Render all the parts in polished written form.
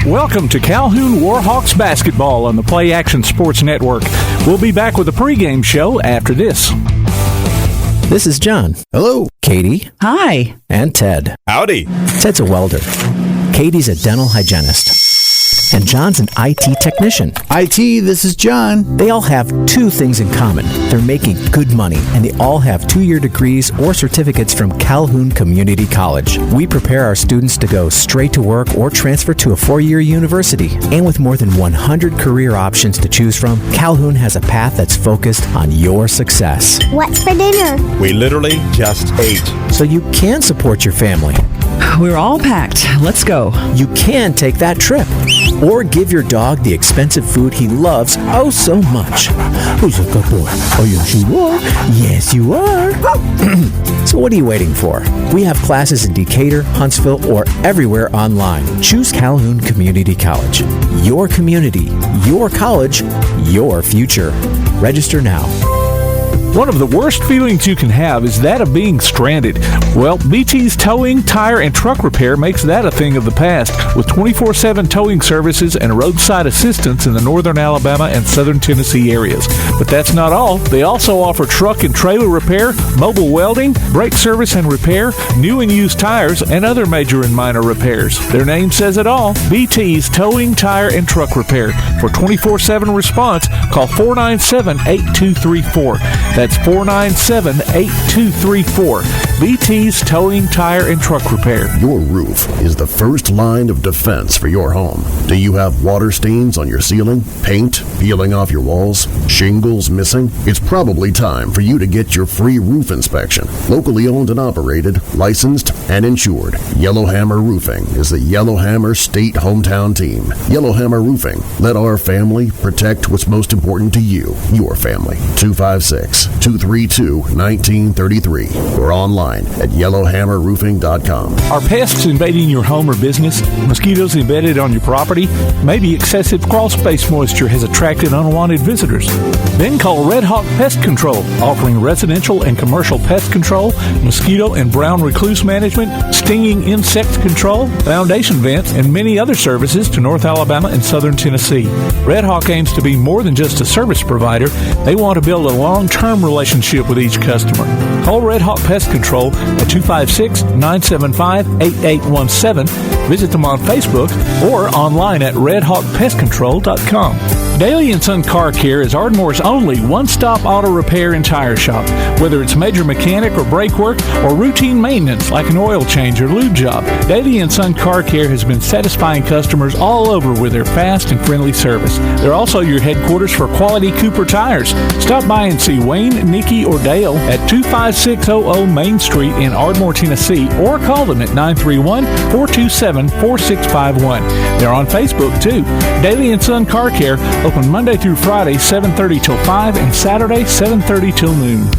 Welcome to Calhoun Warhawks basketball on the Play Action Sports Network. We'll be back with a pregame show after this. This is John. Hello. Katie. Hi. And Ted. Howdy. Ted's a welder. Katie's a dental hygienist. And John's an IT technician. IT, this is John. They all have two things in common. They're making good money, and they all have 2-year degrees or certificates from Calhoun Community College. We prepare our students to go straight to work or transfer to a 4-year university. And with more than 100 career options to choose from, Calhoun has a path that's focused on your success. What's for dinner? We literally just ate. So you can support your family. We're all packed. Let's go. You can take that trip. Or give your dog the expensive food he loves oh so much. Who's a good boy? Oh, yes, you are. Yes, you are. So what are you waiting for? We have classes in Decatur, Huntsville, or everywhere online. Choose Calhoun Community College. Your community, your college, your future. Register now. One of the worst feelings you can have is that of being stranded. Well, BT's Towing, Tire, and Truck Repair makes that a thing of the past, with 24/7 towing services and roadside assistance in the northern Alabama and southern Tennessee areas. But that's not all. They also offer truck and trailer repair, mobile welding, brake service and repair, new and used tires, and other major and minor repairs. Their name says it all. BT's Towing, Tire, and Truck Repair. For 24/7 response, call 497-8234. That's 497-8234. BT's Towing, Tire, and Truck Repair. Your roof is the first line of defense for your home. Do you have water stains on your ceiling? Paint peeling off your walls? Shingles missing? It's probably time for you to get your free roof inspection. Locally owned and operated, licensed, and insured. Yellowhammer Roofing is the Yellowhammer State hometown team. Yellowhammer Roofing. Let our family protect what's most important to you, your family. 256-232-1933 or online at yellowhammerroofing.com. Are pests invading your home or business? Mosquitoes embedded on your property? Maybe excessive crawl space moisture has attracted unwanted visitors. Then call Red Hawk Pest Control, offering residential and commercial pest control, mosquito and brown recluse management, stinging insect control, foundation vents, and many other services to North Alabama and Southern Tennessee. Red Hawk aims to be more than just a service provider. They want to build a long-term relationship with each customer. Call Red Hawk Pest Control at 256-975-8817. Visit them on Facebook or online at redhawkpestcontrol.com. Daly & Son Car Care is Ardmore's only one-stop auto repair and tire shop. Whether it's major mechanic or brake work or routine maintenance like an oil change or lube job, Daly & Son Car Care has been satisfying customers all over with their fast and friendly service. They're also your headquarters for quality Cooper tires. Stop by and see Wayne, Nikki, or Dale at 25600 Main Street in Ardmore, Tennessee, or call them at 931-427-4651. They're on Facebook, too. Daly & Son Car Care, open Monday through Friday, 7:30 till 5, and Saturday, 7:30 till noon.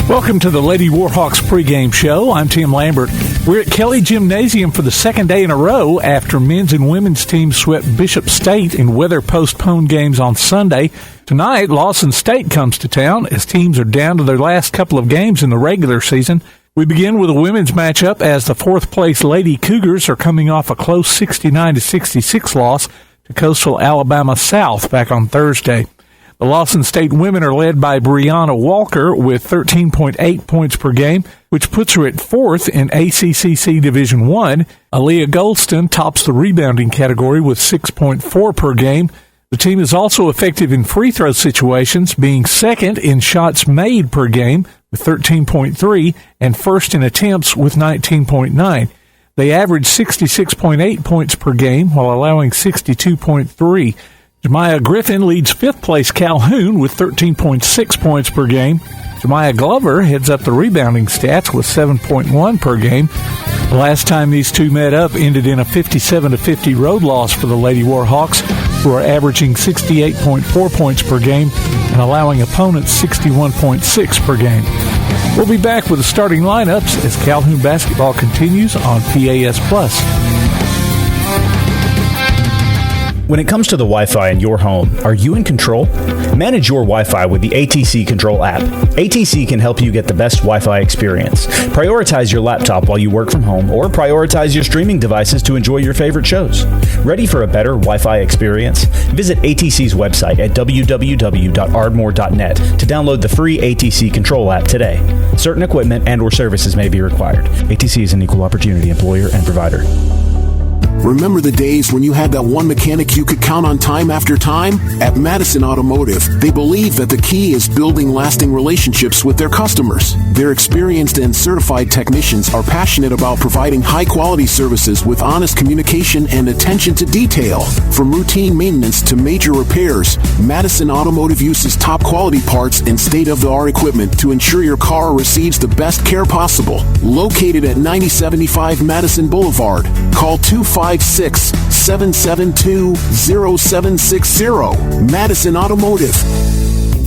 Welcome to the Lady Warhawks pregame show. I'm Tim Lambert. We're at Kelly Gymnasium for the second day in a row after men's and women's teams swept Bishop State in weather-postponed games on Sunday. Tonight, Lawson State comes to town as teams are down to their last couple of games in the regular season. We begin with a women's matchup as the fourth-place Lady Cougars are coming off a close 69-66 loss to Coastal Alabama South back on Thursday. The Lawson State women are led by Brianna Walker with 13.8 points per game, which puts her at fourth in ACCC Division I. Aaliyah Goldston tops the rebounding category with 6.4 per game. The team is also effective in free throw situations, being second in shots made per game with 13.3 and first in attempts with 19.9. They average 66.8 points per game while allowing 62.3. Jemiah Griffin leads fifth-place Calhoun with 13.6 points per game. Jemiah Glover heads up the rebounding stats with 7.1 per game. The last time these two met up ended in a 57-50 road loss for the Lady Warhawks, who are averaging 68.4 points per game and allowing opponents 61.6 per game. We'll be back with the starting lineups as Calhoun basketball continues on PAS+. When it comes to the Wi-Fi in your home, are you in control? Manage your Wi-Fi with the ATC Control app. ATC can help you get the best Wi-Fi experience. Prioritize your laptop while you work from home, or prioritize your streaming devices to enjoy your favorite shows. Ready for a better Wi-Fi experience? Visit ATC's website at www.ardmore.net to download the free ATC Control app today. Certain equipment and or services may be required. ATC is an equal opportunity employer and provider. Remember the days when you had that one mechanic you could count on time after time? At Madison Automotive, they believe that the key is building lasting relationships with their customers. Their experienced and certified technicians are passionate about providing high-quality services with honest communication and attention to detail. From routine maintenance to major repairs, Madison Automotive uses top-quality parts and state-of-the-art equipment to ensure your car receives the best care possible. Located at 9075 Madison Boulevard, call 256-772-0760. Madison Automotive.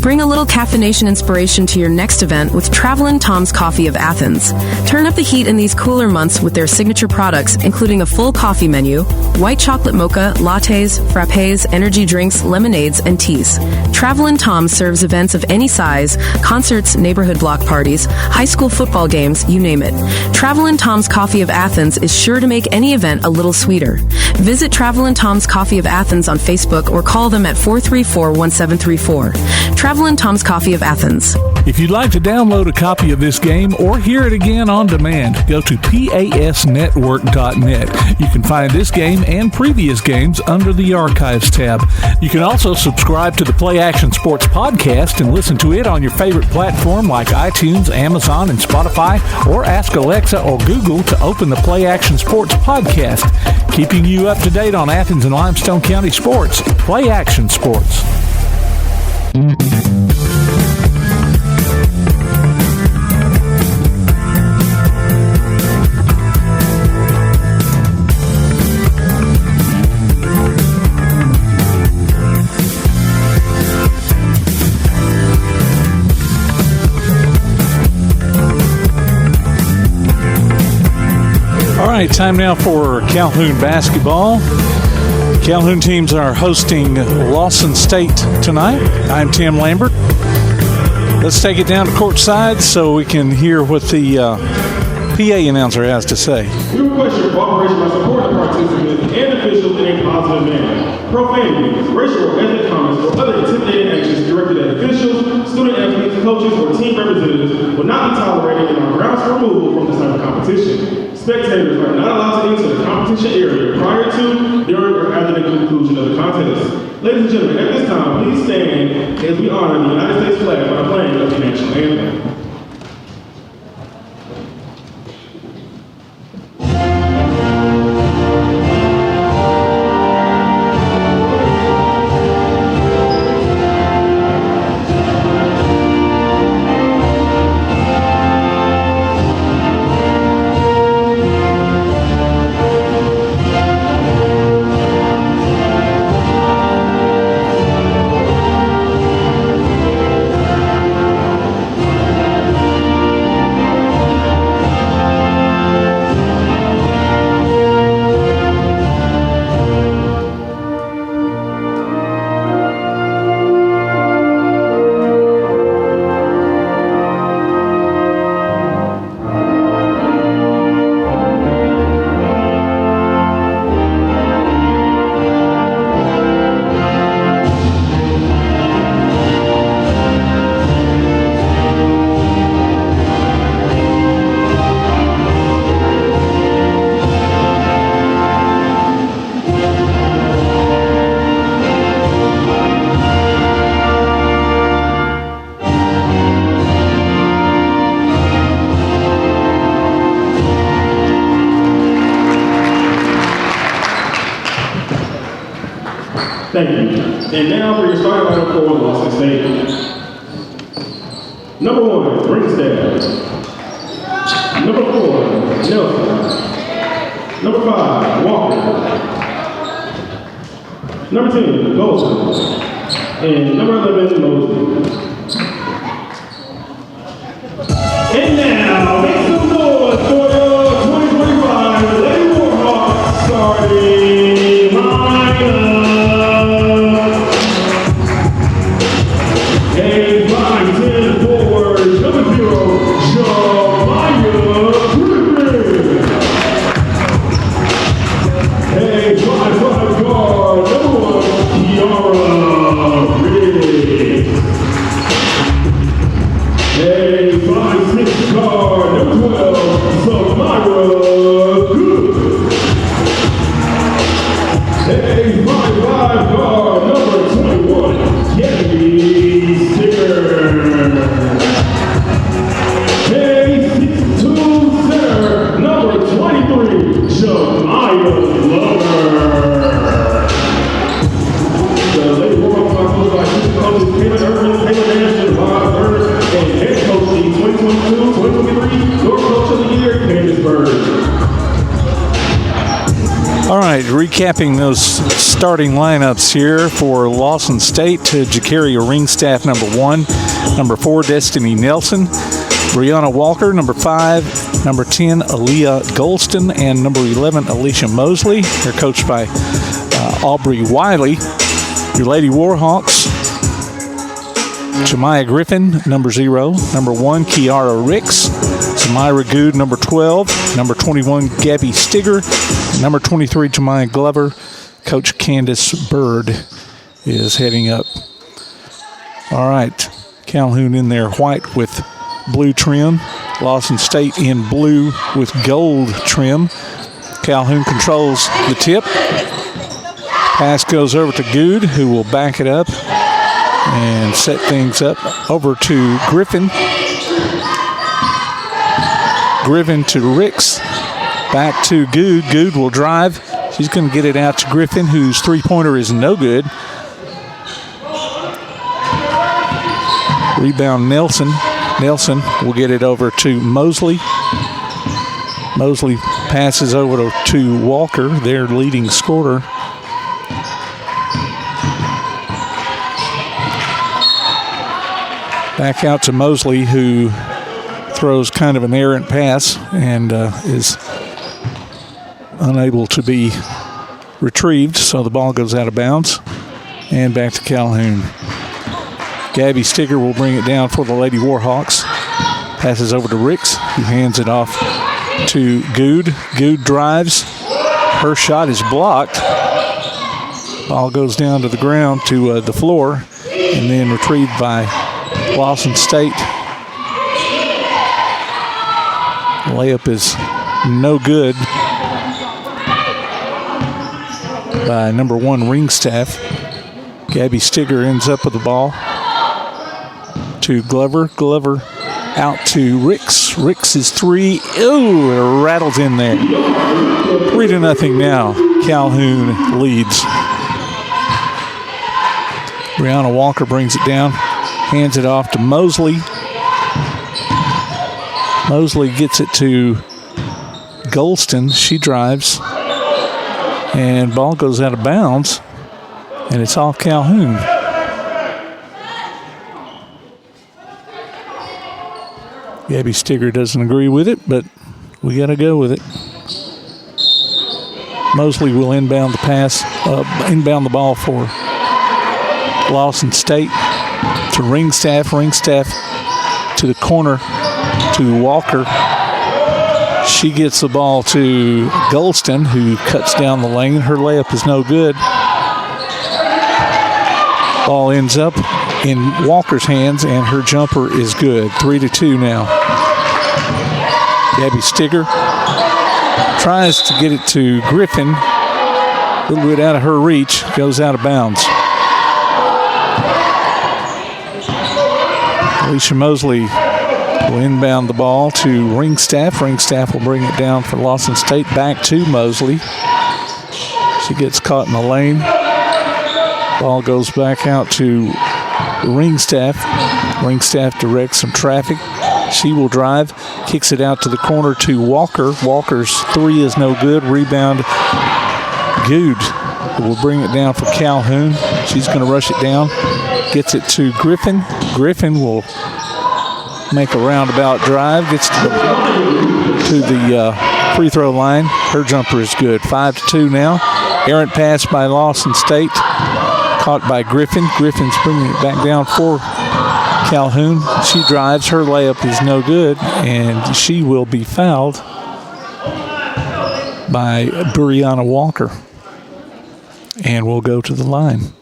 Bring a little caffeination inspiration to your next event with Travelin' Tom's Coffee of Athens. Turn up the heat in these cooler months with their signature products, including a full coffee menu, white chocolate mocha, lattes, frappes, energy drinks, lemonades, and teas. Travelin' Tom serves events of any size, concerts, neighborhood block parties, high school football games, you name it. Travelin' Tom's Coffee of Athens is sure to make any event a little sweeter. Visit Travelin' Tom's Coffee of Athens on Facebook or call them at 434-1734. Travelin' Tom's Coffee of Athens. If you'd like to download a copy of this game or hear it again on demand, go to pasnetwork.net. You can find this game and previous games under the Archives tab. You can also subscribe to the Play Action Sports podcast and listen to it on your favorite platform like iTunes, Amazon, and Spotify, or ask Alexa or Google to open the Play Action Sports podcast, keeping you up to date on Athens and Limestone County sports. Play Action Sports. All right, time now for Calhoun basketball. Calhoun teams are hosting Lawson State tonight. I'm Tim Lambert. Let's take it down to courtside so we can hear what the PA announcer has to say. We request your cooperation by supporting participants and officials in a positive manner. Profanity, racial or ethnic comments, or other intimidating actions directed at officials, student athletes, coaches, or team representatives will not be tolerated and are grounds for removal from this type of competition. Spectators are not allowed to enter the competition area prior to, during, or after the conclusion of the contest. Ladies and gentlemen, at this time, please stand as we honor the United States flag by playing the national anthem. Thank you. And now for your starting lineup for Lawson State. Number 1, Ringstead. Number 4, Nelson. Number 5, Walker. Number 10, Lawson. And number 11, Mosley. And now, make some noise for the 2025 Lady Warhawks starting lineup. recapping those starting lineups here for Lawson State. Jacaria Ringstaff, number 1. Number 4, Destiny Nelson. Brianna Walker, number 5. Number 10, Aaliyah Golston. And number 11, Alicia Mosley. They're coached by Aubrey Wiley. Your Lady Warhawks, Jemiah Griffin, number 0. Number 1, Kiara Ricks. Samira Good, number 12. Number 21, Gabby Stigger. Number 23, Jemiah Glover. Coach Candace Bird is heading up. All right, Calhoun in there white with blue trim. Lawson State in blue with gold trim. Calhoun controls the tip. Pass goes over to Good, who will back it up and set things up. Over to Griffin. Griffin to Ricks. Back to Good. Good will drive. She's going to get it out to Griffin, whose three-pointer is no good. Rebound Nelson. Nelson will get it over to Mosley. Mosley passes over to Walker, their leading scorer. Back out to Mosley, who throws kind of an errant pass and is unable to be retrieved, so the ball goes out of bounds. And back to Calhoun. Gabby Stigger will bring it down for the Lady Warhawks. Passes over to Ricks, who hands it off to Good. Good drives. Her shot is blocked. Ball goes down to the ground, to the floor, and then retrieved by Lawson State. Layup is no good by number 1 Ringstaff. Gabby Stigger ends up with the ball to Glover. Glover out to Ricks. Ricks is 3. Ooh, it rattles in there. 3-0 now. Calhoun leads. Brianna Walker brings it down. Hands it off to Mosley. Mosley gets it to Golston. She drives. And ball goes out of bounds. And it's off Calhoun. Gabby Stigger doesn't agree with it, but we got to go with it. Mosley will inbound the ball for Lawson State to Ringstaff. Ringstaff to the corner to Walker. She gets the ball to Golston, who cuts down the lane. Her layup is no good. Ball ends up in Walker's hands, and her jumper is good. 3-2 now. Gabby Stigger tries to get it to Griffin. A little bit out of her reach. Goes out of bounds. Alicia Mosley will inbound the ball to Ringstaff. Ringstaff will bring it down for Lawson State. Back to Mosley. She gets caught in the lane. Ball goes back out to Ringstaff. Ringstaff directs some traffic. She will drive, kicks it out to the corner to Walker. Walker's 3 is no good. Rebound, Good will bring it down for Calhoun. She's going to rush it down. Gets it to Griffin. Griffin will make a roundabout drive. Gets to the free throw line. Her jumper is good. 5-2 now. Errant pass by Lawson State. Caught by Griffin. Griffin's bringing it back down for Calhoun. She drives. Her layup is no good, and she will be fouled by Brianna Walker. And we'll go to the line.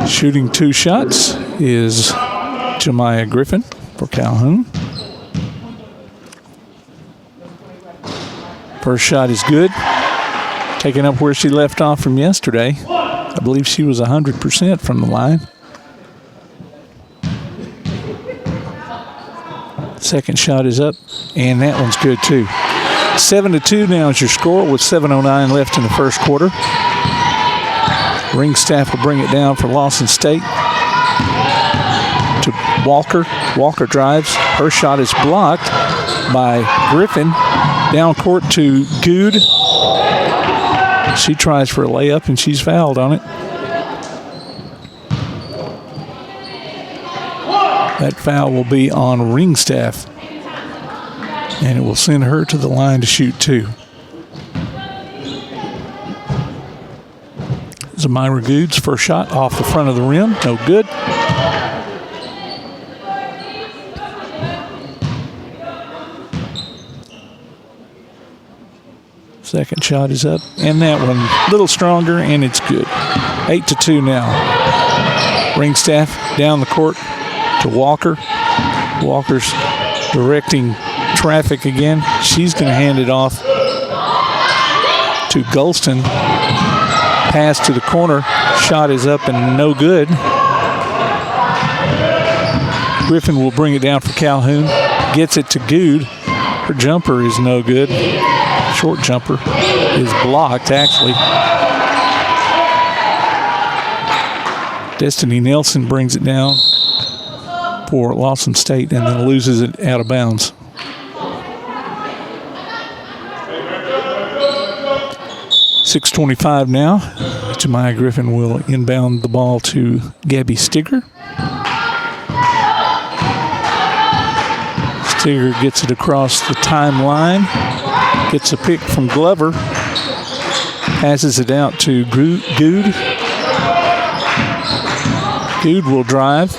Shooting 2 shots is Jemiah Griffin for Calhoun. First shot is good. Taking up where she left off from yesterday. I believe she was 100% from the line. Second shot is up, and that one's good too. 7-2 now is your score with 7:09 left in the first quarter. Ringstaff will bring it down for Lawson State to Walker. Walker drives. Her shot is blocked. by Griffin. Down court to Good. She tries for a layup, and she's fouled on it. That foul will be on Ringstaff, and it will send her to the line to shoot 2. Zamira Good's first shot off the front of the rim, no good. Second shot is up, and that one a little stronger, and it's good. 8-2 now. Ringstaff down the court to Walker. Walker's directing traffic again. She's going to hand it off to Golston. Pass to the corner. Shot is up and no good. Griffin will bring it down for Calhoun. Gets it to Good. Her jumper is no good. Short jumper is blocked, actually. Destiny Nelson brings it down for Lawson State and then loses it out of bounds. .625 now. Jemiah Griffin will inbound the ball to Gabby Stigger. Stigger gets it across the timeline. Gets a pick from Glover. Passes it out to Good. Good will drive.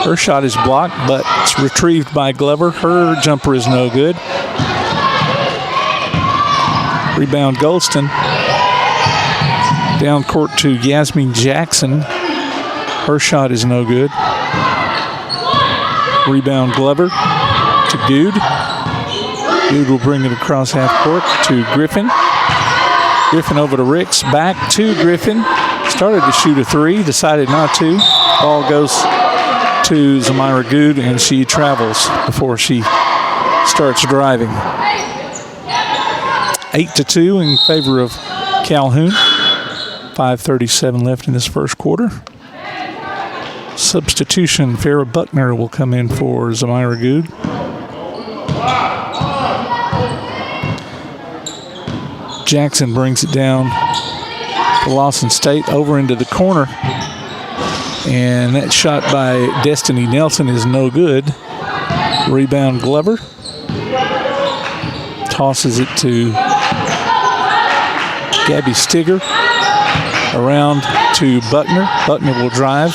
Her shot is blocked, but it's retrieved by Glover. Her jumper is no good. Rebound Golston. Down court to Yasmin Jackson. Her shot is no good. Rebound Glover to Good. Good will bring it across half court to Griffin. Griffin over to Ricks. Back to Griffin. Started to shoot a 3. Decided not to. Ball goes to Zamira Good, and she travels before she starts driving. 8-2 in favor of Calhoun. 5:37 left in this first quarter. Substitution, Farrah Buckner will come in for Zamira Good. Jackson brings it down to Lawson State over into the corner. And that shot by Destiny Nelson is no good. Rebound Glover. Tosses it to Gabby Stigger. Around to Buckner. Buckner will drive.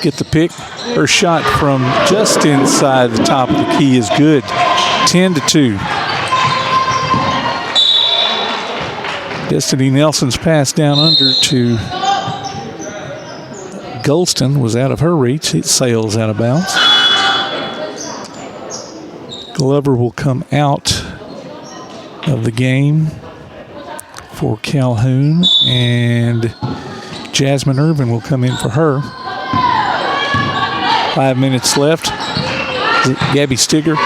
Get the pick. Her shot from just inside the top of the key is good. 10-2. Destiny Nelson's pass down under to Golston was out of her reach. It sails out of bounds. Glover will come out of the game for Calhoun, and Jasmine Irvin will come in for her. 5 minutes left. Gabby Stigger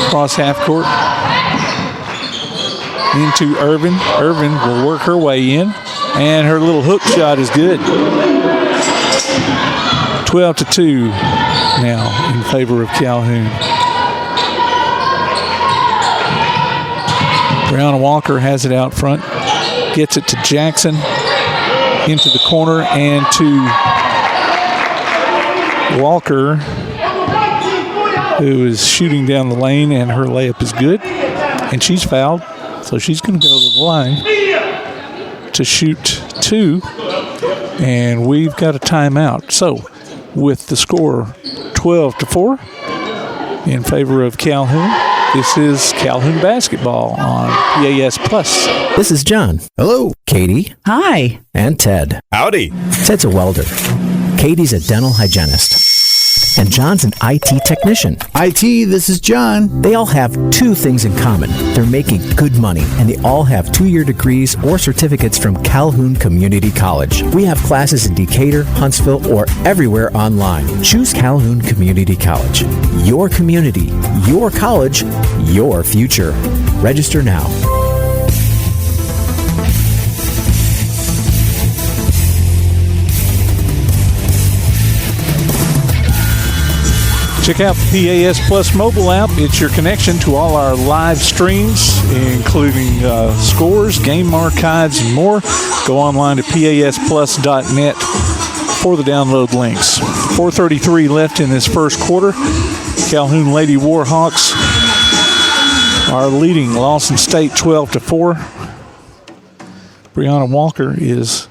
across half court into Irvin. Irvin will work her way in, and her little hook shot is good. 12-2 now in favor of Calhoun. Brianna Walker has it out front. Gets it to Jackson. Into the corner and to Walker, who is shooting down the lane, and her layup is good. And she's fouled, so she's going to go to the line to shoot 2. And we've got a timeout. So, with the score 12-4 in favor of Calhoun, this is Calhoun basketball on PAS Plus. This is John. Hello. Katie. Hi. And Ted. Howdy. Ted's a welder. Katie's a dental hygienist. And John's an IT technician. IT, this is John. They all have 2 things in common. They're making good money, and they all have 2-year degrees or certificates from Calhoun Community College. We have classes in Decatur, Huntsville, or everywhere online. Choose Calhoun Community College. Your community, your college, your future. Register now. Check out the PAS Plus mobile app. It's your connection to all our live streams, including scores, game archives, and more. Go online to pasplus.net for the download links. 4:33 left in this first quarter. Calhoun Lady Warhawks are leading Lawson State 12-4. Brianna Walker is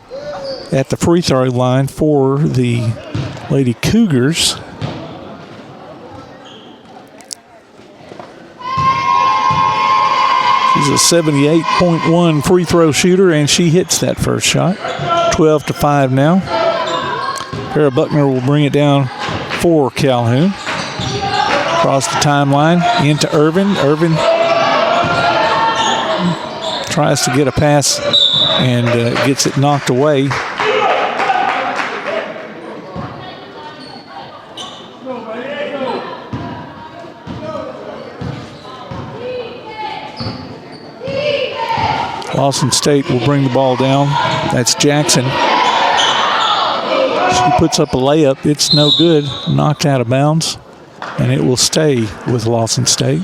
at the free throw line for the Lady Cougars. She's a 78.1 free throw shooter, and she hits that first shot. 12-5 now. Kara Buckner will bring it down for Calhoun. Across the timeline, into Irvin. Irvin tries to get a pass and gets it knocked away. Lawson State will bring the ball down. That's Jackson. She puts up a layup. It's no good. Knocked out of bounds. And it will stay with Lawson State.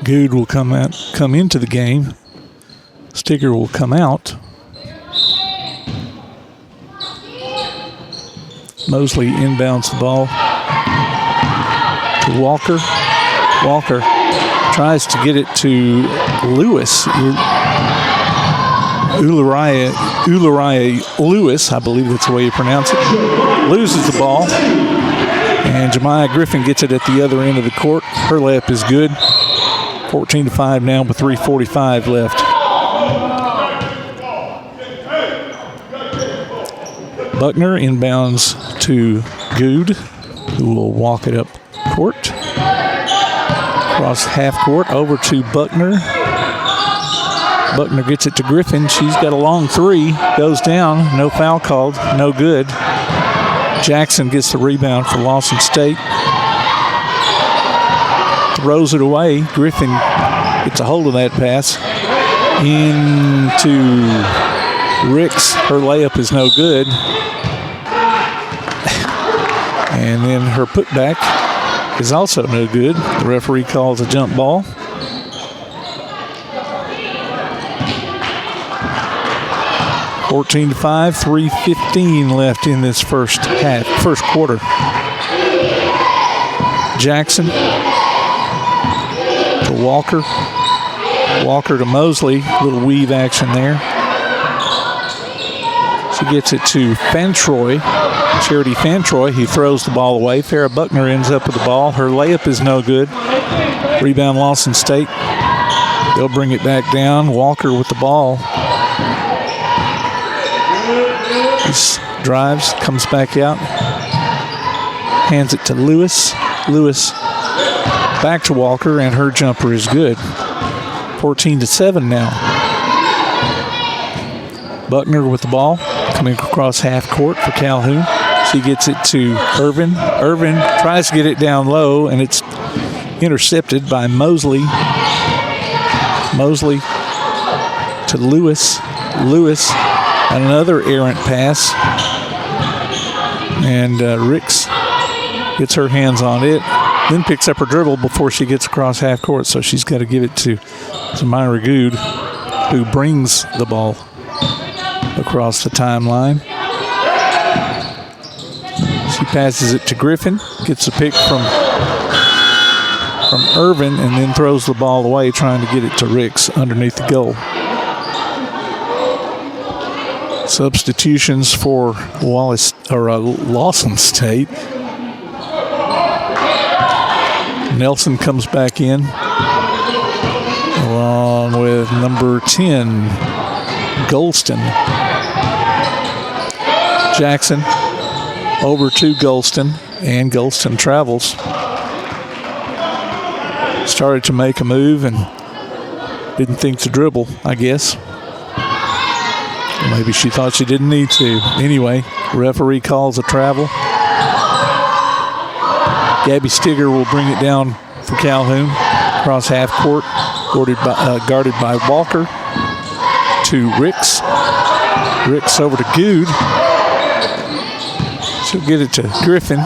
Good will come into the game. Sticker will come out. Mosley inbounds the ball to Walker. Walker tries to get it to Lewis. Ulariah Lewis, I believe that's the way you pronounce it, loses the ball. And Jemiah Griffin gets it at the other end of the court. Her layup is good. 14-5 now with 3:45 left. Buckner inbounds to Good, who will walk it up court. Across half court, over to Buckner. Buckner gets it to Griffin. She's got a long three. Goes down. No foul called. No good. Jackson gets the rebound for Lawson State. Throws it away. Griffin gets a hold of that pass. Into Ricks. Her layup is no good. And then her putback is also no good. The referee calls a jump ball. – 14-5, 3:15 left in this first quarter. Jackson to Walker. Walker to Mosley. Little weave action there. She gets it to Fantroy. Charity Fantroy. He throws the ball away. Farrah Buckner ends up with the ball. Her layup is no good. Rebound Lawson State. They'll bring it back down. Walker with the ball. He drives, comes back out. Hands it to Lewis. Lewis back to Walker, and her jumper is good. 14-7 now. Buckner with the ball, coming across half court for Calhoun. She gets it to Irvin. Irvin tries to get it down low, and it's intercepted by Mosley. Mosley to Lewis. Lewis, another errant pass. And Ricks gets her hands on it, then picks up her dribble before she gets across half court, so she's got to give it to Myra Good, who brings the ball across the timeline. She passes it to Griffin, gets a pick from Irvin, and then throws the ball away, trying to get it to Ricks underneath the goal. Substitutions for Lawson State. Nelson comes back in, along with number 10, Golston. Jackson over to Golston, and Golston travels. Started to make a move and didn't think to dribble, I guess. Maybe she thought she didn't need to. Anyway, referee calls a travel. Gabby Stigger will bring it down for Calhoun. Across half court, guarded by Walker. To Ricks. Ricks over to Good. She'll get it to Griffin.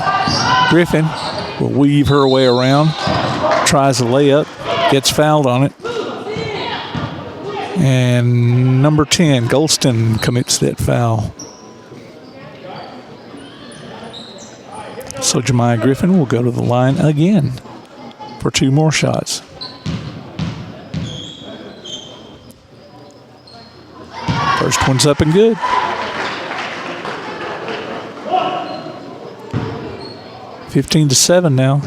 Griffin will weave her way around, tries a layup, gets fouled on it. And number 10, Golston, commits that foul. So Jemiah Griffin will go to the line again for 2 more shots. First one's up and good. (15-7) now.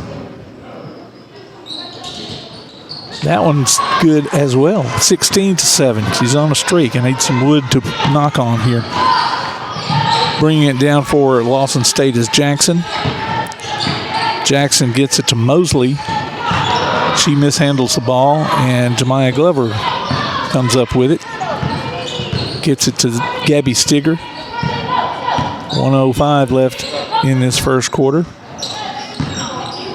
That one's good as well. 16-7. She's on a streak. I need some wood to knock on here. Bringing it down for Lawson State is Jackson. Jackson gets it to Mosley. She mishandles the ball, and Jemiah Glover comes up with it. Gets it to Gabby Stigger. 1:05 left in this first quarter.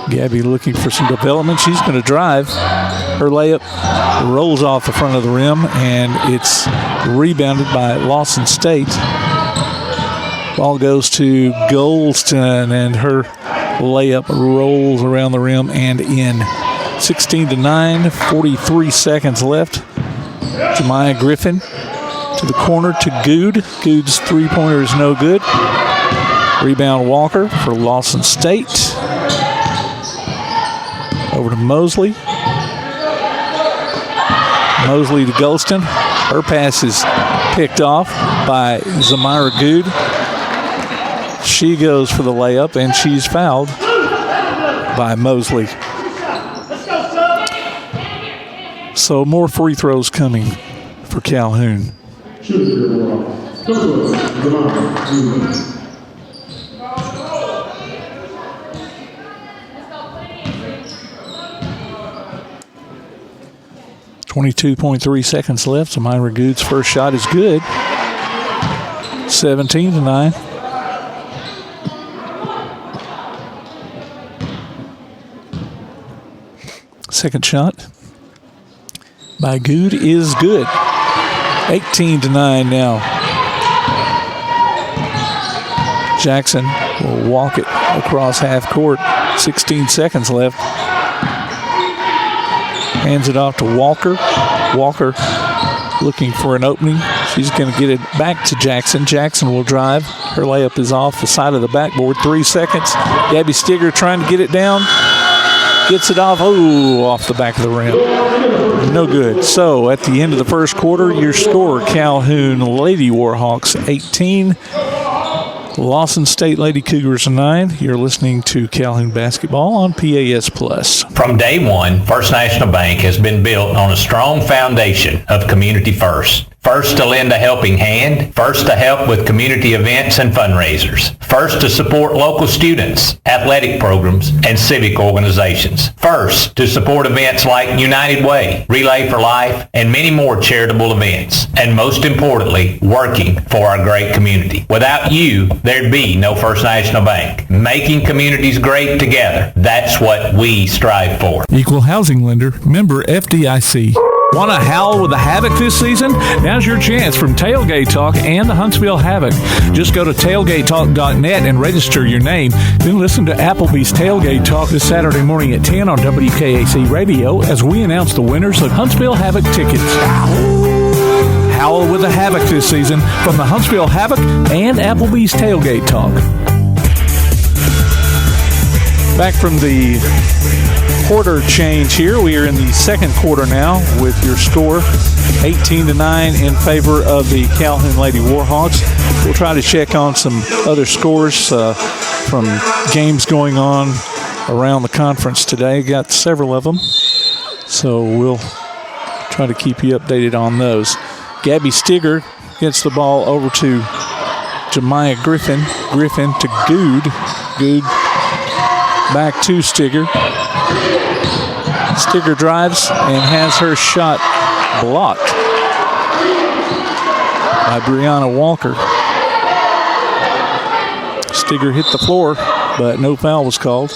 Gabby looking for some development. She's going to drive. Her layup rolls off the front of the rim, and it's rebounded by Lawson State. Ball goes to Golston, and her layup rolls around the rim and in. 16-9, 43 seconds left. Jemiah Griffin to the corner to Good. Good's three-pointer is no good. Rebound Walker for Lawson State. Over to Mosley. Mosley to Golston. Her pass is picked off by Zamira Good. She goes for the layup, and she's fouled by Mosley. So more free throws coming for Calhoun. 22.3 seconds left. Zamira Good's first shot is good. 17-9. Second shot by Good is good. 18-9 now. Jackson will walk it across half court. 16 seconds left. Hands it off to Walker. Walker looking for an opening. She's going to get it back to Jackson. Jackson will drive. Her layup is off the side of the backboard. 3 seconds. Gabby Stigger trying to get it down. Gets it off. Oh, off the back of the rim. No good. So at the end of the first quarter, your score, Calhoun Lady Warhawks 18. Lawson State Lady Cougars 9. You're listening to Calhoun Basketball on PAS Plus. From day one, First National Bank has been built on a strong foundation of community first. First to lend a helping hand, first to help with community events and fundraisers, first to support local students, athletic programs, and civic organizations, first to support events like United Way, Relay for Life, and many more charitable events, and most importantly, working for our great community. Without you, there'd be no First National Bank. Making communities great together, that's what we strive for. Equal housing lender, member FDIC. Want to howl with the Havoc this season? Now's your chance from Tailgate Talk and the Huntsville Havoc. Just go to tailgatetalk.net and register your name. Then listen to Applebee's Tailgate Talk this Saturday morning at 10 on WKAC Radio as we announce the winners of Huntsville Havoc tickets. Howl with the Havoc this season from the Huntsville Havoc and Applebee's Tailgate Talk. Back from the quarter change here. We are in the second quarter now with your score 18-9 in favor of the Calhoun Lady Warhawks. We'll try to check on some other scores from games going on around the conference today. Got several of them, so we'll try to keep you updated on those. Gabby Stigger gets the ball over to Jemiah Griffin. Griffin to Good. Good back to Stigger. Stigger drives and has her shot blocked by Brianna Walker. Stigger hit the floor, but no foul was called.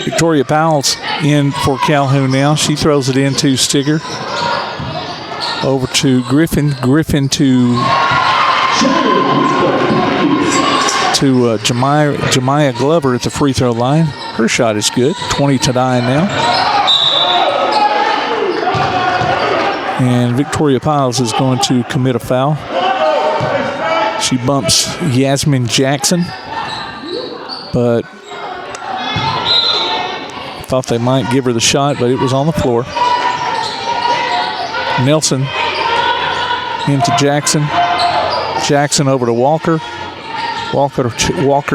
Victoria Powell's in for Calhoun now. She throws it into Stigger. Over to Griffin. Griffin to to Jemiah Glover at the free throw line. Her shot is good. 20-9 now. And Victoria Piles is going to commit a foul. She bumps Yasmin Jackson, but thought they might give her the shot, but it was on the floor. Nelson into Jackson. Jackson over to Walker. Walker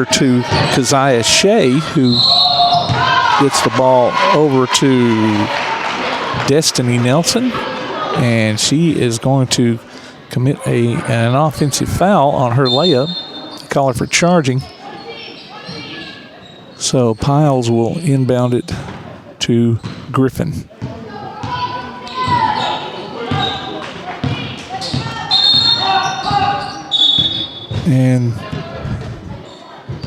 to Keziah Shea, who gets the ball over to Destiny Nelson, and she is going to commit an offensive foul on her layup. They call her for charging. So Piles will inbound it to Griffin. And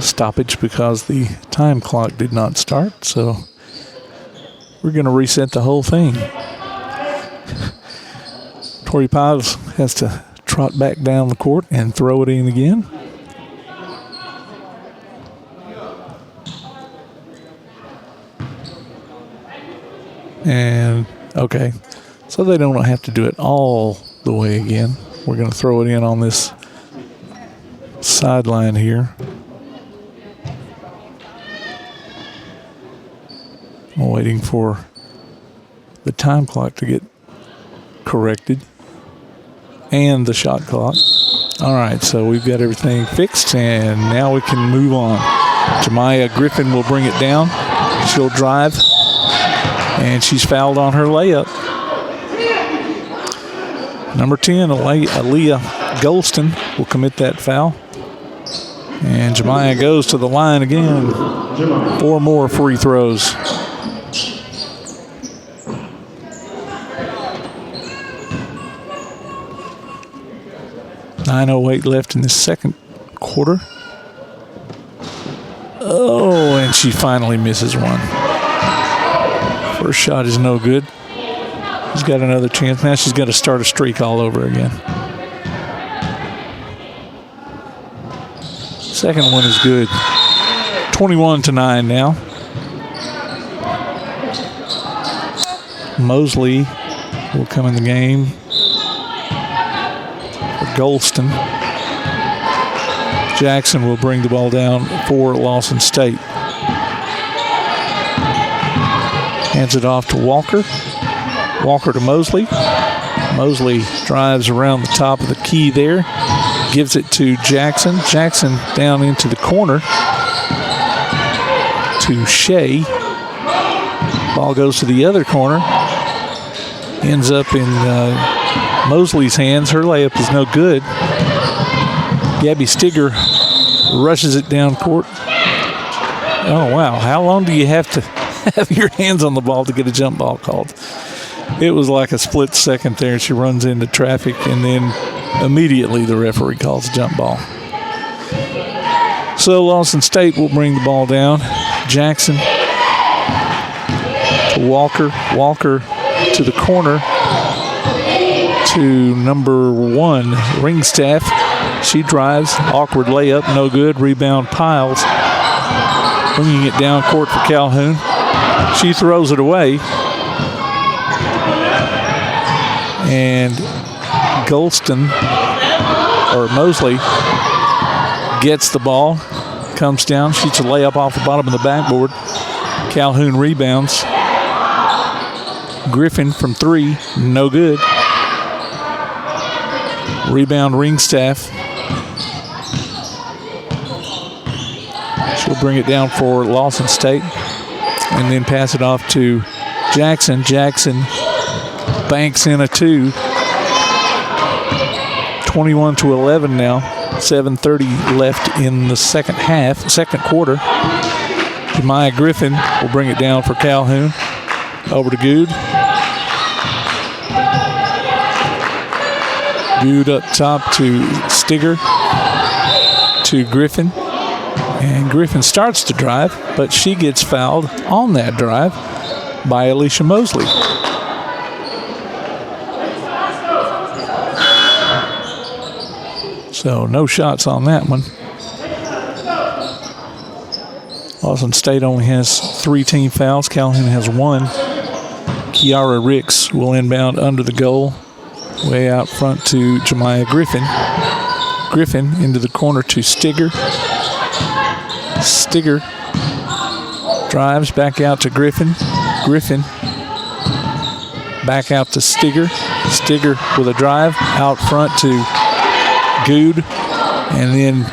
stoppage because the time clock did not start. So we're going to reset the whole thing. Tori Piles has to trot back down the court and throw it in again. And, okay, so they don't have to do it all the way again. We're going to throw it in on this sideline here. I'm waiting for the time clock to get corrected and the shot clock. All right, so we've got everything fixed, and now we can move on. Jemiah Griffin will bring it down. She'll drive, and she's fouled on her layup. Number 10, Aaliyah Golston will commit that foul. And Jemiah goes to the line again. 4 more free throws. .908 left in the second quarter. Oh, and she finally misses one. First shot is no good. She's got another chance. Now she's got to start a streak all over again. Second one is good. 21-9 now. Mosley will come in the game for Golston. Jackson will bring the ball down for Lawson State. Hands it off to Walker. Walker to Mosley. Mosley drives around the top of the key there. Gives it to Jackson. Jackson down into the corner to Shea. Ball goes to the other corner. Ends up in Mosley's hands. Her layup is no good. Gabby Stigger rushes it down court. Oh, wow. How long do you have to have your hands on the ball to get a jump ball called? It was like a split second there. She runs into traffic, and then immediately the referee calls a jump ball. So Lawson State will bring the ball down. Jackson to Walker. Walker to the corner to number 1, Ringstaff. She drives. Awkward layup. No good. Rebound Piles. Bringing it down court for Calhoun. She throws it away. And Golston, or Mosley, gets the ball, comes down, shoots a layup off the bottom of the backboard. Calhoun rebounds. Griffin from 3, no good. Rebound Ringstaff. She'll bring it down for Lawson State and then pass it off to Jackson. Jackson banks in a 2. 21-11 now. 7:30 left in the second quarter. Jemiah Griffin will bring it down for Calhoun. Over to Good. Good up top to Stigger. To Griffin. And Griffin starts to drive, but she gets fouled on that drive by Alicia Mosley. So no shots on that one. Lawson State only has 3 team fouls. Calhoun has 1. Kiara Ricks will inbound under the goal. Way out front to Jemiah Griffin. Griffin into the corner to Stigger. Stigger drives back out to Griffin. Griffin back out to Stigger. Stigger with a drive out front to Good. And then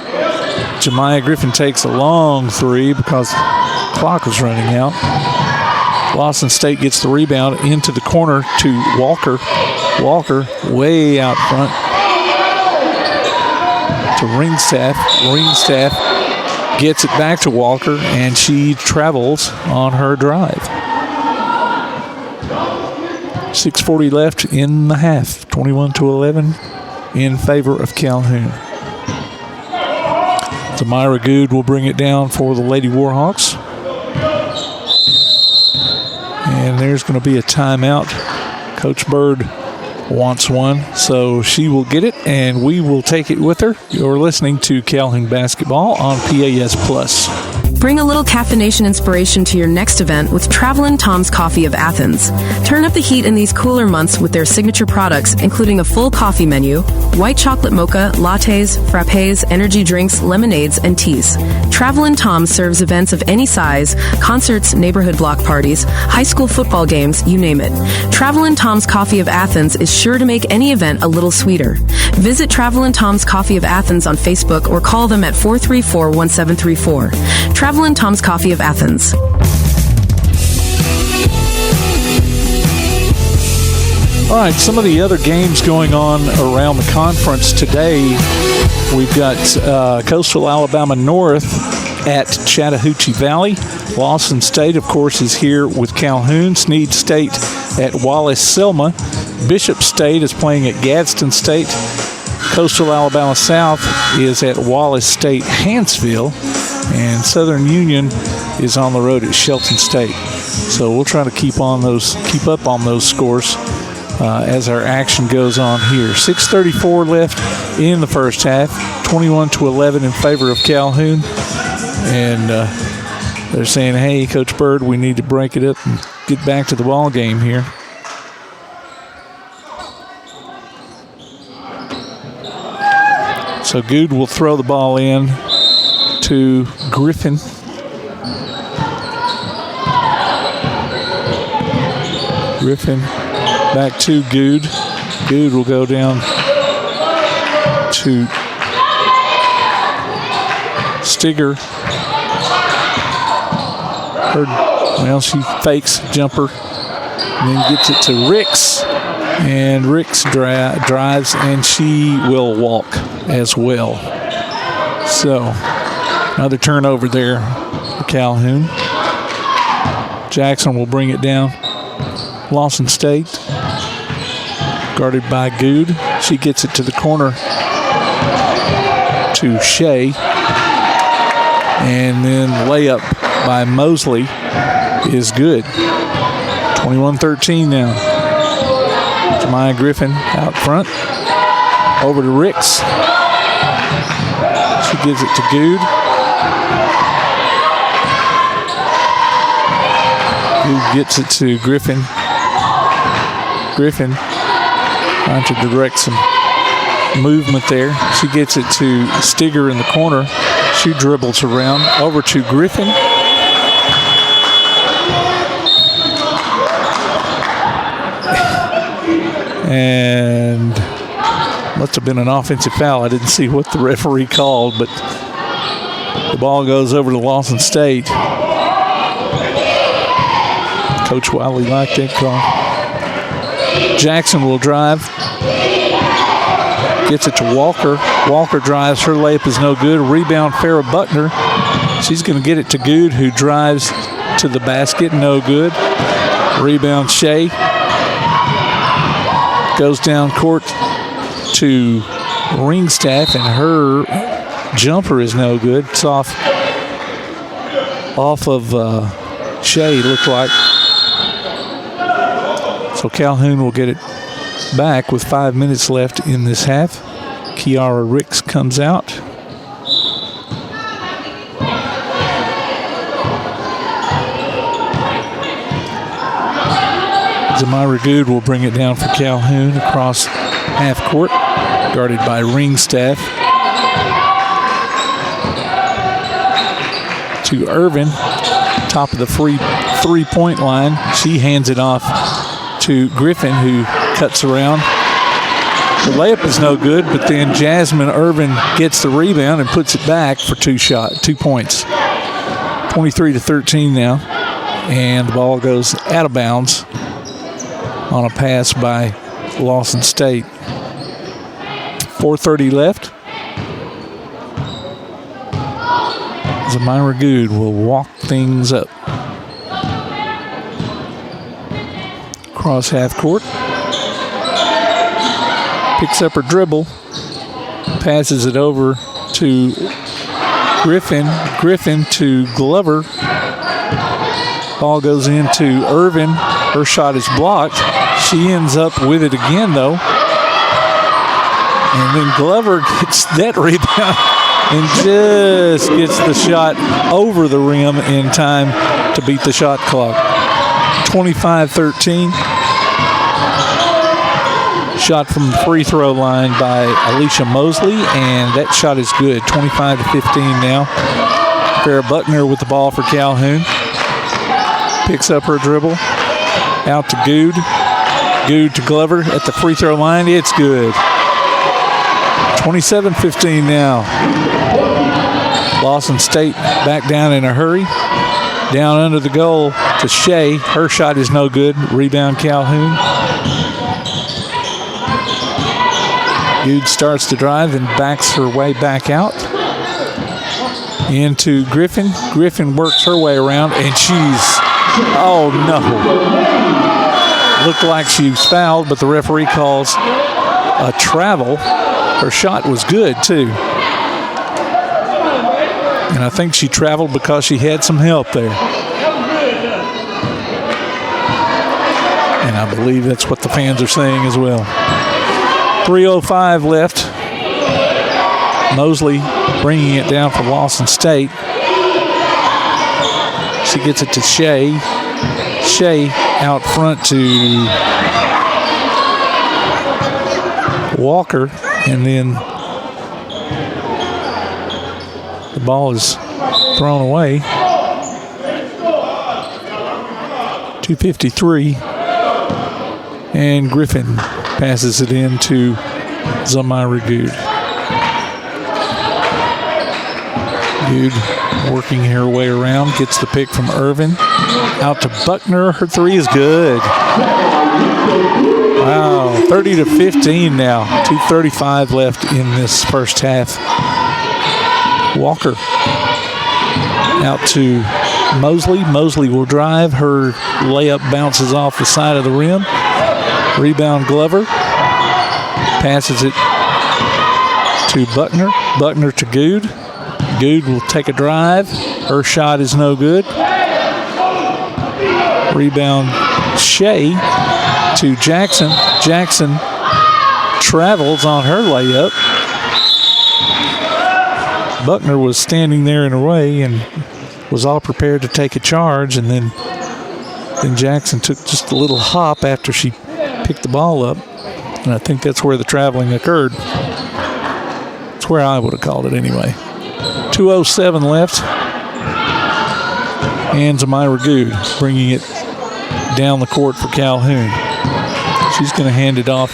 Jemiah Griffin takes a long 3 because the clock was running out. Lawson State gets the rebound into the corner to Walker. Walker way out front to Ringstaff. Ringstaff gets it back to Walker, and she travels on her drive. 6:40 left in the half. 21-11 in favor of Calhoun. Zamira Good will bring it down for the Lady Warhawks. And there's going to be a timeout. Coach Bird wants one, so she will get it, and we will take it with her. You're listening to Calhoun Basketball on PAS Plus. Bring a little caffeination inspiration to your next event with Travelin' Tom's Coffee of Athens. Turn up the heat in these cooler months with their signature products, including a full coffee menu, white chocolate mocha, lattes, frappes, energy drinks, lemonades, and teas. Travelin' Tom serves events of any size, concerts, neighborhood block parties, high school football games, you name it. Travelin' Tom's Coffee of Athens is sure to make any event a little sweeter. Visit Travelin' Tom's Coffee of Athens on Facebook or call them at 434-1734. Travelin' Tom's Coffee of Athens. All right, some of the other games going on around the conference today. We've got Coastal Alabama North at Chattahoochee Valley. Lawson State, of course, is here with Calhoun. Snead State at Wallace-Selma. Bishop State is playing at Gadsden State. Coastal Alabama South is at Wallace State Hanceville. And Southern Union is on the road at Shelton State. So we'll try to keep up on those scores as our action goes on here. 6:34 left in the first half. 21-11 in favor of Calhoun. And they're saying, hey, Coach Bird, we need to break it up and get back to the ball game here. So Good will throw the ball in to Griffin. Griffin back to Good. Good will go down to Stigger. She fakes jumper and then gets it to Ricks. And Ricks drives, and she will walk as well. So another turnover there for Calhoun. Jackson will bring it down. Lawson State, guarded by Good. She gets it to the corner to Shea. And then layup by Mosley is good. 21-13 now. Jemiah Griffin out front. Over to Ricks. She gives it to Good. Good gets it to Griffin. Griffin trying to direct some movement there. She gets it to Stigger in the corner. She dribbles around. Over to Griffin. And must have been an offensive foul. I didn't see what the referee called, but the ball goes over to Lawson State. Coach Wiley liked that call. Jackson will drive. Gets it to Walker. Walker drives. Her layup is no good. Rebound, Farrah Buckner. She's going to get it to Good, who drives to the basket. No good. Rebound, Shea. Goes down court to Ringstaff, and her jumper is no good. It's off of Shea, looked like. So Calhoun will get it back with 5 minutes left in this half. Kiara Ricks comes out. Zamira Good will bring it down for Calhoun across half court, guarded by Ringstaff. To Irvin, top of the free three-point line. She hands it off to Griffin, who cuts around. The layup is no good, but then Jasmine Irvin gets the rebound and puts it back for 2 points. 23-13 now, and the ball goes out of bounds on a pass by Lawson State. 4:30 left. Zamira Good will walk things up. Cross half court. Picks up her dribble. Passes it over to Griffin. Griffin to Glover. Ball goes into Irvin. Her shot is blocked. She ends up with it again, though. And then Glover gets that rebound and just gets the shot over the rim in time to beat the shot clock. 25-13. Shot from the free throw line by Alicia Mosley, and that shot is good. 25-15 now. Farrah Buckner with the ball for Calhoun. Picks up her dribble. Out to Good. Good to Glover at the free throw line. It's good. 27-15 now. Lawson State back down in a hurry. Down under the goal to Shea. Her shot is no good. Rebound Calhoun. Good starts to drive and backs her way back out. Into Griffin. Griffin works her way around, and she's, oh no. Looked like she was fouled, but the referee calls a travel. Her shot was good, too. And I think she traveled because she had some help there. And I believe that's what the fans are saying as well. 3:05 left. Mosley bringing it down for Lawson State. She gets it to Shea. Shea out front to Walker, and then the ball is thrown away. 2:53, and Griffin passes it in to Zamira Good. Good working her way around, gets the pick from Irvin. Out to Buckner, her three is good. Wow, 30-15 now. 2:35 left in this first half. Walker out to Mosley. Mosley will drive. Her layup bounces off the side of the rim. Rebound Glover. Passes it to Buckner. Buckner to Good. Good will take a drive. Her shot is no good. Rebound Shea to Jackson. Jackson travels on her layup. Buckner was standing there in her way and was all prepared to take a charge, and then Jackson took just a little hop after she picked the ball up, and I think that's where the traveling occurred. It's where I would have called it anyway. 2:07 left, and Zamira Good bringing it down the court for Calhoun. She's going to hand it off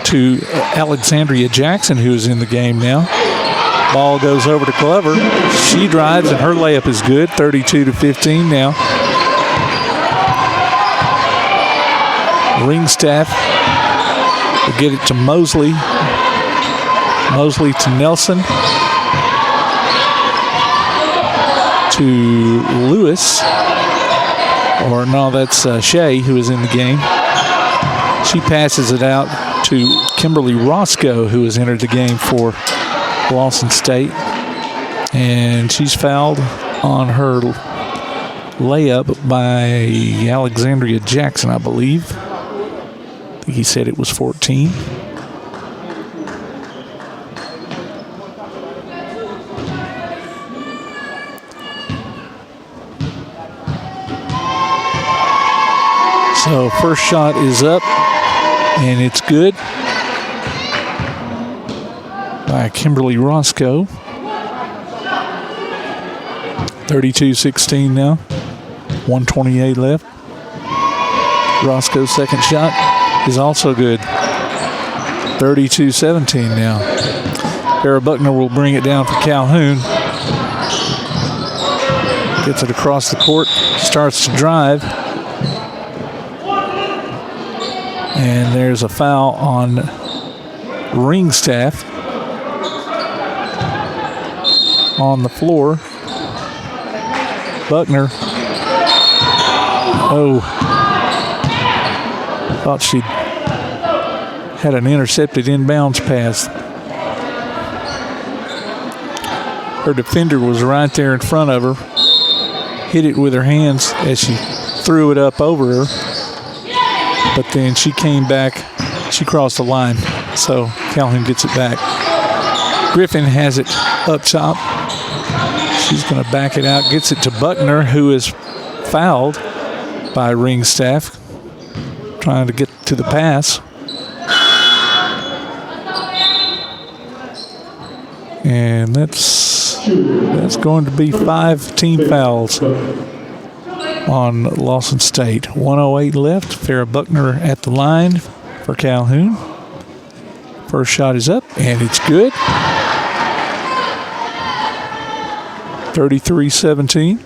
to Alexandria Jackson, who is in the game now. Ball goes over to Glover. She drives, and her layup is good. 32-15 now. Ringstaff will get it to Mosley. Mosley to Nelson. To Lewis. Or no, that's Shea, who is in the game. She passes it out to Kimberly Roscoe, who has entered the game for Lawson State. And she's fouled on her layup by Alexandria Jackson, I believe. I think he said it was 14. So first shot is up, and it's good by Kimberly Roscoe. 32-16 now. 1:28 left. Roscoe's second shot is also good. 32-17 now. Farrah Buckner will bring it down for Calhoun. Gets it across the court, starts to drive. And there's a foul on Ringstaff on the floor. Buckner. Oh. Thought she had an intercepted inbounds pass. Her defender was right there in front of her. Hit it with her hands as she threw it up over her. But then she came back. She crossed the line. So Calhoun gets it back. Griffin has it up top. She's going to back it out. Gets it to Buckner, who is fouled by Ringstaff. Trying to get to the pass. And that's going to be 5 team fouls on Lawson State. 1:08 left. Farrah Buckner at the line for Calhoun. First shot is up, and it's good. 33-17.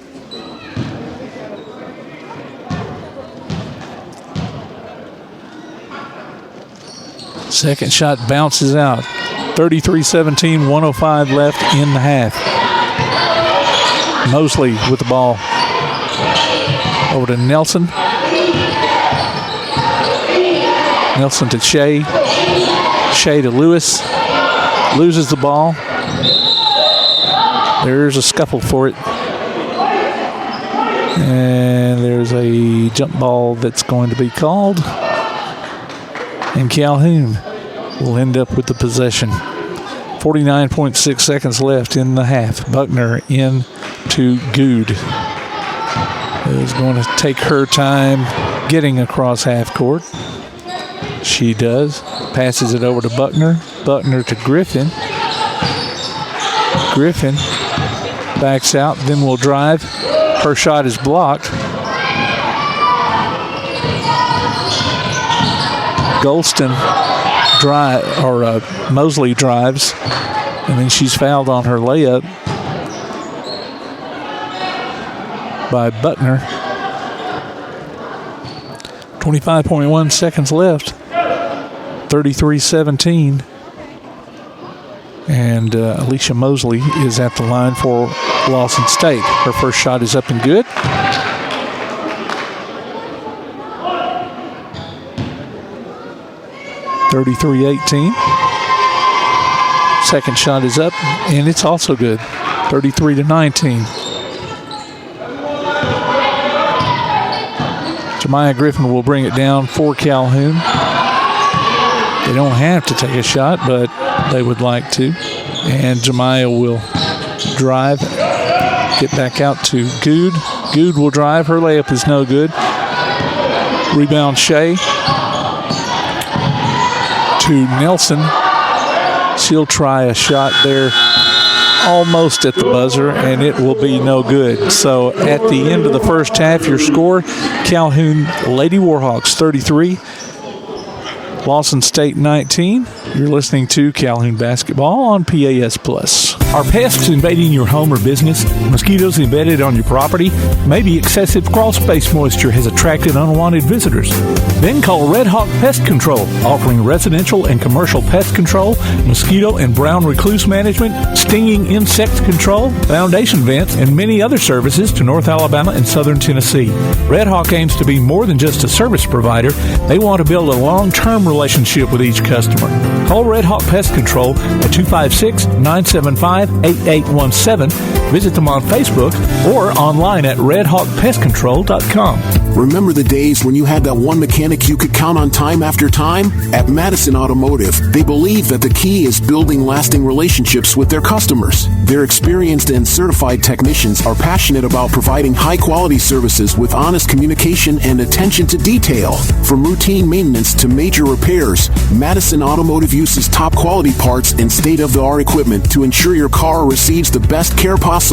Second shot bounces out. 33-17, 1:05 left in the half. Mosley with the ball. Over to Nelson. Nelson to Shea. Shea to Lewis. Loses the ball. There's a scuffle for it. And there's a jump ball that's going to be called. And Calhoun will end up with the possession. 49.6 seconds left in the half. Buckner in to Good. Is going to take her time getting across half court. She does. Passes it over to Buckner. Buckner to Griffin. Griffin backs out, then will drive. Her shot is blocked. Golston Mosley drives, and then she's fouled on her layup by Buckner. 25.1 seconds left. 33-17. And Alicia Mosley is at the line for Lawson State. Her first shot is up and good. (33-18). Second shot is up, and it's also good. 33-19. Jemiah Griffin will bring it down for Calhoun. They don't have to take a shot, but they would like to. And Jemiah will drive, get back out to Good. Good will drive. Her layup is no good. Rebound Shea to Nelson. She'll try a shot there almost at the buzzer, and it will be no good. So at the end of the first half, your score, Calhoun Lady Warhawks 33, Lawson State 19. You're listening to Calhoun Basketball on PAS Plus. Are pests invading your home or business? Mosquitoes embedded on your property? Maybe excessive crawl space moisture has attracted unwanted visitors. Then call Red Hawk Pest Control, offering residential and commercial pest control, mosquito and brown recluse management, stinging insect control, foundation vents, and many other services to North Alabama and Southern Tennessee. Red Hawk aims to be more than just a service provider. They want to build a long-term relationship with each customer. Call Red Hawk Pest Control at 256-975-8817. Visit them on Facebook or online at redhawkpestcontrol.com. Remember the days when you had that one mechanic you could count on time after time? At Madison Automotive, they believe that the key is building lasting relationships with their customers. Their experienced and certified technicians are passionate about providing high-quality services with honest communication and attention to detail. From routine maintenance to major repairs, Madison Automotive uses top-quality parts and state-of-the-art equipment to ensure your car receives the best care possible.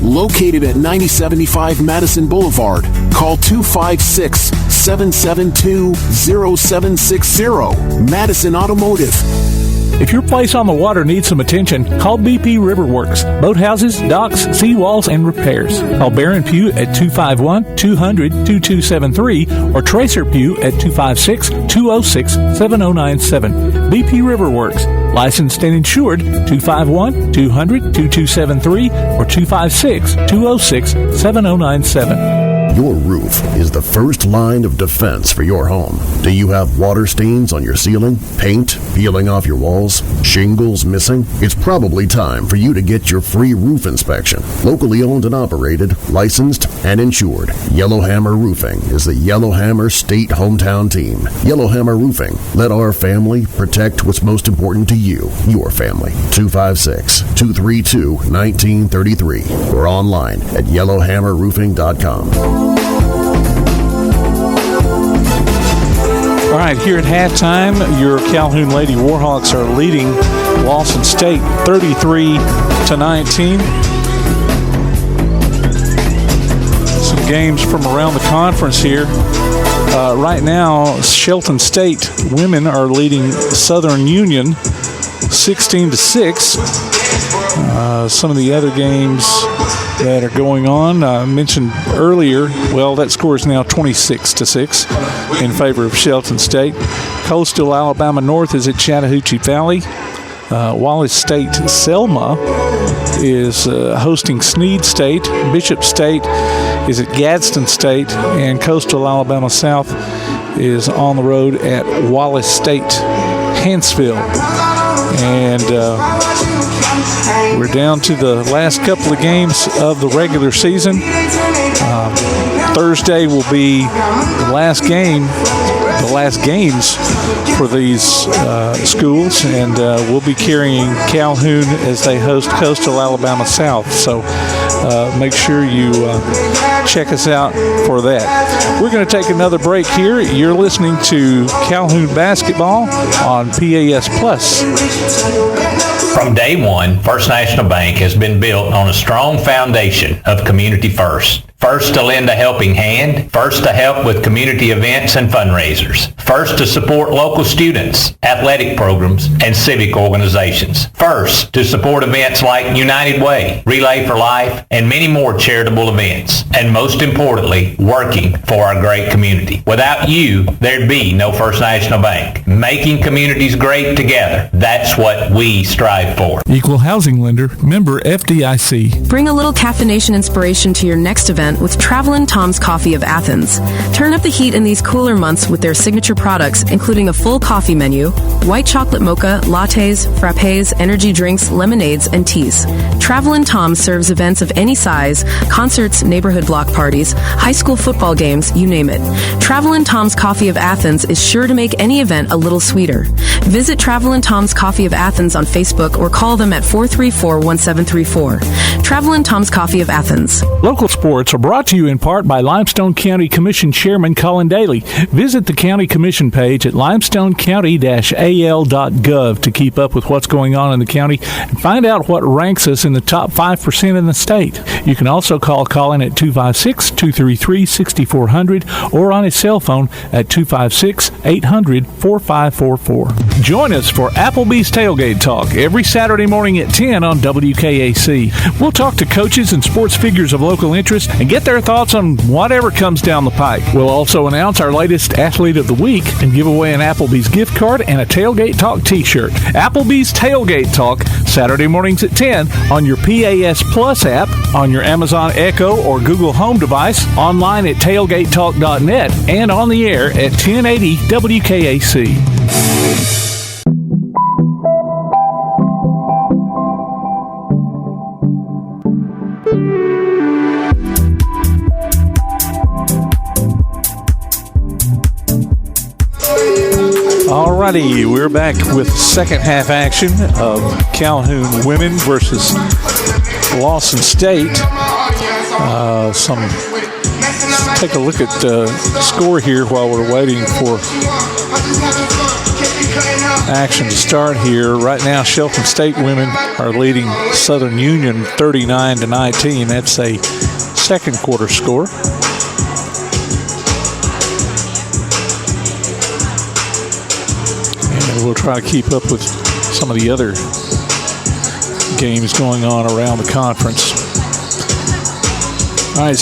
Located at 9075 Madison Boulevard, call 256-772-0760. Madison Automotive. If your place on the water needs some attention, call BP Riverworks. Boathouses, docks, seawalls, and repairs. Call Barron Pugh at 251-200-2273 or Tracer Pugh at 256-206-7097. BP Riverworks. Licensed and insured, 251-200-2273 or 256-206-7097. Your roof is the first line of defense for your home. Do you have water stains on your ceiling? Paint peeling off your walls? Shingles missing? It's probably time for you to get your free roof inspection. Locally owned and operated, licensed and insured, Yellowhammer Roofing is the Yellowhammer State hometown team. Yellowhammer Roofing. Let our family protect what's most important to you, your family. 256-232-1933 or online at yellowhammerroofing.com. All right, here at halftime, your Calhoun Lady Warhawks are leading Lawson State 33-19. Some games from around the conference here. Right now, Shelton State women are leading Southern Union 16-6. Some of the other games that are going on, I mentioned earlier, well, that score is now 26-6 in favor of Shelton State. Coastal Alabama North is at Chattahoochee Valley. Wallace State Selma is hosting Sneed State. Bishop State is at Gadsden State, and Coastal Alabama South is on the road at Wallace State Hanceville. And we're down to the last couple of games of the regular season. Thursday will be the last games for these schools, and we'll be carrying Calhoun as they host Coastal Alabama South. So make sure you check us out for that. We're going to take another break here. You're listening to Calhoun Basketball on PAS Plus. From day one, First National Bank has been built on a strong foundation of community first. First to lend a helping hand, first to help with community events and fundraisers, first to support local students, athletic programs, and civic organizations, first to support events like United Way, Relay for Life, and many more charitable events, and most importantly, working for our great community. Without you, there'd be no First National Bank. Making communities great together, that's what we strive for. Equal housing lender, member FDIC. Bring a little caffeination inspiration to your next event with Travelin' Tom's Coffee of Athens. Turn up the heat in these cooler months with their signature products, including a full coffee menu, white chocolate mocha, lattes, frappes, energy drinks, lemonades, and teas. Travelin' Tom serves events of any size, concerts, neighborhood block parties, high school football games, you name it. Travelin' Tom's Coffee of Athens is sure to make any event a little sweeter. Visit Travelin' Tom's Coffee of Athens on Facebook or call them at 434-1734. Travelin' Tom's Coffee of Athens. Local sports are brought to you in part by Limestone County Commission Chairman Colin Daly. Visit the County Commission page at limestonecounty-al.gov to keep up with what's going on in the county and find out what ranks us in the top 5% in the state. You can also call Colin at 256-233-6400 or on his cell phone at 256-800-4544. Join us for Applebee's Tailgate Talk every Saturday morning at 10 on WKAC. We'll talk to coaches and sports figures of local interest and get their thoughts on whatever comes down the pike. We'll also announce our latest Athlete of the Week and give away an Applebee's gift card and a Tailgate Talk t-shirt. Applebee's Tailgate Talk, Saturday mornings at 10 on your PAS Plus app, on your Amazon Echo or Google Home device, online at tailgatetalk.net, and on the air at 1080 WKAC. Alrighty, we're back with second half action of Calhoun women versus Lawson State. Let's take a look at the score here while we're waiting for action to start here. Right now, Shelton State women are leading Southern Union 39-19. That's a second quarter score. We'll try to keep up with some of the other games going on around the conference. All right,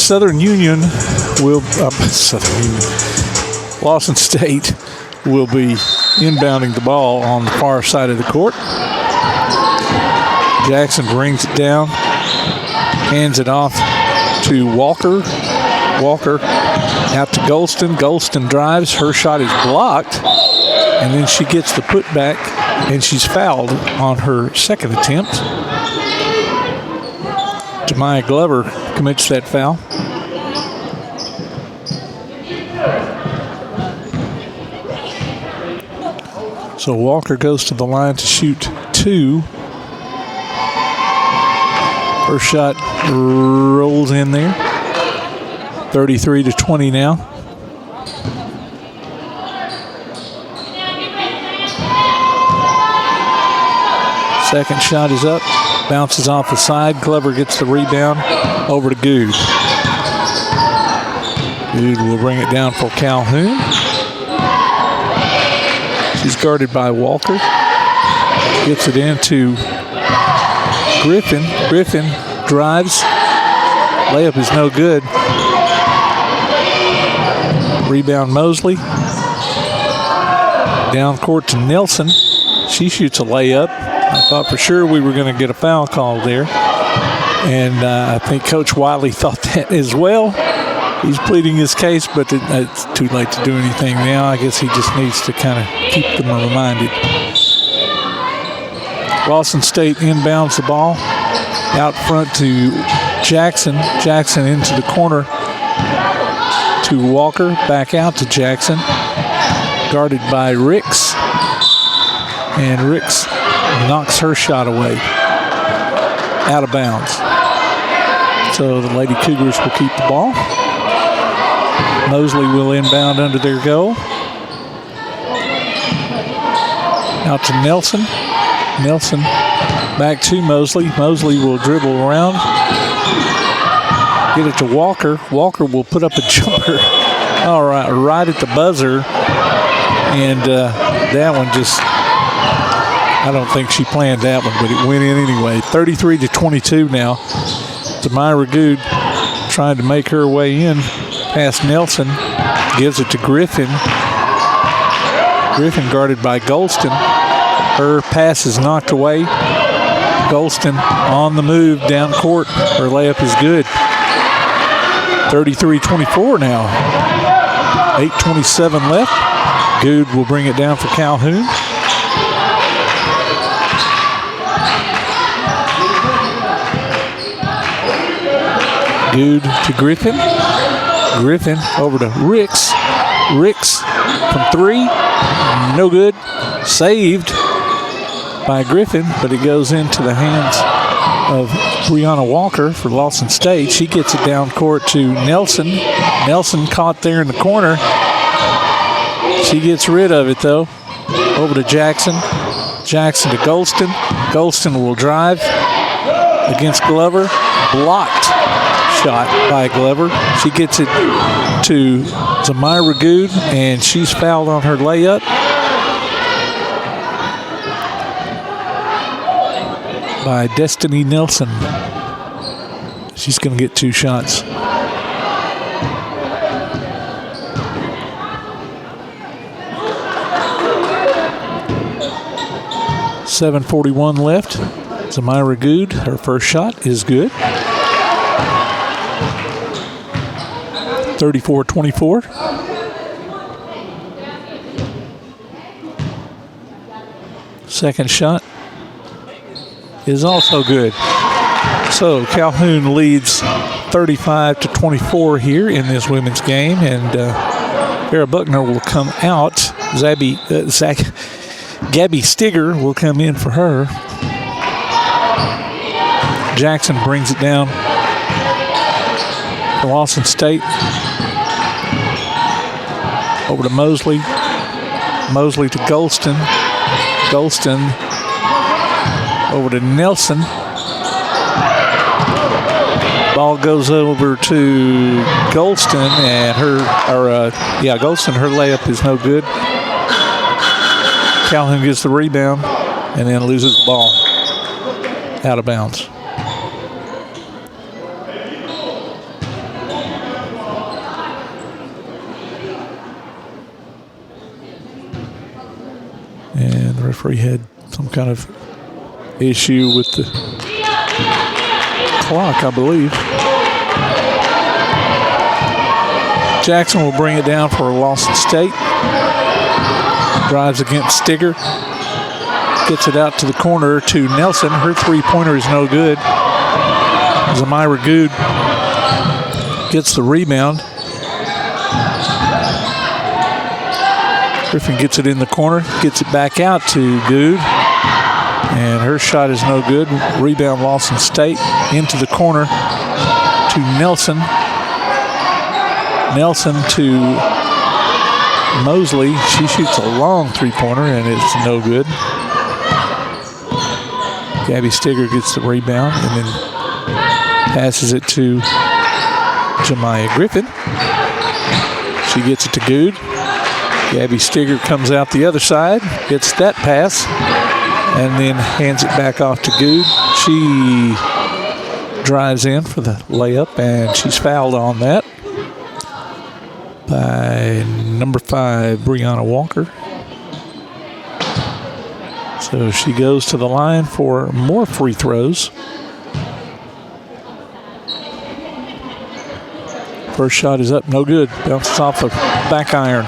Lawson State will be inbounding the ball on the far side of the court. Jackson brings it down, hands it off to Walker. Walker out to Golston. Golston drives. Her shot is blocked. And then she gets the putback, and she's fouled on her second attempt. Jemiah Glover commits that foul. So Walker goes to the line to shoot two. First shot rolls in there. 33-20 now. Second shot is up, bounces off the side. Glover gets the rebound over to Good. Good will bring it down for Calhoun. She's guarded by Walker. Gets it into Griffin. Griffin drives. Layup is no good. Rebound Mosley. Down court to Nelson. She shoots a layup. I thought for sure we were going to get a foul call there. And I think Coach Wiley thought that as well. He's pleading his case, but it's too late to do anything now. I guess he just needs to kind of keep them reminded. Lawson State inbounds the ball out front to Jackson. Jackson into the corner to Walker. Back out to Jackson. Guarded by Ricks. And Ricks knocks her shot away. Out of bounds. So the Lady Cougars will keep the ball. Mosley will inbound under their goal. Out to Nelson. Nelson back to Mosley. Mosley will dribble around. Get it to Walker. Walker will put up a jumper. All right, right at the buzzer. And that one just, I don't think she planned that one, but it went in anyway. 33-22 now. Demira Good trying to make her way in past Nelson. Gives it to Griffin. Griffin guarded by Golston. Her pass is knocked away. Golston on the move down court. Her layup is good. 33-24 now. 8:27 left. Good will bring it down for Calhoun. Good to Griffin. Griffin over to Ricks. Ricks from three. No good. Saved by Griffin, but it goes into the hands of Brianna Walker for Lawson State. She gets it down court to Nelson. Nelson caught there in the corner. She gets rid of it, though. Over to Jackson. Jackson to Golston. Golston will drive against Glover. Blocked shot by Glover. She gets it to Zamira Good, and she's fouled on her layup. By Destiny Nelson. She's going to get two shots. .741 left. Zamira Good, her first shot is good. 34-24. Second shot is also good. So Calhoun leads 35-24 here in this women's game, and Vera Buckner will come out. Gabby Stigger will come in for her. Jackson brings it down for Lawson State. Over to Mosley. Mosley to Golston. Golston over to Nelson. Ball goes over to Golston, and Golston, her layup is no good. Calhoun gets the rebound and then loses the ball out of bounds. And the referee had some kind of issue with the clock, I believe. Jackson will bring it down for Lawson State. Drives against Stigger. Gets it out to the corner to Nelson. Her three-pointer is no good. Zamira Good gets the rebound. Griffin gets it in the corner, gets it back out to Good, and her shot is no good. Rebound Lawson State into the corner to Nelson. Nelson to Mosley. She shoots a long three-pointer, and it's no good. Gabby Stigger gets the rebound and then passes it to Jemiah Griffin. She gets it to Good. Gabby Stigger comes out the other side, gets that pass, and then hands it back off to Good. She drives in for the layup, and she's fouled on that by number 5, Brianna Walker. So she goes to the line for more free throws. First shot is up, no good. Bounces off the back iron.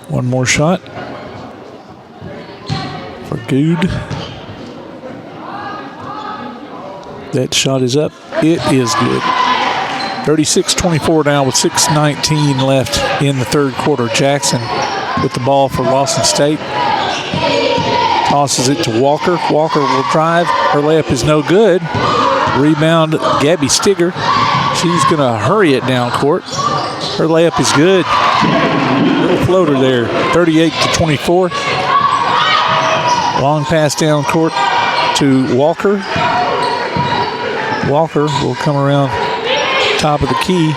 One more shot for Good. That shot is up. It is good. 36-24 now with 6:19 left in the third quarter. Jackson with the ball for Lawson State. Tosses it to Walker. Walker will drive. Her layup is no good. Rebound, Gabby Stigger. She's going to hurry it down court. Her layup is good. Little floater there. 38-24. Long pass down court to Walker. Walker will come around top of the key.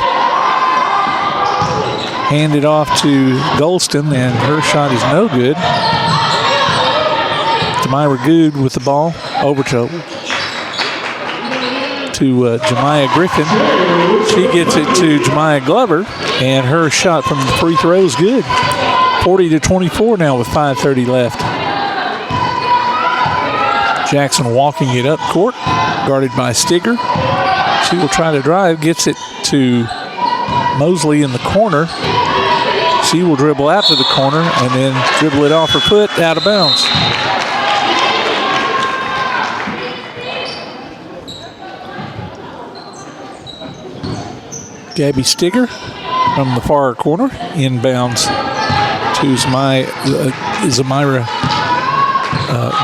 Hand it off to Golston, and her shot is no good. Jemiah Good with the ball over to Jemiah Griffin. She gets it to Jemiah Glover, and her shot from the free throw is good. 40-24 now with 5:30 left. Jackson walking it up court, guarded by Stigger. She will try to drive, gets it to Mosley in the corner. She will dribble out to the corner and then dribble it off her foot out of bounds. Gabby Stigger from the far corner, inbounds to Zamira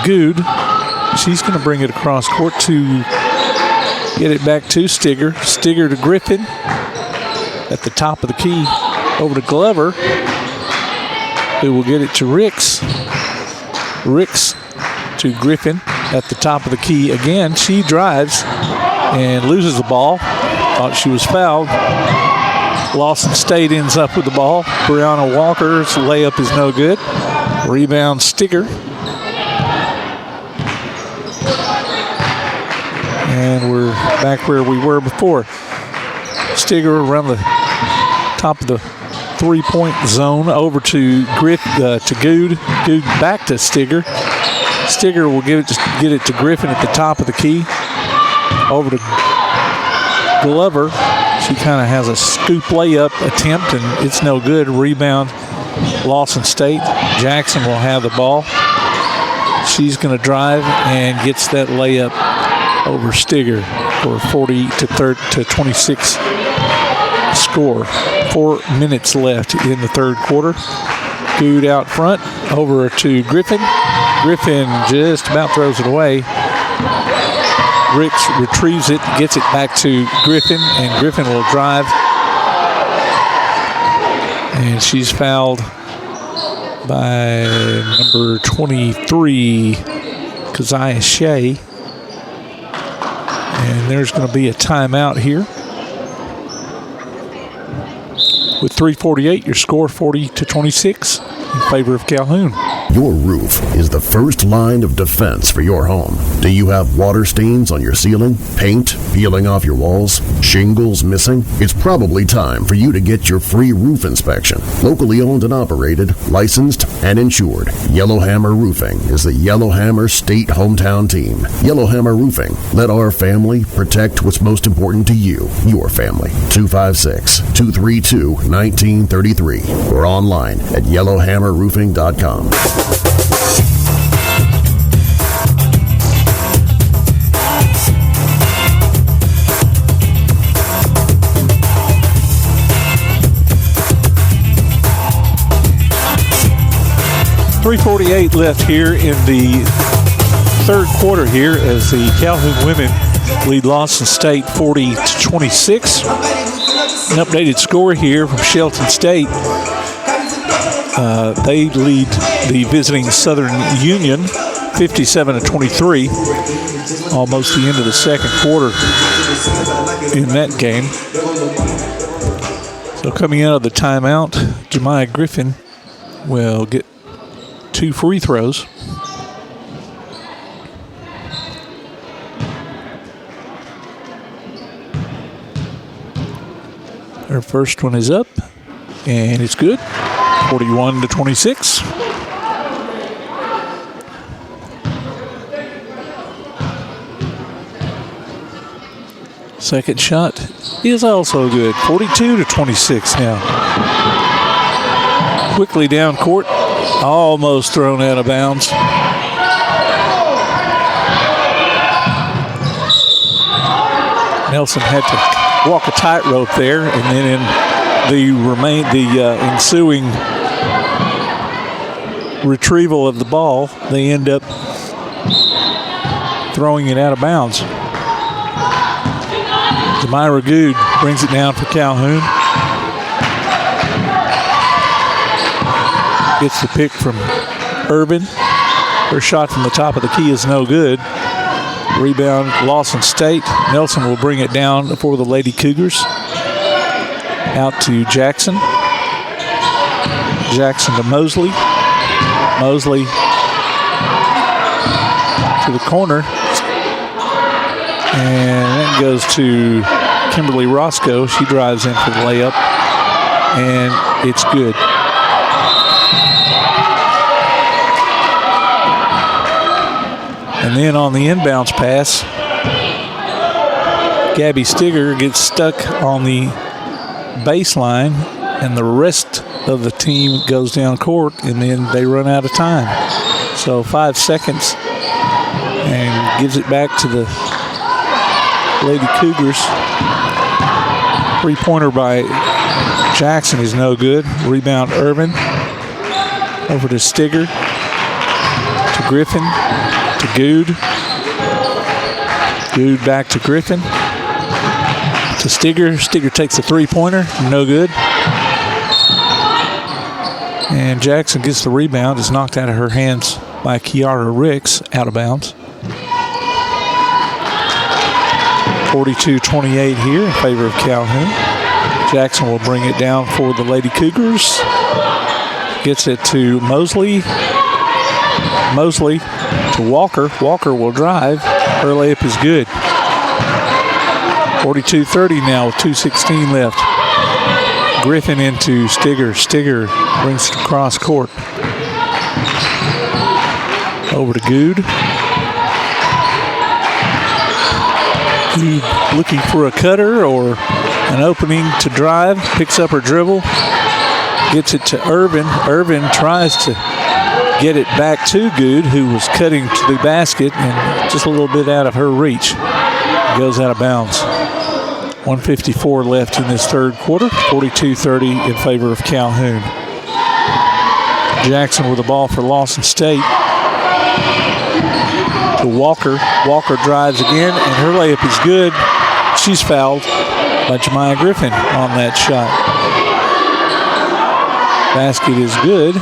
Good. She's going to bring it across court to get it back to Stigger. Stigger to Griffin at the top of the key. Over to Glover, who will get it to Ricks. Ricks to Griffin at the top of the key again. She drives and loses the ball. Thought she was fouled. Lawson State ends up with the ball. Brianna Walker's layup is no good. Rebound Stigger. And we're back where we were before. Stigger around the top of the three-point zone over to Good. Good back to Stigger. Stigger will get it to Griffin at the top of the key. Over to Glover. She kind of has a scoop layup attempt, and it's no good. Rebound Lawson State. Jackson will have the ball. She's going to drive and gets that layup over Stigger for 40-26 score. 4 minutes left in the third quarter. Good out front over to Griffin. Griffin just about throws it away. Ricks retrieves it, gets it back to Griffin, and Griffin will drive. And she's fouled by number 23, Keziah Shea. And there's going to be a timeout here. With 3:48, your score 40-26 in favor of Calhoun. Your roof is the first line of defense for your home. Do you have water stains on your ceiling? Paint peeling off your walls? Shingles missing? It's probably time for you to get your free roof inspection. Locally owned and operated, licensed, and insured, Yellowhammer Roofing is the Yellowhammer State hometown team. Yellowhammer Roofing. Let our family protect what's most important to you, your family. 256-232-1933 or online at yellowhammerroofing.com. 3:48 left here in the third quarter here as the Calhoun women lead Lawson State 40-26. An updated score here from Shelton State. They lead the visiting Southern Union 57-23. Almost the end of the second quarter in that game. So coming out of the timeout, Jemiah Griffin will get 2 free throws. Her first one is up, and it's good. 41-26. Second shot is also good. 42-26 now. Quickly down court. Almost thrown out of bounds. Nelson had to walk a tightrope there, and then in the ensuing retrieval of the ball, they end up throwing it out of bounds. Demira Good brings it down for Calhoun. Gets the pick from Urban. Her shot from the top of the key is no good. Rebound, Lawson State. Nelson will bring it down for the Lady Cougars. Out to Jackson. Jackson to Mosley. Mosley to the corner. And that goes to Kimberly Roscoe. She drives in for the layup. And it's good. And then on the inbounds pass, Gabby Stigger gets stuck on the baseline, and the rest of the team goes down court, and then they run out of time. So 5 seconds, and gives it back to the Lady Cougars. Three-pointer by Jackson is no good. Rebound Irvin. Over to Stigger. To Griffin. To Good. Good back to Griffin. To Stigger. Stigger takes a three-pointer. No good. And Jackson gets the rebound. It's knocked out of her hands by Kiara Ricks. Out of bounds. 42-28 here in favor of Calhoun. Jackson will bring it down for the Lady Cougars. Gets it to Mosley. Mosley to Walker. Walker will drive. Her layup is good. 42-30 now with 2:16 left. Griffin into Stigger. Stigger brings it across court. Over to Good. Good looking for a cutter or an opening to drive. Picks up her dribble. Gets it to Irvin. Irvin tries to get it back to Good, who was cutting to the basket and just a little bit out of her reach. Goes out of bounds. 1:54 left in this third quarter. 42-30 in favor of Calhoun. Jackson with the ball for Lawson State. To Walker. Walker drives again, and her layup is good. She's fouled by Jemiah Griffin on that shot. Basket is good.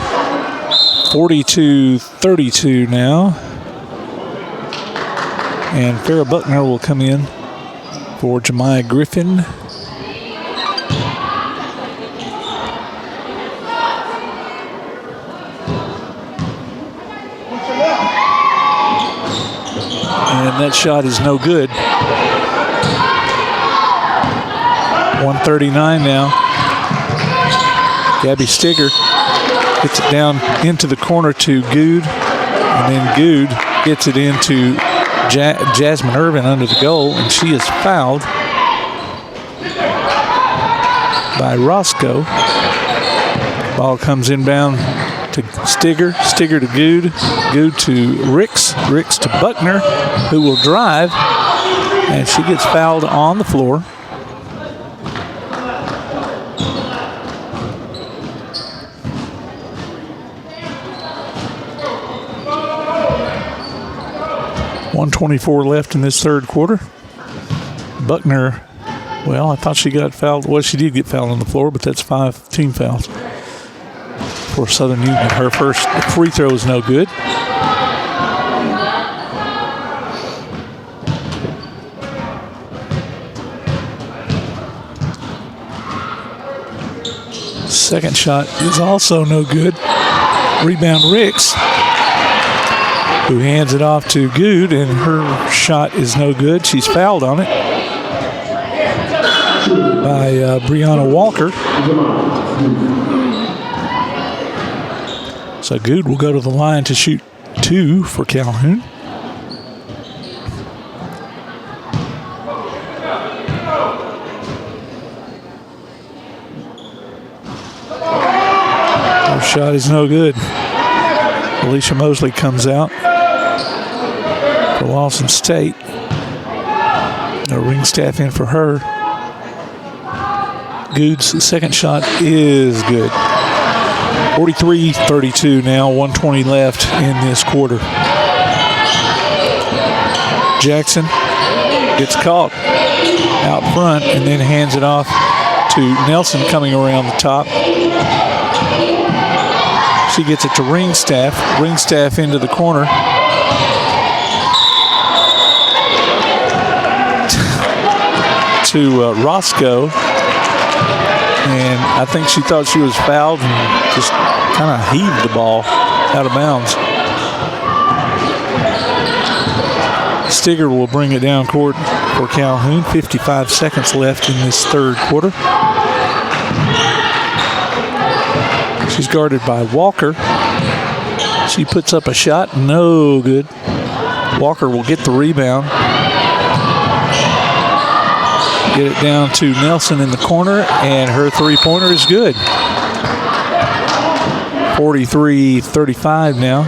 42-32 now. And Farrah Buckner will come in for Jemiah Griffin. And that shot is no good. 139 now. Gabby Stigger gets it down into the corner to Good. And then Good gets it into Jasmine Irvin under the goal, and she is fouled by Roscoe. Ball comes inbound to Stigger. Stigger to Good. Good to Ricks. Ricks to Buckner, who will drive, and she gets fouled on the floor. .124 left in this third quarter. Buckner, well, I thought she got fouled. Well, she did get fouled on the floor, but that's 5 team fouls for Southern Union. Her first free throw is no good. Second shot is also no good. Rebound Ricks, who hands it off to Good, and her shot is no good. She's fouled on it by Brianna Walker. So Good will go to the line to shoot 2 for Calhoun. Her shot is no good. Alicia Mosley comes out for Lawson State. A ring staff in for her. Good's second shot is good. 43-32 now, 1:20 left in this quarter. Jackson gets caught out front and then hands it off to Nelson coming around the top. She gets it to Ringstaff. Ringstaff into the corner. To Roscoe. And I think she thought she was fouled and just kind of heaved the ball out of bounds. Stigger will bring it down court for Calhoun. 55 seconds left in this third quarter. She's guarded by Walker. She puts up a shot, no good. Walker will get the rebound. Get it down to Nelson in the corner, and her three-pointer is good. 43-35 now.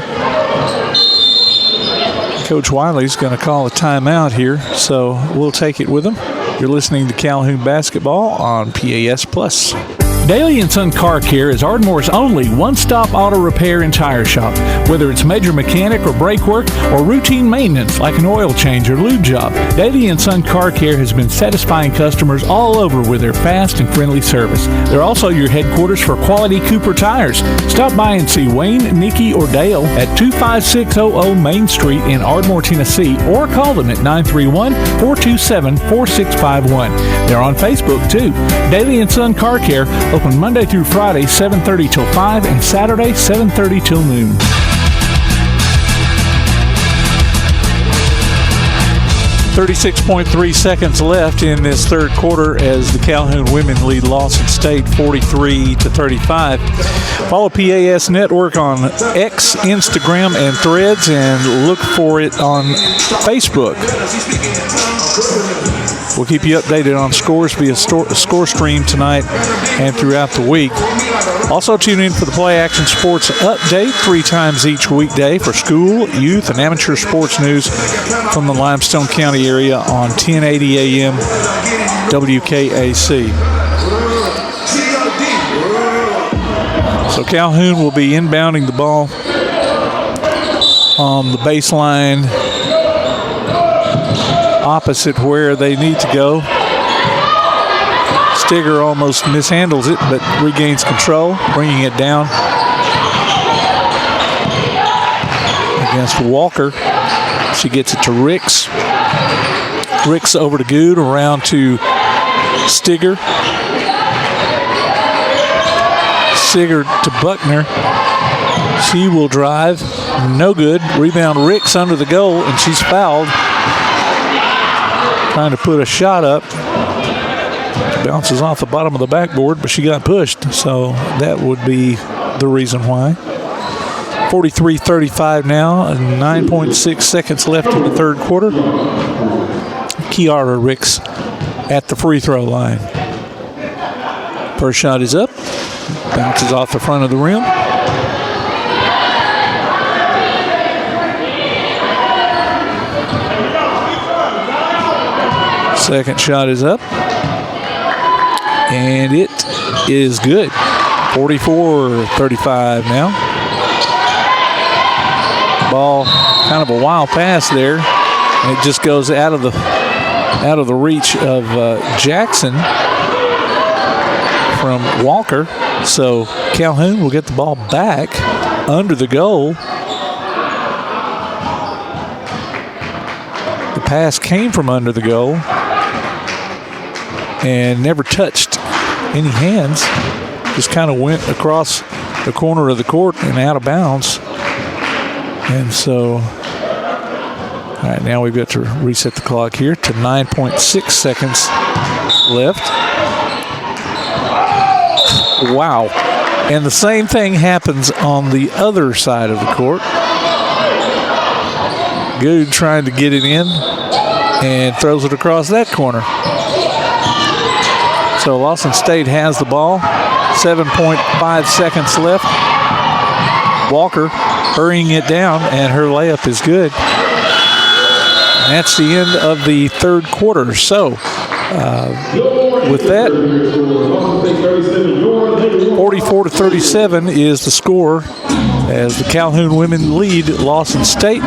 Coach Wiley's going to call a timeout here, so we'll take it with him. You're listening to Calhoun Basketball on PAS Plus. Daly & Son Car Care is Ardmore's only one-stop auto repair and tire shop. Whether it's major mechanic or brake work or routine maintenance like an oil change or lube job, Daly & Son Car Care has been satisfying customers all over with their fast and friendly service. They're also your headquarters for quality Cooper tires. Stop by and see Wayne, Nikki, or Dale at 25600 Main Street in Ardmore, Tennessee, or call them at 931-427-4651. They're on Facebook, too. Daly & Son Car Care, open Monday through Friday, 7:30 till 5, and Saturday, 7:30 till noon. .3 seconds left in this third quarter as the Calhoun women lead Lawson State 43-35. Follow PAS Network on X, Instagram, and Threads, and look for it on Facebook. We'll keep you updated on scores via score stream tonight and throughout the week. Also tune in for the Play Action Sports Update 3 times each weekday for school, youth, and amateur sports news from the Limestone County area on 1080 AM WKAC. So Calhoun will be inbounding the ball on the baseline opposite where they need to go. Stigger almost mishandles it, but regains control, bringing it down against Walker. She gets it to Ricks. Ricks over to Good, around to Stigger. Stigger to Buckner. She will drive. No good. Rebound Ricks under the goal, and she's fouled. Trying to put a shot up. Bounces off the bottom of the backboard, but she got pushed, so that would be the reason why. 43-35 now, and 9.6 seconds left in the third quarter. Kiara Ricks at the free throw line. First shot is up. Bounces off the front of the rim. Second shot is up. And it is good. 44-35 now. Ball, kind of a wild pass there. And it just goes out of the reach of Jackson from Walker. So Calhoun will get the ball back under the goal. The pass came from under the goal and never touched any hands. Just kind of went across the corner of the court and out of bounds. And so, all right, now we've got to reset the clock here to 9.6 seconds left. Wow. And the same thing happens on the other side of the court. Good trying to get it in and throws it across that corner. So Lawson State has the ball. 7.5 seconds left. Walker hurrying it down, and her layup is good. And that's the end of the third quarter. So with that, 44-37 is the score as the Calhoun women lead Lawson State.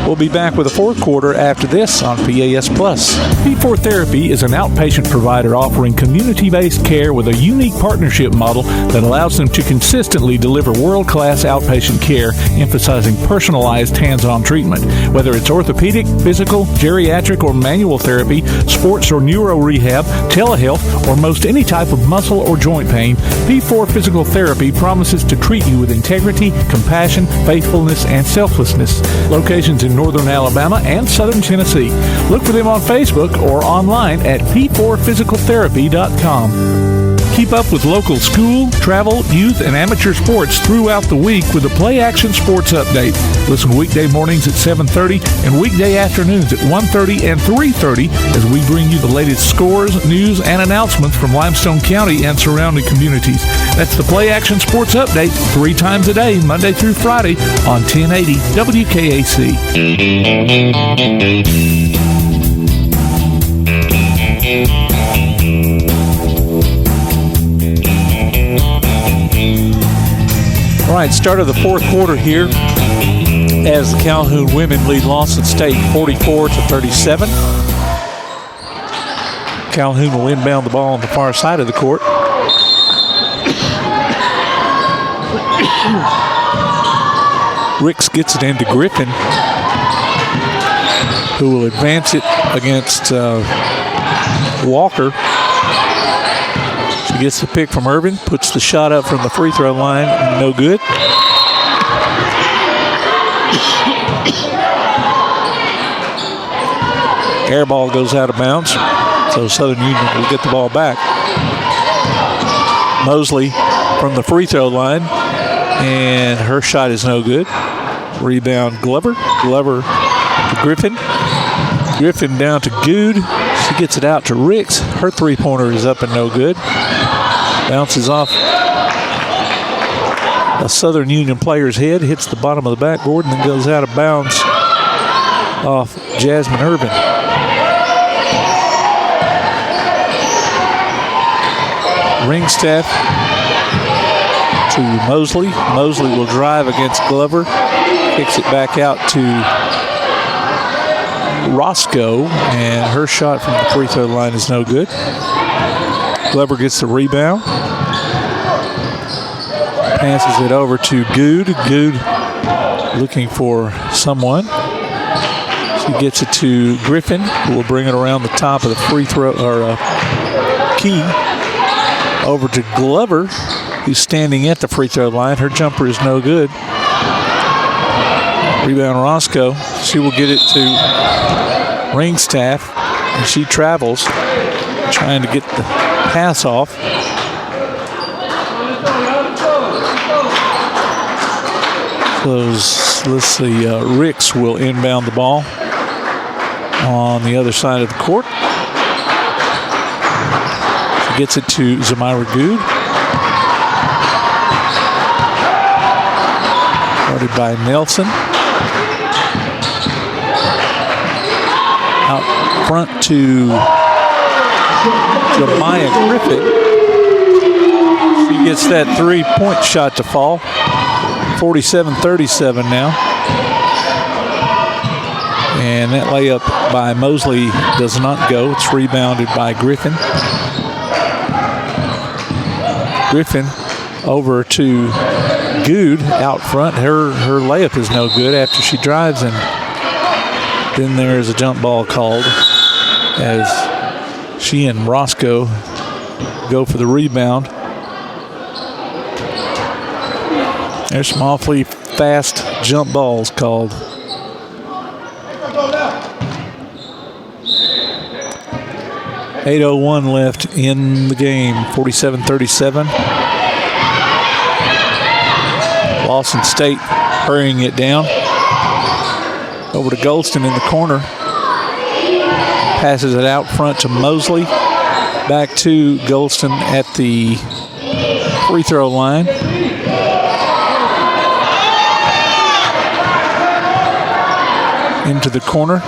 We'll be back with the fourth quarter after this on PAS Plus. P4 Therapy is an outpatient provider offering community-based care with a unique partnership model that allows them to consistently deliver world-class outpatient care, emphasizing personalized hands-on treatment. Whether it's orthopedic, physical, geriatric, or manual therapy, sports or neuro rehab, telehealth, or most any type of muscle or joint pain, P4 Physical Therapy promises to treat you with integrity, compassion, faithfulness, and selflessness. Locations in northern Alabama and southern Tennessee. Look for them on Facebook or online at p4physicaltherapy.com. Keep up with local school, travel, youth, and amateur sports throughout the week with the Play Action Sports Update. Listen weekday mornings at 7:30 and weekday afternoons at 1:30 and 3:30 as we bring you the latest scores, news, and announcements from Limestone County and surrounding communities. That's the Play Action Sports Update 3 times a day, Monday through Friday on 1080 WKAC. All right, start of the fourth quarter here as the Calhoun women lead Lawson State 44-37. Calhoun will inbound the ball on the far side of the court. Ricks gets it into Griffin, who will advance it against Walker. She gets the pick from Irvin, puts the shot up from the free throw line, no good. Air ball goes out of bounds, so Southern Union will get the ball back. Mosley from the free throw line, and her shot is no good. Rebound Glover. Glover to Griffin. Griffin down to Good. She gets it out to Ricks. Her three-pointer is up and no good. Bounces off a Southern Union player's head, hits the bottom of the backboard, and then goes out of bounds off Jasmine Irvin. Ringstaff to Mosley. Mosley will drive against Glover. Kicks it back out to Roscoe, and her shot from the free throw line is no good. Glover gets the rebound. Passes it over to Good. Good looking for someone. She gets it to Griffin, who will bring it around the top of the free throw, or key. Over to Glover, who's standing at the free throw line. Her jumper is no good. Rebound Roscoe. She will get it to Ringstaff, and she travels, trying to get the pass off. Let's see, Ricks will inbound the ball on the other side of the court. She gets it to Zamira Good. Guarded by Nelson. Out front to Jemiah Griffith. She gets that three-point shot to fall. 47-37 now. And that layup by Mosley does not go. It's rebounded by Griffin. Griffin over to Good out front. Her layup is no good after she drives, and then there is a jump ball called as she and Roscoe go for the rebound. There's some awfully fast jump balls called. .801 left in the game, 47-37. Lawson State hurrying it down. Over to Goldston in the corner. Passes it out front to Mosley. Back to Goldston at the free throw line. Into the corner.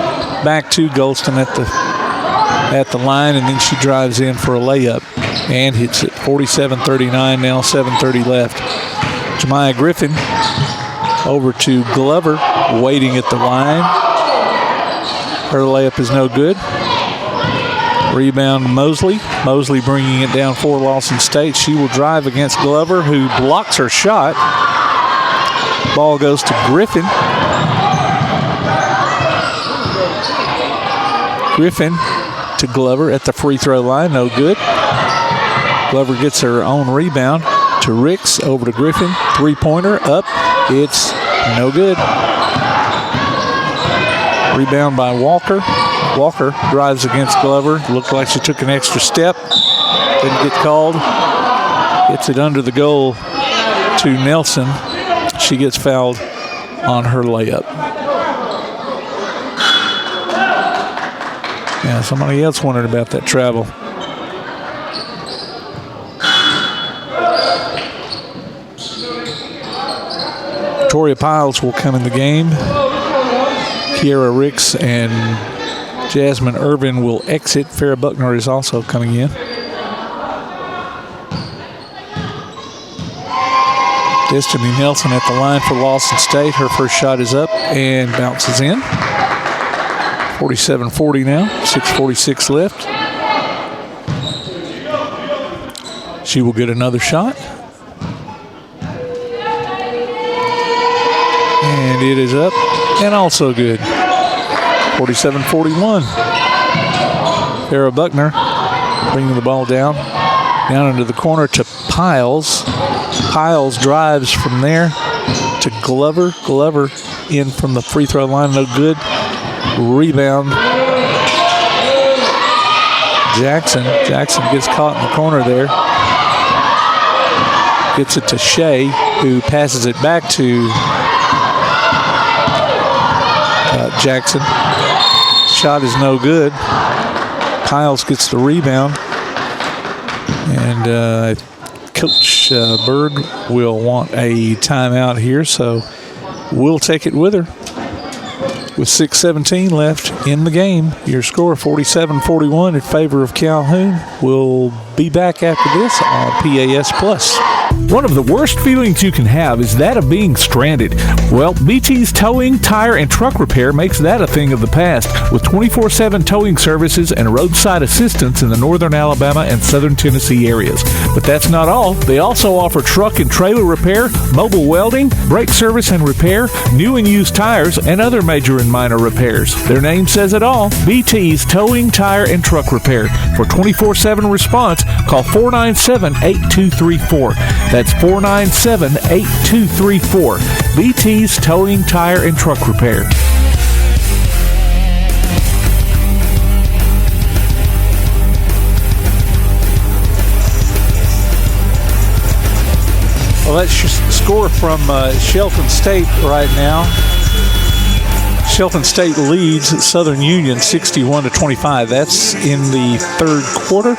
Back to Goldston at the line, and then she drives in for a layup and hits it. 47-39 now, 7:30 left. Jemiah Griffin over to Glover, waiting at the line. Her layup is no good. Rebound Mosley. Mosley bringing it down for Lawson State. She will drive against Glover, who blocks her shot. Ball goes to Griffin. Griffin to Glover at the free throw line, no good. Glover gets her own rebound to Ricks, over to Griffin. Three-pointer up, it's no good. Rebound by Walker. Walker drives against Glover. Looked like she took an extra step. Didn't get called. Gets it under the goal to Nelson. She gets fouled on her layup. Yeah, somebody else wondered about that travel. Victoria Piles will come in the game. Kiara Ricks and Jasmine Irvin will exit. Farrah Buckner is also coming in. Destiny Nelson at the line for Lawson State. Her first shot is up and bounces in. 47-40 now, 6:46 left. She will get another shot. And it is up and also good. 47-41. Farrah Buckner bringing the ball down into the corner to Piles. Piles drives from there to Glover. Glover in from the free throw line, no good. Rebound. Jackson. Jackson gets caught in the corner there. Gets it to Shea, who passes it back to Jackson. Shot is no good. Piles gets the rebound. And Coach Bird will want a timeout here, so we'll take it with her. With 6:17 left in the game, your score 47-41 in favor of Calhoun. We'll be back after this on PAS Plus. One of the worst feelings you can have is that of being stranded. Well, BT's Towing, Tire, and Truck Repair makes that a thing of the past with 24/7 towing services and roadside assistance in the northern Alabama and southern Tennessee areas. But that's not all. They also offer truck and trailer repair, mobile welding, brake service and repair, new and used tires, and other major and minor repairs. Their name says it all. BT's Towing, Tire, and Truck Repair. For 24/7 response, call 497-8234. That's 497-8234. BT's Towing, Tire, and Truck Repair. Well, that's your score from Shelton State right now. Shelton State leads Southern Union 61-25. That's in the third quarter.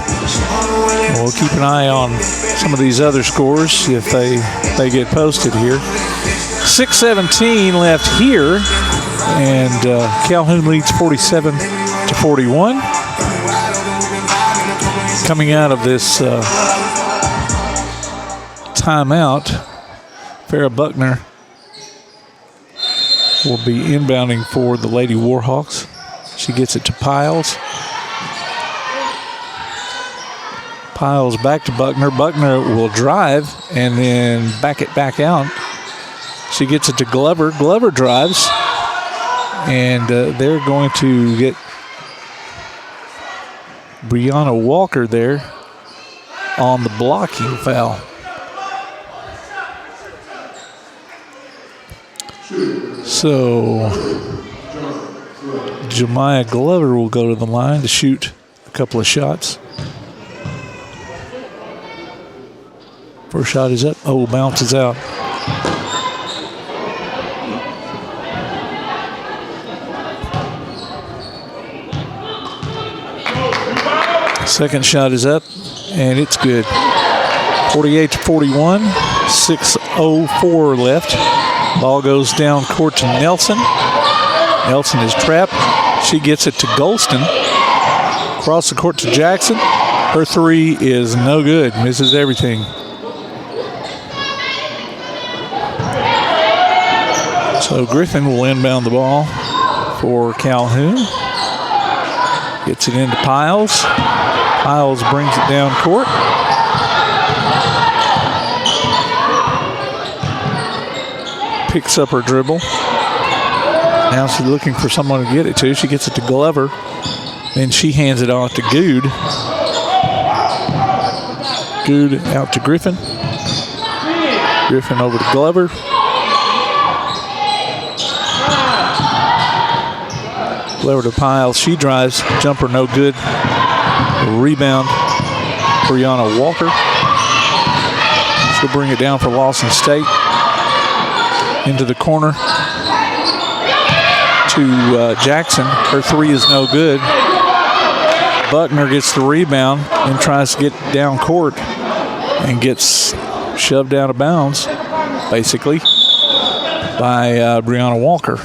We'll keep an eye on some of these other scores if they get posted here. 6:17 left here, and Calhoun leads 47-41. Coming out of this timeout, Farrah Buckner will be inbounding for the Lady Warhawks. She gets it to Piles. Piles back to Buckner. Buckner will drive and then back it back out. She gets it to Glover. Glover drives, and they're going to get Brianna Walker there on the blocking foul. So Jemiah Glover will go to the line to shoot a couple of shots. First shot is up. Oh, bounces out. Second shot is up, and it's good. 48-41, 6:04 left. Ball goes down court to Nelson. Nelson is trapped. She gets it to Golston. Across the court to Jackson. Her three is no good. Misses everything. So Griffin will inbound the ball for Calhoun. Gets it into Piles. Piles brings it down court. Picks up her dribble. Now she's looking for someone to get it to. She gets it to Glover. Then she hands it off to Good. Good out to Griffin. Griffin over to Glover. Glover to Piles. She drives. Jumper no good. Rebound. Brianna Walker. She'll bring it down for Lawson State. Into the corner to Jackson. Her three is no good. Buckner gets the rebound and tries to get down court and gets shoved out of bounds, basically, by Brianna Walker.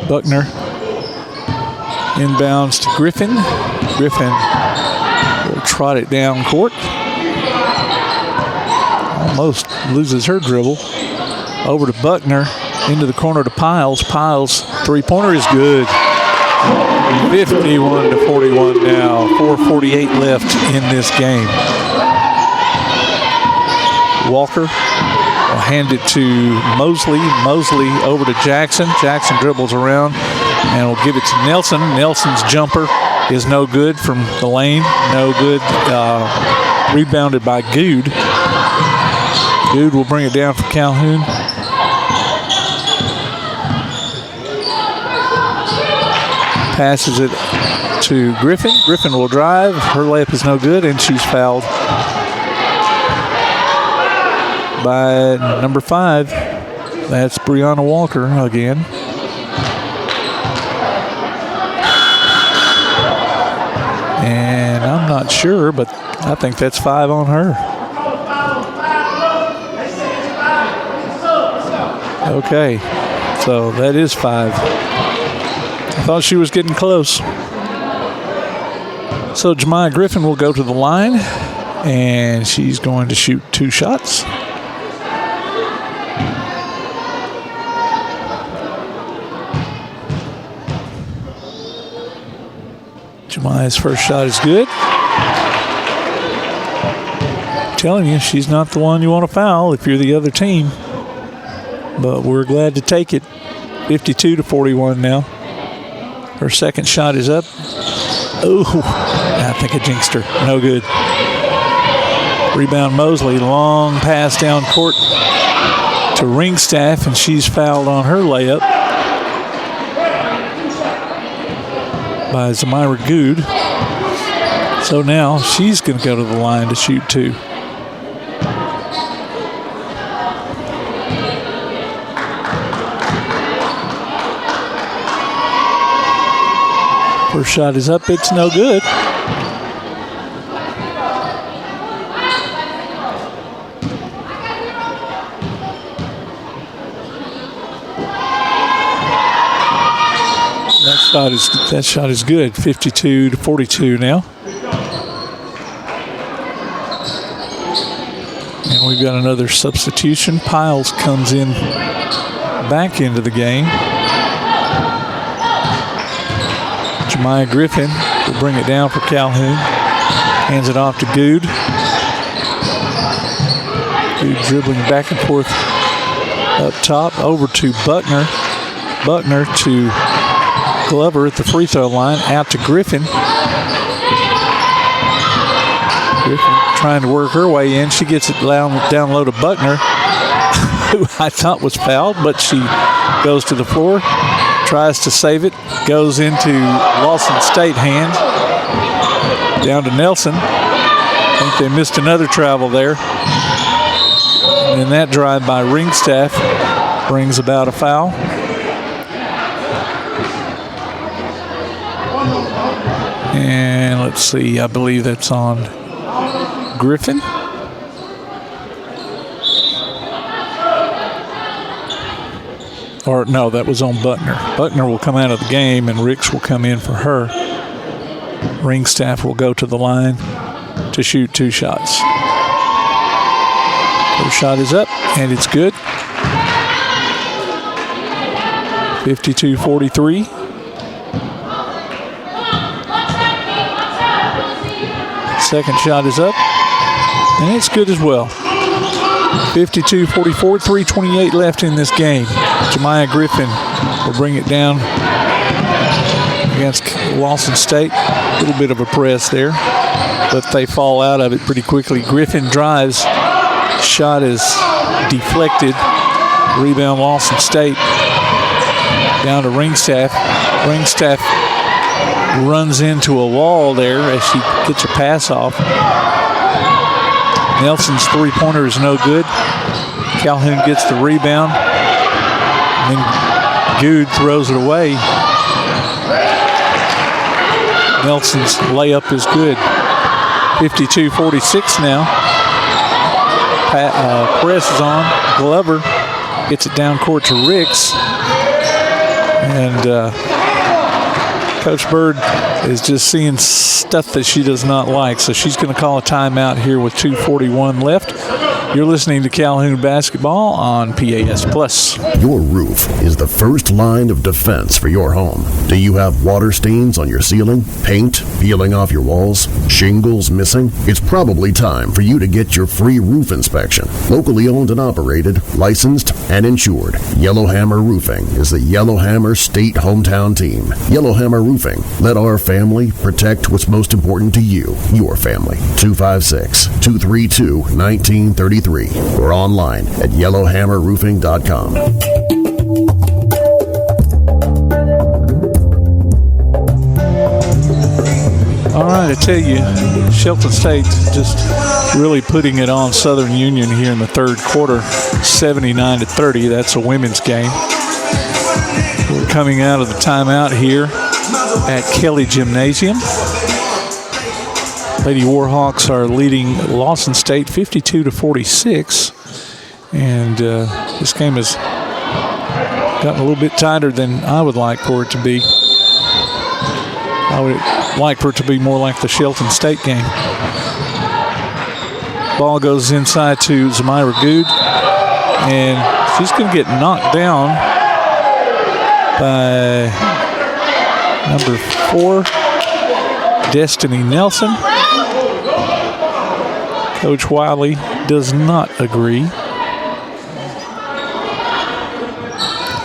Buckner inbounds to Griffin. Griffin will trot it down court. Almost loses her dribble. Over to Buckner. Into the corner to Piles. Piles three-pointer is good. 51-41 now. 4:48 left in this game. Walker will hand it to Mosley. Mosley over to Jackson. Jackson dribbles around and will give it to Nelson. Nelson's jumper is no good from the lane. No good. Rebounded by Good. Good will bring it down for Calhoun. Passes it to Griffin. Griffin will drive. Her layup is no good, and she's fouled by number 5. That's Brianna Walker again. And I'm not sure, but I think that's 5 on her. Okay, so that is 5. I thought she was getting close. So Jemiah Griffin will go to the line, and she's going to shoot 2 shots. Jemiah's first shot is good. I'm telling you, she's not the one you want to foul if you're the other team. But we're glad to take it. 52-41 now. Her second shot is up. Ooh, I think I jinxed her. No good. Rebound Mosley. Long pass down court to Ringstaff, and she's fouled on her layup by Zamira Good. So now she's going to go to the line to shoot 2. First shot is up. It's no good. That shot is good. 52-42 now. And we've got another substitution. Piles comes in back into the game. Jemiah Griffin will bring it down for Calhoun. Hands it off to Good. Good dribbling back and forth up top. Over to Buckner. Buckner to Glover at the free throw line. Out to Griffin. Griffin trying to work her way in. She gets it down low to Buckner, who I thought was fouled, but she goes to the floor. Tries to save it, goes into Lawson State hands, down to Nelson. I think they missed another travel there. And then that drive by Ringstaff brings about a foul. And let's see, I believe that's on Griffin. Or no, that was on Buckner. Buckner will come out of the game, and Ricks will come in for her. Ringstaff will go to the line to shoot 2 shots. First shot is up, and it's good. 52-43. Second shot is up, and it's good as well. 52-44, 3:28 left in this game. Jemiah Griffin will bring it down against Lawson State. A little bit of a press there, but they fall out of it pretty quickly. Griffin drives. Shot is deflected. Rebound Lawson State. Down to Ringstaff. Ringstaff runs into a wall there as she gets her pass off. Nelson's three-pointer is no good. Calhoun gets the rebound. And then Good throws it away. Nelson's layup is good. 52-46 now. Press is on. Glover gets it down court to Ricks. And Coach Bird is just seeing stuff that she does not like. So she's going to call a timeout here with 2:41 left. You're listening to Calhoun Basketball on PAS Plus. Your roof is the first line of defense for your home. Do you have water stains on your ceiling? Paint peeling off your walls? Shingles missing? It's probably time for you to get your free roof inspection. Locally owned and operated, licensed, and insured, Yellowhammer Roofing is the Yellowhammer State hometown team. Yellowhammer Roofing. Let our family protect what's most important to you, your family. 256-232-1933 or online at yellowhammerroofing.com. All right, a tell you, Shelton State just really putting it on Southern Union here in the third quarter, 79-30. That's a women's game. We're coming out of the timeout here at Kelly Gymnasium. Lady Warhawks are leading Lawson State 52-46. And this game has gotten a little bit tighter than I would like for it to be. I would like for it to be more like the Shelton State game. Ball goes inside to Zamira Good, and she's going to get knocked down by number 4, Destiny Nelson. Coach Wiley does not agree.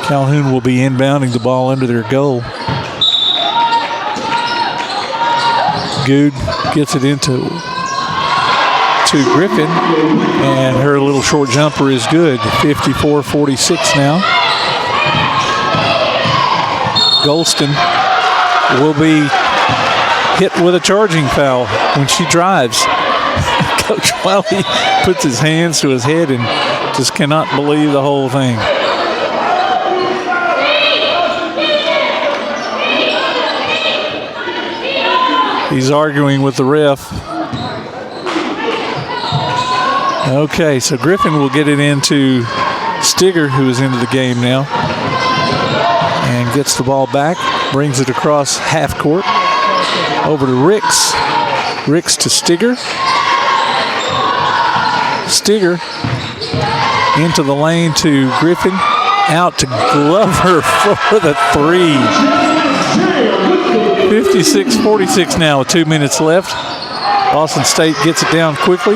Calhoun will be inbounding the ball under their goal. Good gets it into Griffin, and her little short jumper is good. 54-46 now. Golston will be hit with a charging foul when she drives. Coach Wiley puts his hands to his head and just cannot believe the whole thing. He's arguing with the ref. Okay, so Griffin will get it into Stigger, who is into the game now, and gets the ball back, brings it across half court, over to Ricks. Ricks to Stigger. Stigger into the lane to Griffin, out to Glover for the three. 56-46 now with 2 minutes left. Boston State gets it down quickly.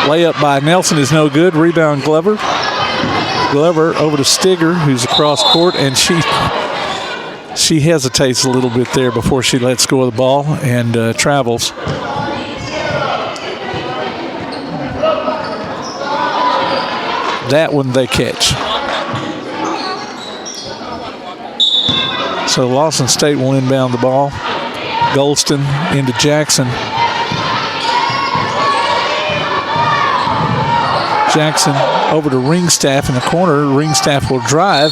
Layup by Nelson is no good. Rebound Glover. Glover over to Stigger, who's across court, and she hesitates a little bit there before she lets go of the ball and travels. That one they catch. So Lawson State will inbound the ball. Golston into Jackson. Jackson over to Ringstaff in the corner. Ringstaff will drive.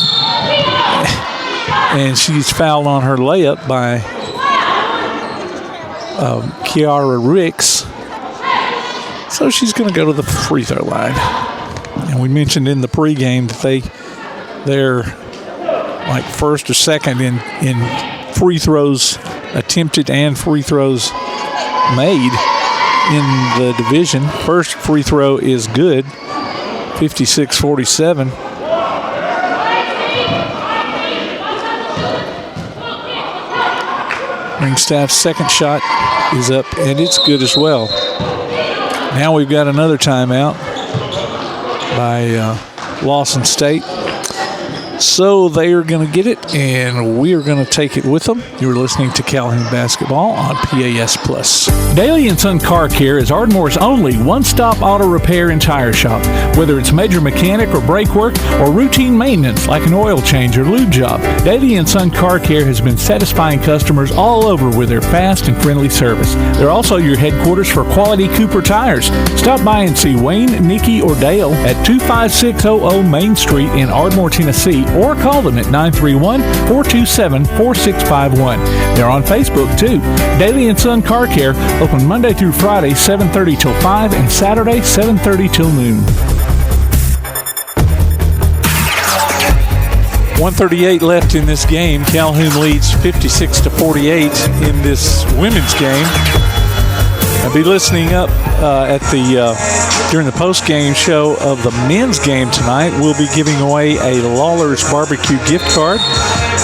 And she's fouled on her layup by Kiara Ricks. So she's going to go to the free throw line. And we mentioned in the pregame that they're like first or second in free throws attempted and free throws made in the division. First free throw is good, 56-47. Ringstaff's second shot is up, and it's good as well. Now we've got another timeout by Lawson State. So they are going to get it, and we are going to take it with them. You're listening to Calhoun Basketball on PAS Plus. Daly & Son Car Care is Ardmore's only one-stop auto repair and tire shop. Whether it's major mechanic or brake work or routine maintenance like an oil change or lube job, Daly & Son Car Care has been satisfying customers all over with their fast and friendly service. They're also your headquarters for quality Cooper tires. Stop by and see Wayne, Nikki, or Dale at 25600 Main Street in Ardmore, Tennessee, or call them at 931-427-4651. They're on Facebook, too. Daly & Son Car Care, open Monday through Friday, 7:30 till 5, and Saturday, 7:30 till noon. 1:38 left in this game. Calhoun leads 56-48 in this women's game. I'll be listening up during the post-game show of the men's game tonight. We'll be giving away a Lawler's Barbecue gift card.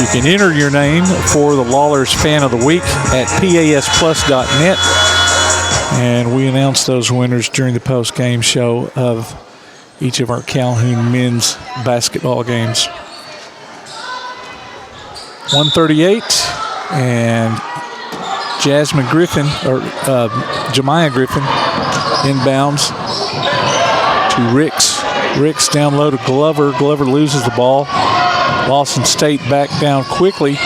You can enter your name for the Lawler's Fan of the Week at pasplus.net. And we announce those winners during the post-game show of each of our Calhoun men's basketball games. 1:38, and Jemiah Griffin inbounds to Ricks. Ricks down low to Glover. Glover loses the ball. Lawson State back down quickly.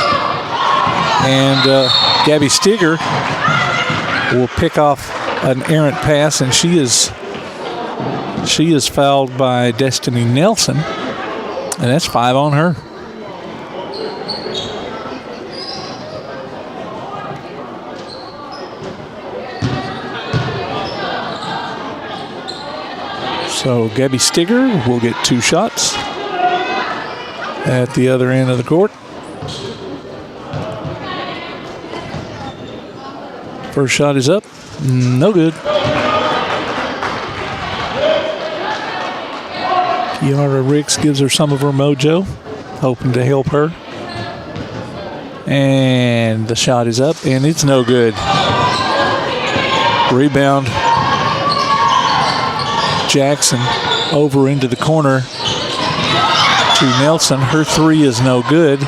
And Gabby Stigger will pick off an errant pass, and she is fouled by Destiny Nelson, and that's 5 on her. So Gabby Stigger will get 2 shots at the other end of the court. First shot is up. No good. Kiara Ricks gives her some of her mojo, hoping to help her. And the shot is up, and it's no good. Rebound. Jackson over into the corner to Nelson. Her 3 is no good.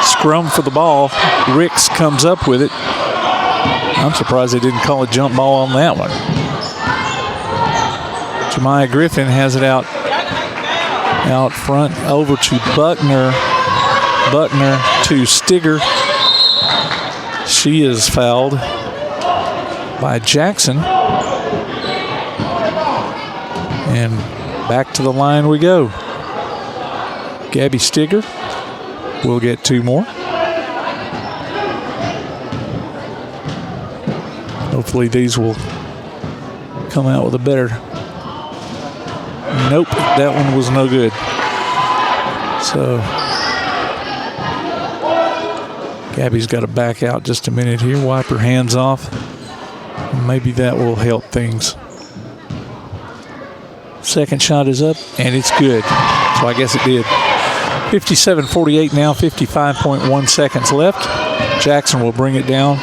Scrum for the ball. Ricks comes up with it. I'm surprised they didn't call a jump ball on that one. Jemiah Griffin has it out front over to Buckner. Buckner to Stigger. She is fouled by Jackson. And back to the line we go. Gabby Stigger will get 2 more. Hopefully these will come out with a better. Nope, that one was no good. So Gabby's got to back out just a minute here, wipe her hands off. Maybe that will help things. Second shot is up, and it's good. So I guess it did. 57-48 now, 55.1 seconds left. Jackson will bring it down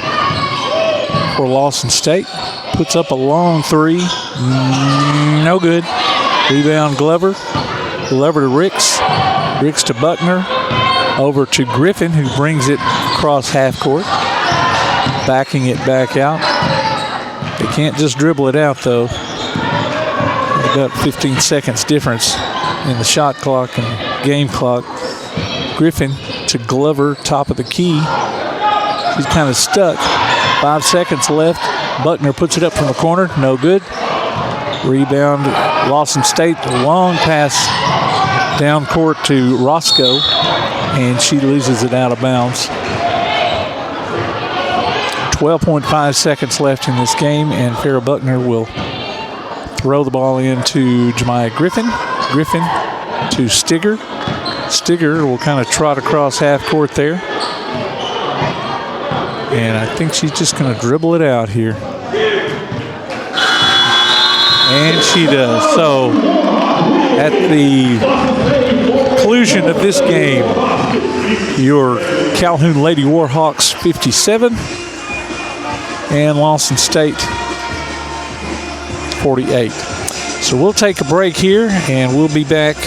for Lawson State. Puts up a long 3. No good. Rebound Glover. Glover to Ricks. Ricks to Buckner. Over to Griffin, who brings it across half court. Backing it back out. They can't just dribble it out, though. They've got 15 seconds difference in the shot clock and game clock. Griffin to Glover, top of the key. She's kind of stuck. 5 seconds left. Buckner puts it up from the corner. No good. Rebound, Lawson State. Long pass down court to Roscoe, and she loses it out of bounds. 12.5 seconds left in this game, and Farrah Buckner will throw the ball into Jemiah Griffin. Griffin to Stigger. Stigger will kind of trot across half court there. And I think she's just going to dribble it out here. And she does. So at the conclusion of this game, your Calhoun Lady Warhawks 57 and Lawson State 48. So we'll take a break here, and we'll be back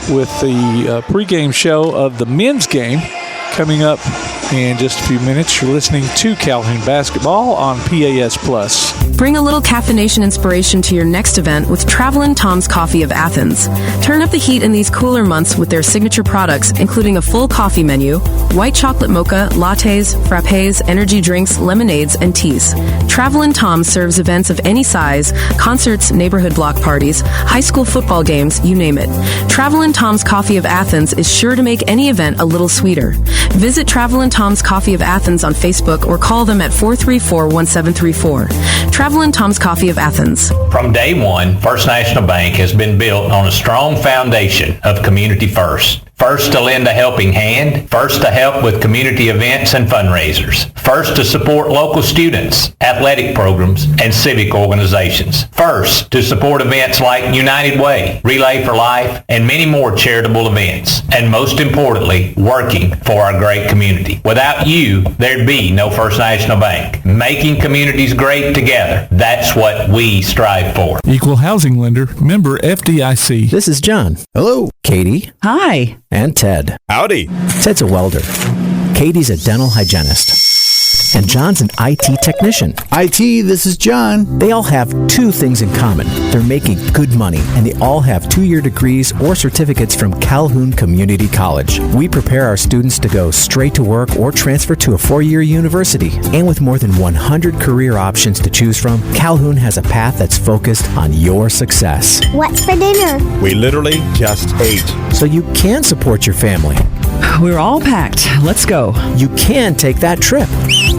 with the pregame show of the men's game coming up in just a few minutes. You're listening to Calhoun Basketball on PAS Plus. Bring a little caffeination inspiration to your next event with Travelin' Tom's Coffee of Athens. Turn up the heat in these cooler months with their signature products, including a full coffee menu, white chocolate mocha, lattes, frappes, energy drinks, lemonades, and teas. Travelin' Tom serves events of any size, concerts, neighborhood block parties, high school football games, you name it. Travelin' Tom's Coffee of Athens is sure to make any event a little sweeter. Visit Travelin' Tom's Coffee of Athens on Facebook or call them at 434-1734. Travelin' Tom's Coffee of Athens. From day one, First National Bank has been built on a strong foundation of community first. First to lend a helping hand, first to help with community events and fundraisers, first to support local students, athletic programs, and civic organizations, first to support events like United Way, Relay for Life, and many more charitable events, and most importantly, working for our great community. Without you, there'd be no First National Bank. Making communities great together, that's what we strive for. Equal housing lender, member FDIC. This is John. Hello. Katie. Hi. And Ted. Howdy. Ted's a welder. Katie's a dental hygienist. And John's an IT technician. IT, this is John. They all have two things in common. They're making good money, and they all have 2-year degrees or certificates from Calhoun Community College. We prepare our students to go straight to work or transfer to a 4-year university. And with more than 100 career options to choose from, Calhoun has a path that's focused on your success. What's for dinner? We literally just ate. So you can support your family. We're all packed. Let's go. You can take that trip.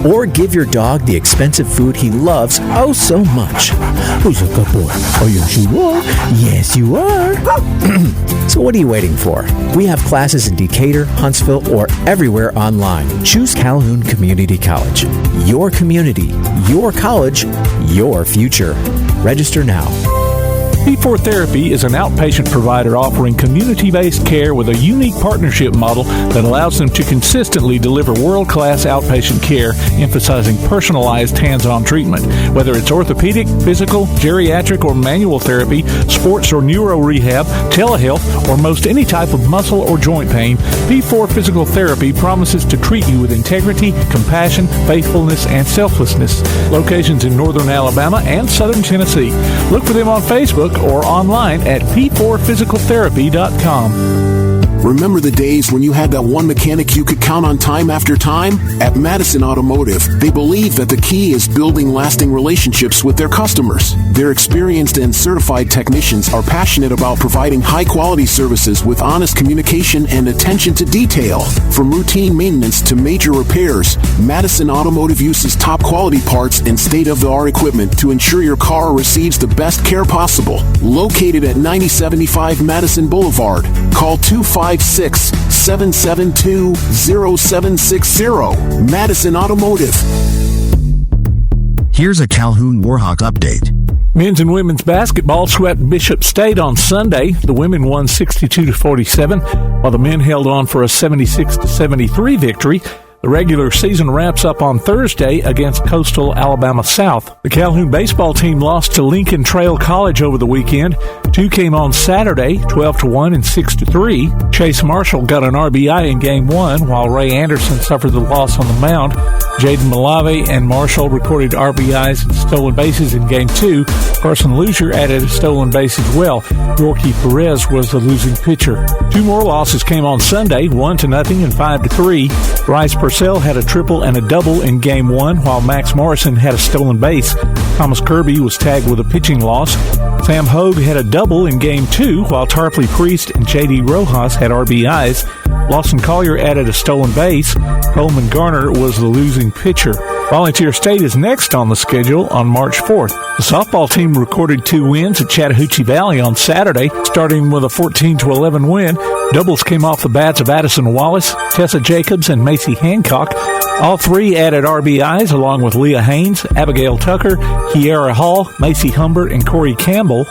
Or give your dog the expensive food he loves oh so much. Who's a good boy? Oh, yes, you are. Yes, you are. So what are you waiting for? We have classes in Decatur, Huntsville, or everywhere online. Choose Calhoun Community College. Your community, your college, your future. Register now. P4 Therapy is an outpatient provider offering community-based care with a unique partnership model that allows them to consistently deliver world-class outpatient care, emphasizing personalized hands-on treatment. Whether it's orthopedic, physical, geriatric, or manual therapy, sports or neuro rehab, telehealth, or most any type of muscle or joint pain, P4 Physical Therapy promises to treat you with integrity, compassion, faithfulness, and selflessness. Locations in northern Alabama and southern Tennessee. Look for them on Facebook or online at p4physicaltherapy.com. Remember the days when you had that one mechanic you could count on time after time? At Madison Automotive, they believe that the key is building lasting relationships with their customers. Their experienced and certified technicians are passionate about providing high-quality services with honest communication and attention to detail. From routine maintenance to major repairs, Madison Automotive uses top-quality parts and state-of-the-art equipment to ensure your car receives the best care possible. Located at 9075 Madison Boulevard, call 256-772-0760. Madison Automotive. Here's a Calhoun Warhawk update. Men's and women's basketball swept Bishop State on Sunday. The women won 62-47, while the men held on for a 76-73 victory. The regular season wraps up on Thursday against Coastal Alabama South. The Calhoun baseball team lost to Lincoln Trail College over the weekend. 2 came on Saturday, 12-1 and 6-3. Chase Marshall got an RBI in Game 1, while Ray Anderson suffered the loss on the mound. Jaden Malave and Marshall recorded RBIs and stolen bases in Game 2. Carson Luzier added a stolen base as well. Yorkie Perez was the losing pitcher. 2 more losses came on Sunday, 1-0 and 5-3. Bryce Purcell had a triple and a double in Game 1, while Max Morrison had a stolen base. Thomas Kirby was tagged with a pitching loss. Sam Hogue had a double in Game 2, while Tarpley Priest and J.D. Rojas had RBIs. Lawson Collier added a stolen base. Coleman Garner was the losing pitcher. Volunteer State is next on the schedule on March 4th. The softball team recorded 2 wins at Chattahoochee Valley on Saturday, starting with a 14-11 win. Doubles came off the bats of Addison Wallace, Tessa Jacobs, and Macy Hancock. All 3 added RBIs along with Leah Haynes, Abigail Tucker, Kiara Hall, Macy Humbert, and Corey Campbell.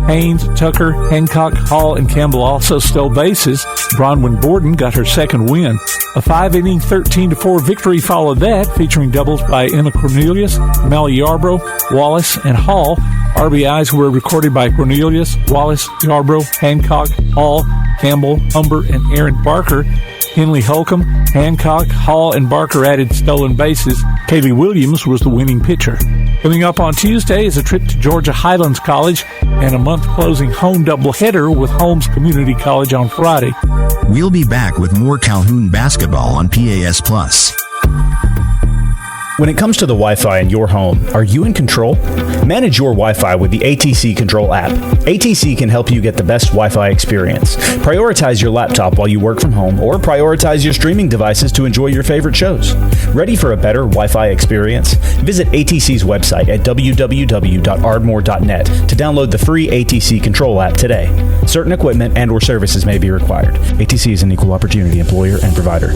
Haynes, Tucker, Hancock, Hall, and Campbell also stole bases. Bronwyn Borden got her second win. A 5-inning, 13-4 victory followed that, featuring doubles by Emma Cornelius, Melly Yarbrough, Wallace, and Hall. RBIs were recorded by Cornelius, Wallace, Yarbrough, Hancock, Hall, Campbell, Humbert, and Aaron Barker. Henley Holcomb, Hancock, Hall, and Barker added stolen bases. Kaylee Williams was the winning pitcher. Coming up on Tuesday is a trip to Georgia Highlands College and a month-closing home doubleheader with Holmes Community College on Friday. We'll be back with more Calhoun basketball on PAS+. When it comes to the Wi-Fi in your home, are you in control? Manage your Wi-Fi with the ATC Control app. ATC can help you get the best Wi-Fi experience. Prioritize your laptop while you work from home, or prioritize your streaming devices to enjoy your favorite shows. Ready for a better Wi-Fi experience? Visit ATC's website at www.ardmore.net to download the free ATC Control app today. Certain equipment and/or services may be required. ATC is an equal opportunity employer and provider.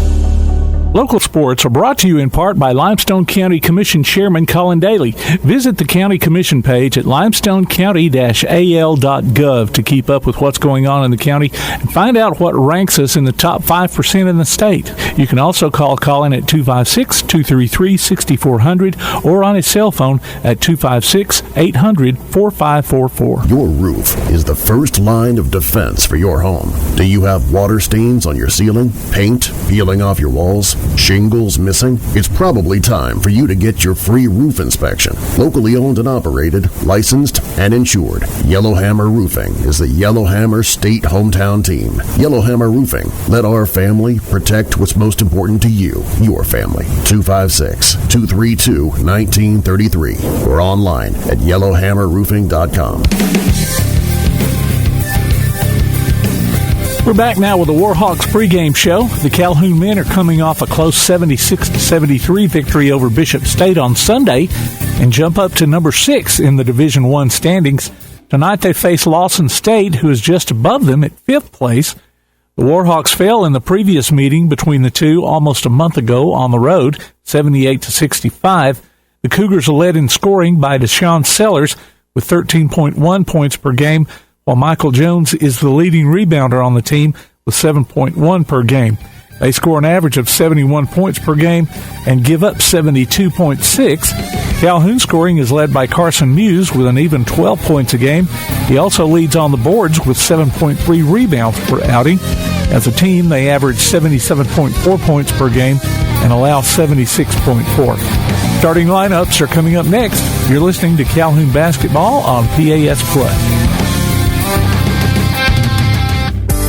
Local sports are brought to you in part by Limestone County Commission Chairman Colin Daly. Visit the County Commission page at limestonecounty-al.gov to keep up with what's going on in the county and find out what ranks us in the top 5% in the state. You can also call Colin at 256-233-6400 or on his cell phone at 256-800-4544. Your roof is the first line of defense for your home. Do you have water stains on your ceiling, paint peeling off your walls, shingles missing? It's probably time for you to get your free roof inspection. Locally owned and operated, licensed and insured, Yellowhammer Roofing is the Yellowhammer State hometown team. Yellowhammer Roofing. Let our family protect what's most important to you, your family. 256-232-1933 or online at yellowhammerroofing.com. We're back now with the Warhawks pregame show. The Calhoun men are coming off a close 76-73 victory over Bishop State on Sunday and jump up to number 6 in the Division I standings. Tonight they face Lawson State, who is just above them at 5th place. The Warhawks fell in the previous meeting between the two almost a month ago on the road, 78-65. The Cougars are led in scoring by Deshaun Sellers with 13.1 points per game, while Michael Jones is the leading rebounder on the team with 7.1 per game. They score an average of 71 points per game and give up 72.6. Calhoun scoring is led by Carson Muse with an even 12 points a game. He also leads on the boards with 7.3 rebounds per outing. As a team, they average 77.4 points per game and allow 76.4. Starting lineups are coming up next. You're listening to Calhoun Basketball on PAS Plus.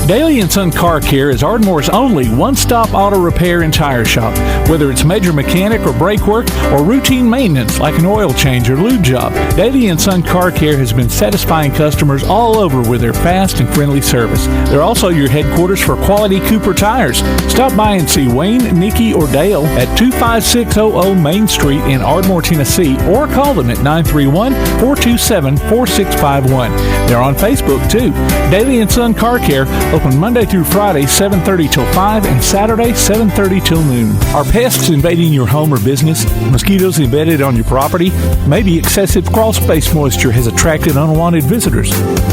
Daly & Son Car Care is Ardmore's only one-stop auto repair and tire shop. Whether it's major mechanic or brake work or routine maintenance like an oil change or lube job, Daly & Son Car Care has been satisfying customers all over with their fast and friendly service. They're also your headquarters for quality Cooper tires. Stop by and see Wayne, Nikki, or Dale at 25600 Main Street in Ardmore, Tennessee, or call them at 931-427-4651. They're on Facebook, too. Daly & Son Car Care, open Monday through Friday, 7:30 till 5, and Saturday, 7:30 till noon. Are pests invading your home or business? Mosquitoes embedded on your property? Maybe excessive crawl space moisture has attracted unwanted visitors?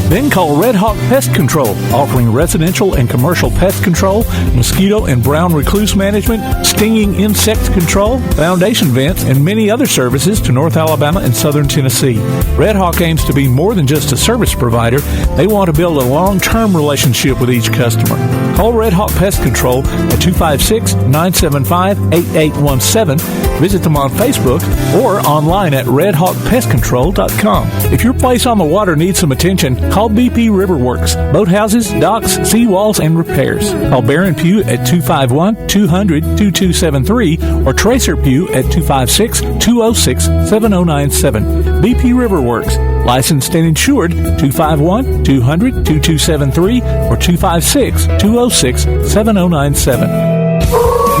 Then call Red Hawk Pest Control, offering residential and commercial pest control, mosquito and brown recluse management, stinging insect control, foundation vents, and many other services to North Alabama and Southern Tennessee. Red Hawk aims to be more than just a service provider. They want to build a long-term relationship with each customer. Call Red Hawk Pest Control at 256-975-8817. Visit them on Facebook or online at redhawkpestcontrol.com. If your place on the water needs some attention, call BP Riverworks. Boathouses, docks, seawalls, and repairs. Call Barron Pugh at 251-200-2273 or Tracer Pugh at 256-206-7097. BP Riverworks. Licensed and insured, 251-200-2273 or 256-206-7097.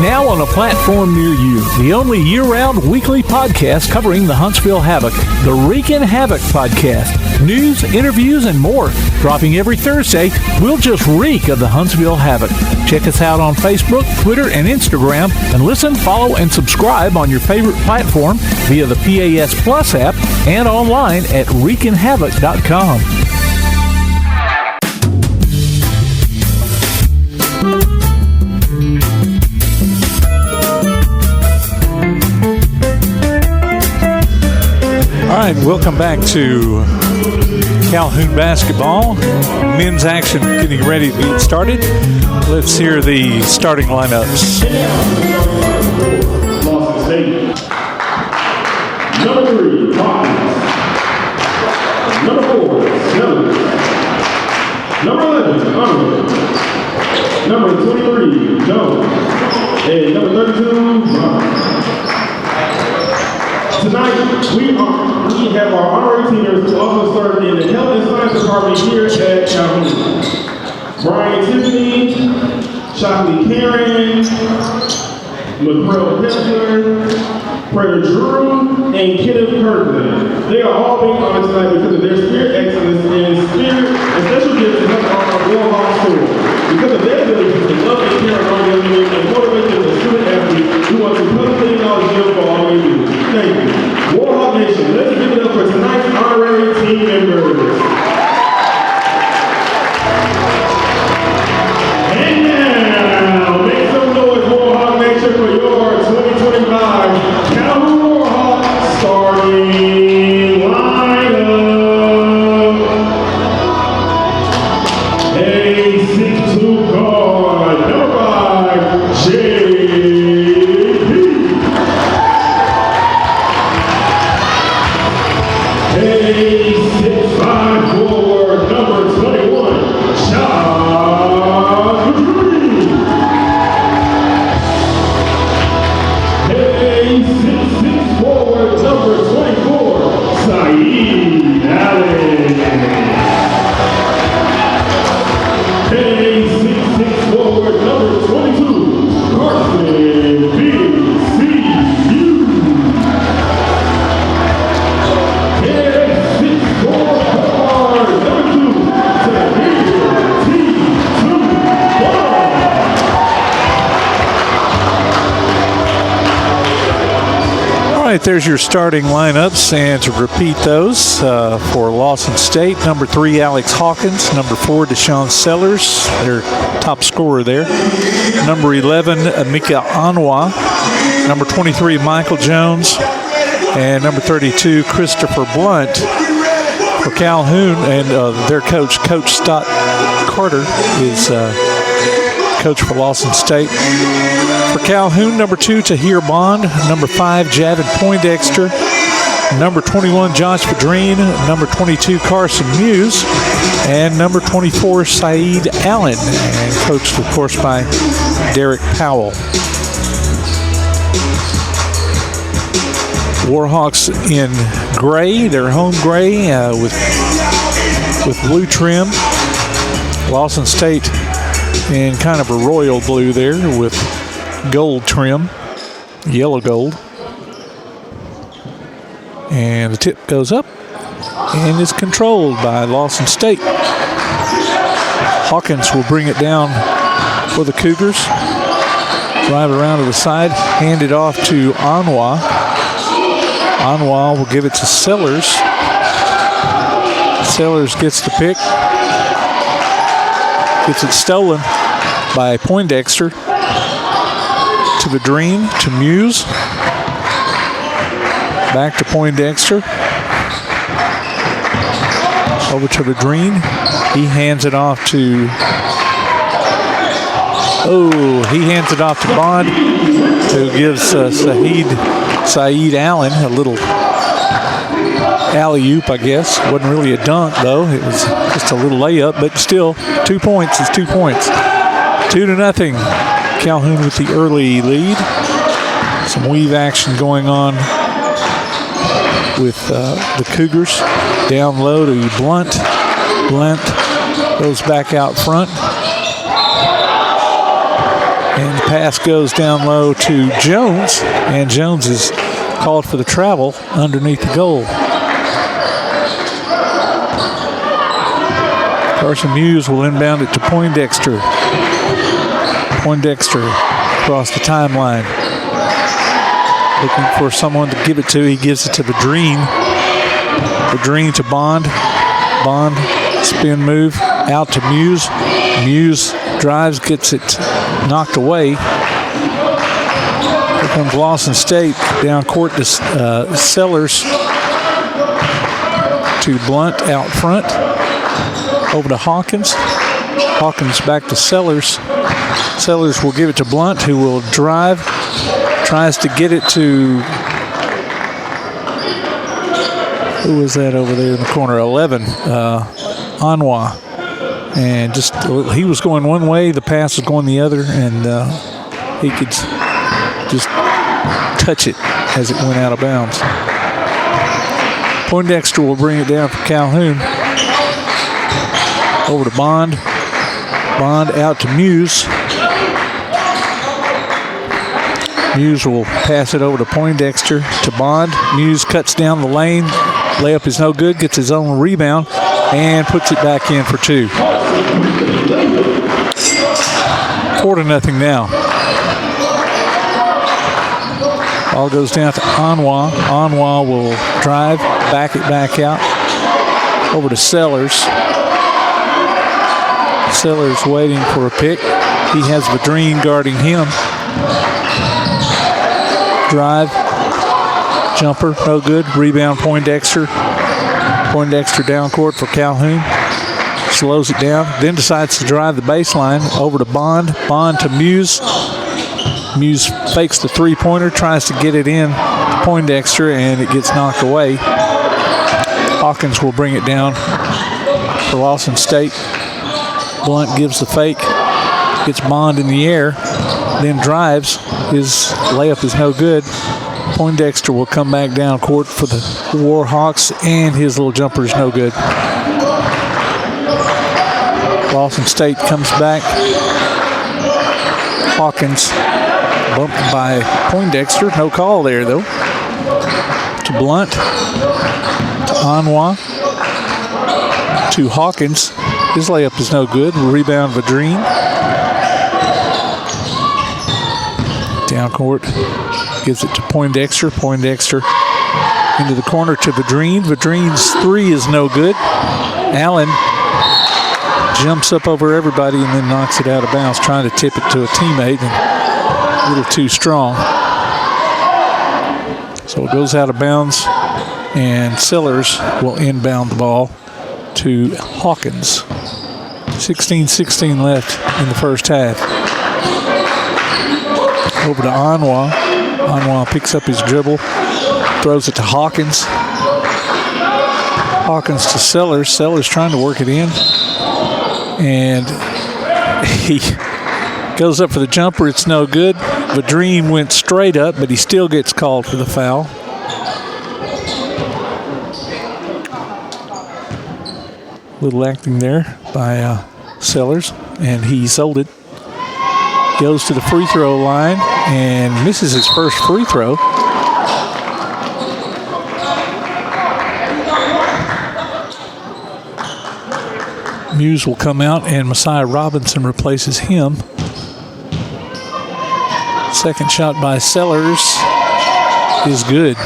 Now on a platform near you, the only year-round weekly podcast covering the Huntsville Havoc, the Wreakin' Havoc Podcast. News, interviews, and more. Dropping every Thursday, we'll just reek of the Huntsville Havoc. Check us out on Facebook, Twitter, and Instagram, and listen, follow, and subscribe on your favorite platform via the PAS Plus app and online at wreakinhavoc.com. All right, welcome back to Calhoun basketball. Men's action getting ready to get started. Let's hear the starting lineups. Lawson State. Number 3, Hawkins. Number 4, Sellers. Number 11, Underwood. Number 23, Jones. And number 32, Brown. Tonight, we have our honorary seniors who also serve in the Health and Science Department here at Calhoun. Brian Tiffany, Shockley Karen, McCrell Kessler, Prater Drew, and Kenneth Kirkland. They are all being honored tonight because of their spirit excellence and spirit and special gifts to help our Warhawks school. Because of their ability to love and care about young men and motivate them as student athletes, we want to publicly acknowledge them for all they do. Thank you. Warhawk Nation, let's give it up for tonight's honorary team members. And now, make some noise, Warhawk. right, there's your starting lineups, and to repeat those for Lawson State, number 3, Alex Hawkins, number 4, Deshaun Sellers, their top scorer there, number 11, Mika Anwa, number 23, Michael Jones, and number 32, Christopher Blunt. For Calhoun, and their coach, Coach Stott Carter, is coach for Lawson State. For Calhoun, number 2, Tahir Bond, number 5, Javid Poindexter, number 21, Josh Vadreen, number 22, Carson Muse, and number 24, Saeed Allen, and coached, of course, by Derek Powell. Warhawks in gray, their home gray with blue trim. Lawson State in kind of a royal blue there with gold trim, yellow gold. And the tip goes up and is controlled by Lawson State. Hawkins will bring it down for the Cougars. Drive around to the side, hand it off to Anwa. Anwa will give it to Sellers. Sellers gets the pick. Gets it stolen by Poindexter. To Vadreen, to Muse. Back to Poindexter. Over to Vadreen. He hands it off to... he hands it off to Bond, who gives Saeed Allen a little alley-oop, I guess. Wasn't really a dunk, though. It was just a little layup, but still, 2 points is 2 points. 2-0. Calhoun with the early lead. Some weave action going on with the Cougars. Down low to Blunt. Blunt goes back out front. And the pass goes down low to Jones, and Jones is called for the travel underneath the goal. Carson Muse will inbound it to Poindexter. Poindexter across the timeline. Looking for someone to give it to. He gives it to Vadreen. Vadreen to Bond. Bond, spin move, out to Muse. Muse drives, gets it knocked away. Here comes Lawson State down court to Sellers, to Blunt out front, over to Hawkins. Hawkins back to Sellers. Sellers will give it to Blunt, who will drive, tries to get it to, who was that over there in the corner? 11, Anwa. And just, he was going one way, the pass was going the other, and he could just touch it as it went out of bounds. Poindexter will bring it down for Calhoun. Over to Bond. Bond out to Muse. Muse will pass it over to Poindexter to Bond. Muse cuts down the lane. Layup is no good, gets his own rebound, and puts it back in for 2. 4-0 now. Ball goes down to Anwa. Anwa will drive, back it back out. Over to Sellers. Sellers waiting for a pick. He has Vadreen guarding him. Drive. Jumper, no good. Rebound, Poindexter. Poindexter down court for Calhoun. Slows it down, then decides to drive the baseline over to Bond. Bond to Muse. Muse fakes the three-pointer, tries to get it in to Poindexter, and it gets knocked away. Hawkins will bring it down for Lawson State. Blunt gives the fake, gets Bond in the air, then drives. His layup is no good. Poindexter will come back down court for the Warhawks, and his little jumper is no good. Lawson State comes back. Hawkins bumped by Poindexter. No call there, though. To Blunt. To Anwa. To Hawkins. His layup is no good. Rebound Vadreen. Down down court. Gives it to Poindexter. Poindexter into the corner to Vadrine. Vadrine's three is no good. Allen jumps up over everybody and then knocks it out of bounds, trying to tip it to a teammate, and a little too strong. So it goes out of bounds, and Sellers will inbound the ball to Hawkins. 16-16 left in the first half. Over to Anwar. Anwar picks up his dribble, throws it to Hawkins. Hawkins to Sellers. Sellers trying to work it in. And he goes up for the jumper. It's no good. Vadrine went straight up, but he still gets called for the foul. Little acting there by Sellers, and he sold it. Goes to the free throw line and misses his first free throw. Muse will come out, and Messiah Robinson replaces him. Second shot by Sellers is good.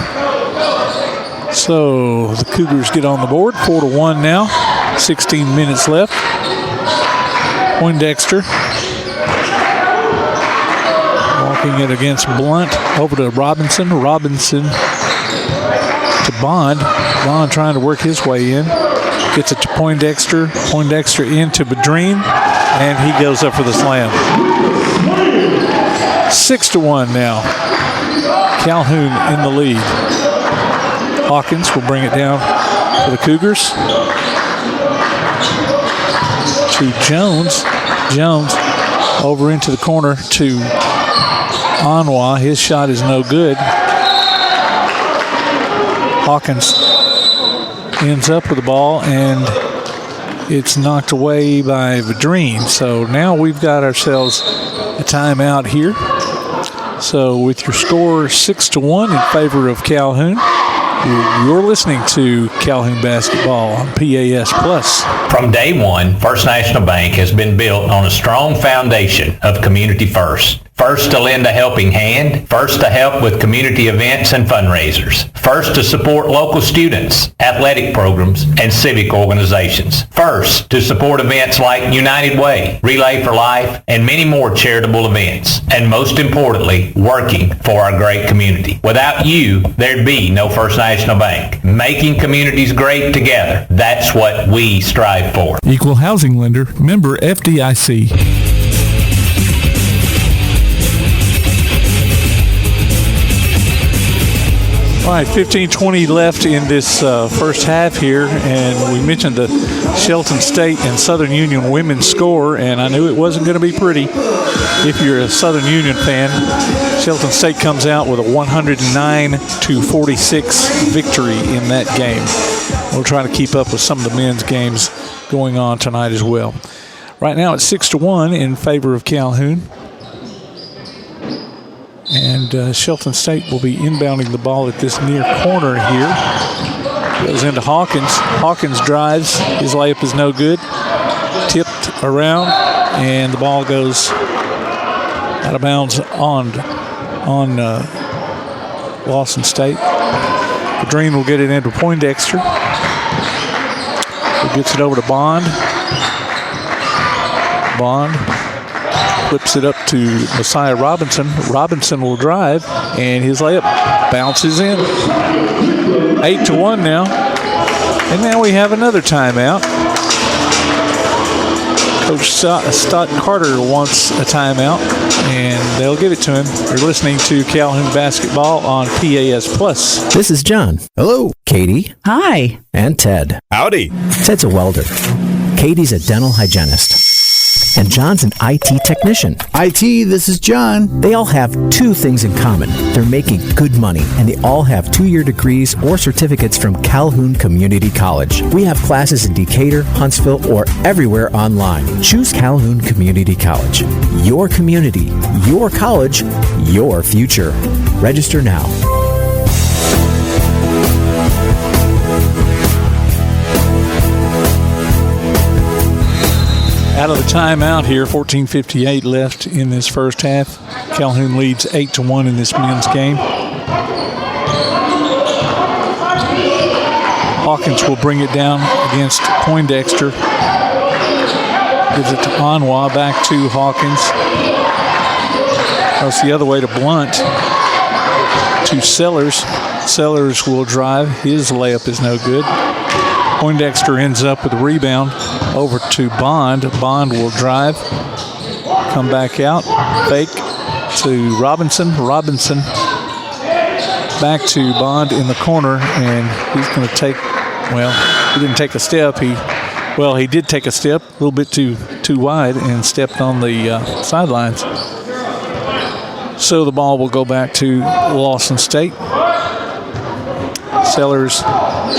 So the Cougars get on the board, 4-1 now. 16 minutes left. Poindexter walking it against Blunt. Over to Robinson. Robinson to Bond. Bond trying to work his way in. Gets it to Poindexter. Poindexter into Vadrine, and he goes up for the slam. 6-1 now. Calhoun in the lead. Hawkins will bring it down for the Cougars. To Jones. Jones over into the corner to Anwar. His shot is no good. Hawkins ends up with the ball, and it's knocked away by Vadrine. So now we've got ourselves a timeout here. So with your score 6-1 in favor of Calhoun, you're listening to Calhoun Basketball on PAS Plus. From day one, First National Bank has been built on a strong foundation of community first. First to lend a helping hand, first to help with community events and fundraisers, first to support local students, athletic programs, and civic organizations, first to support events like United Way, Relay for Life, and many more charitable events, and most importantly, working for our great community. Without you, there'd be no First National Bank. Making communities great together, that's what we strive for. Equal housing lender, member FDIC. All right, 15-20 left in this first half here, and we mentioned the Shelton State and Southern Union women's score, and I knew it wasn't going to be pretty if you're a Southern Union fan. Shelton State comes out with a 109-46 victory in that game. We'll try to keep up with some of the men's games going on tonight as well. Right now it's 6-1 in favor of Calhoun. And Shelton State will be inbounding the ball at this near corner here. Goes into Hawkins. Hawkins drives. His layup is no good. Tipped around, and the ball goes out of bounds on Lawson State. Vadrine will get it into Poindexter. He gets it over to Bond. Bond flips it up to Messiah Robinson. Robinson will drive, and his layup bounces in. 8-1 now. And now we have another timeout. Coach Stott Carter wants a timeout, and they'll give it to him. You're listening to Calhoun Basketball on PAS Plus. This is John. Hello. Katie. Hi. And Ted. Howdy. Ted's a welder. Katie's a dental hygienist. And John's an IT technician. IT, this is John. They all have two things in common. They're making good money, and they all have 2-year degrees or certificates from Calhoun Community College. We have classes in Decatur, Huntsville, or everywhere online. Choose Calhoun Community College. Your community, your college, your future. Register now. Out of the timeout here, 14:58 left in this first half. Calhoun leads 8-1 in this men's game. Hawkins will bring it down against Poindexter. Gives it to Anwa, back to Hawkins. Goes the other way to Blunt. To Sellers. Sellers will drive. His layup is no good. Poindexter ends up with a rebound. Over to Bond. Bond will drive. Come back out. Fake to Robinson. Robinson back to Bond in the corner, and he's going to take, well, he didn't take a step. He did take a step, a little bit too wide, and stepped on the sidelines. So the ball will go back to Lawson State. Sellers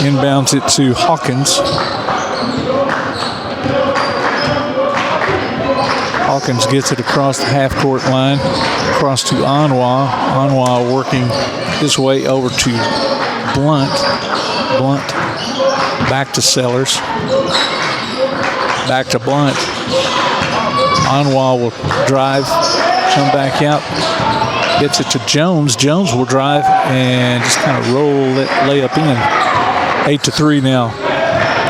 inbounds it to Hawkins. Hawkins gets it across the half-court line, across to Anwa. Anwa working his way over to Blunt. Blunt back to Sellers. Back to Blunt. Anwa will drive, come back out, gets it to Jones. Jones will drive and just kind of roll that layup in. 8-3 now.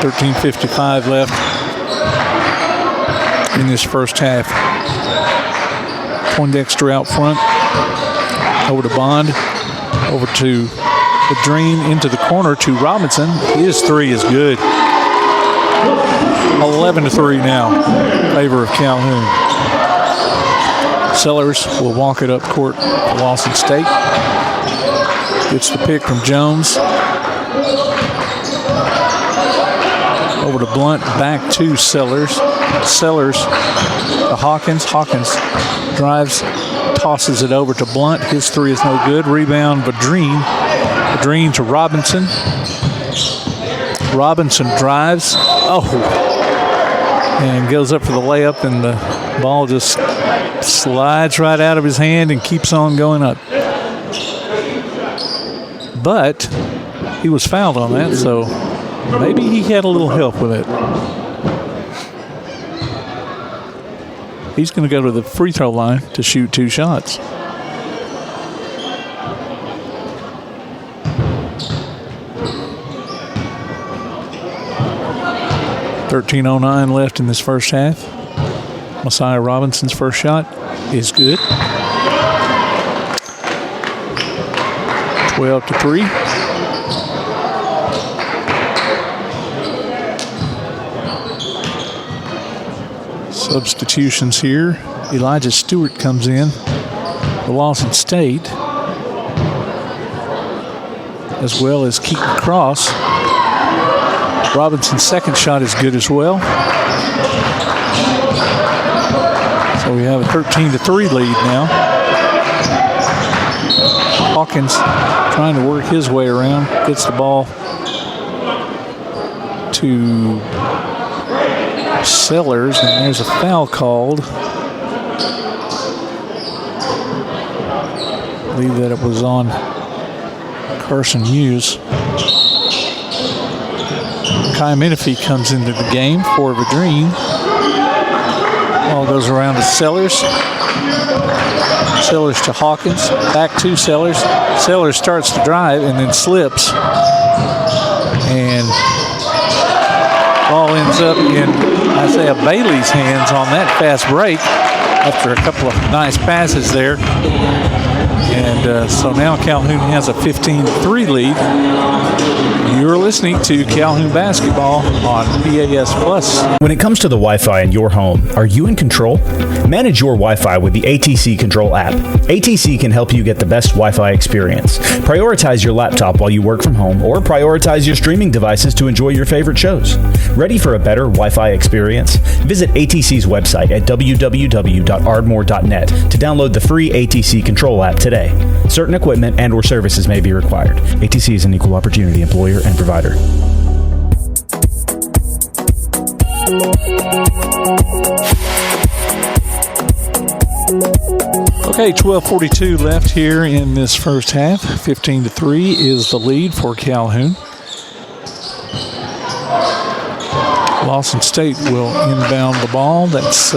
13:55 left in this first half. Poindexter out front. Over to Bond. Over to Padrine, into the corner to Robinson. His three is good. 11-3 now in favor of Calhoun. Sellers will walk it up court for Lawson State. Gets the pick from Jones. Over to Blunt, back to Sellers. Sellers to Hawkins. Hawkins drives, tosses it over to Blunt. His three is no good. Rebound, Padrine. Padrine to Robinson. Robinson drives. And goes up for the layup, and the ball just slides right out of his hand and keeps on going up. But he was fouled on that, so maybe he had a little help with it. He's going to go to the free throw line to shoot 2 shots. .13:09 left in this first half. Messiah Robinson's first shot is good. 12-3. Substitutions here. Elijah Stewart comes in for Lawson State, as well as Keaton Cross. Robinson's second shot is good as well. So we have a 13-3 lead now. Hawkins trying to work his way around, gets the ball to Sellers, and there's a foul called. I believe that it was on Carson Hughes. Kai Menifee comes into the game for Padrine. Ball goes around to Sellers. Sellers to Hawkins. Back to Sellers. Sellers starts to drive and then slips. And ball ends up in Isaiah Bailey's hands on that fast break after a couple of nice passes there. And so now Calhoun has a 15-3 lead. You're listening to Calhoun Basketball on PAS Plus. When it comes to the Wi-Fi in your home, are you in control? Manage your Wi-Fi with the ATC Control app. ATC can help you get the best Wi-Fi experience. Prioritize your laptop while you work from home, or prioritize your streaming devices to enjoy your favorite shows. Ready for a better Wi-Fi experience? Visit ATC's website at www.ardmore.net to download the free ATC Control app today. Certain equipment and/or services may be required. ATC is an equal opportunity employer and provider. Okay, 12:42 left here in this first half. 15-3 is the lead for Calhoun. Lawson State will inbound the ball. That's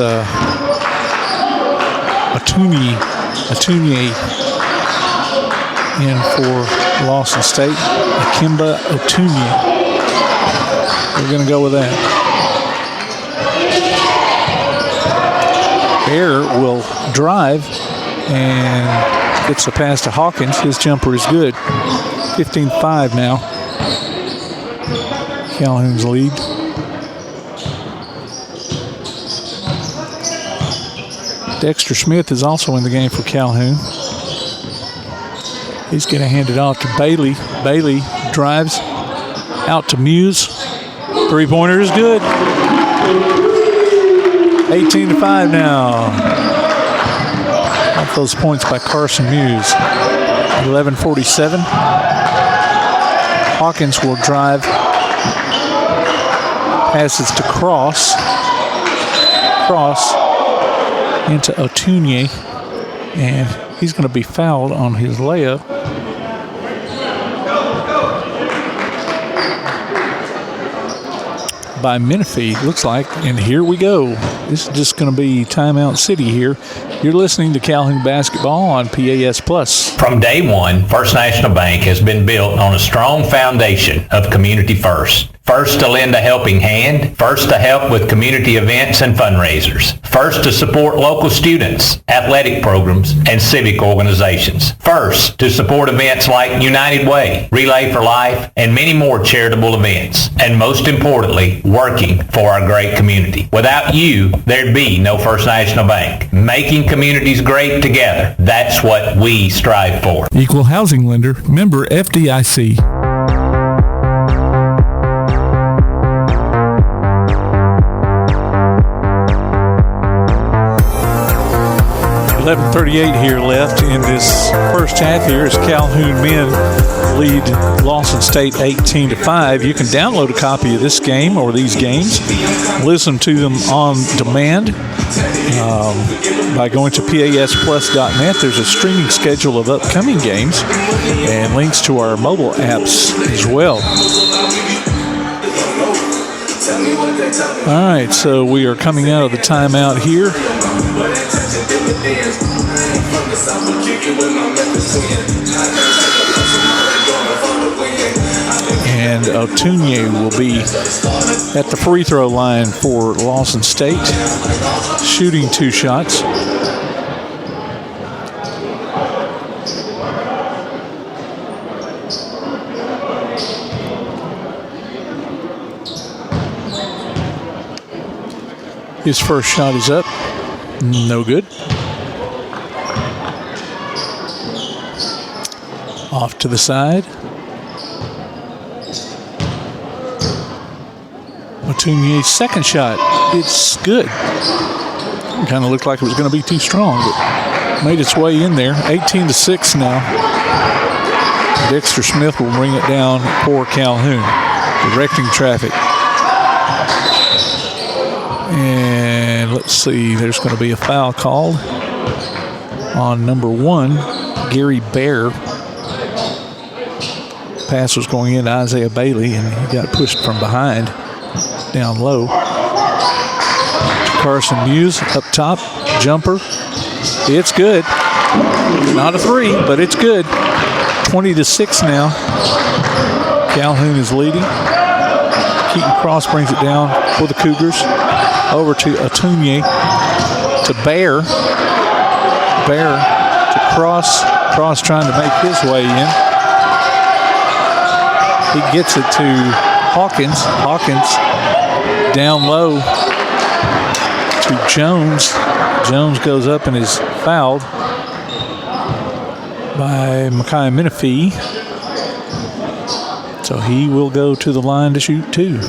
Atunier in for Lawson State. Akimba Atunier. We're going to go with that. Bear will drive and gets the pass to Hawkins. His jumper is good. 15-5 now. Calhoun's lead. Dexter Smith is also in the game for Calhoun. He's going to hand it off to Bailey. Bailey drives out to Muse. Three-pointer is good. 18-5 now. Off those points by Carson Muse. 11:47. Hawkins will drive. Passes to Cross. Cross into Atunier. And he's going to be fouled on his layup. By Menifee, looks like. And here we go. This is just going to be timeout city here. You're listening to Calhoun Basketball on PAS Plus. From day one, First National Bank has been built on a strong foundation of community first. First to lend a helping hand, first to help with community events and fundraisers, first to support local students, athletic programs, and civic organizations, first to support events like United Way, Relay for Life, and many more charitable events, and most importantly, working for our great community. Without you, there'd be no First National Bank. Making communities great together, that's what we strive for. Equal housing lender, member FDIC. 11:38 here left in this first half here as Calhoun men lead Lawson State 18-5. You can download a copy of this game or these games, listen to them on demand by going to pasplus.net. There's a streaming schedule of upcoming games and links to our mobile apps as well. All right, so we are coming out of the timeout here. And Atunier will be at the free throw line for Lawson State, shooting 2 shots. His first shot is up. No good. Off to the side. Atunier's second shot. It's good. Kind of looked like it was going to be too strong, but made its way in there. 18-6 now. Dexter Smith will bring it down for Calhoun, directing traffic. And let's see, there's going to be a foul called on number 1, Gary Bear. Pass was going into Isaiah Bailey, and he got pushed from behind down low. Carson Muse up top, jumper. It's good. Not a 3, but it's good. 20-6 now. Calhoun is leading. Keaton Cross brings it down for the Cougars. Over to Atunier, to Bear. Bear to Cross. Cross trying to make his way in. He gets it to Hawkins. Hawkins down low to Jones. Jones goes up and is fouled by Mekhi Menifee. So he will go to the line to shoot 2.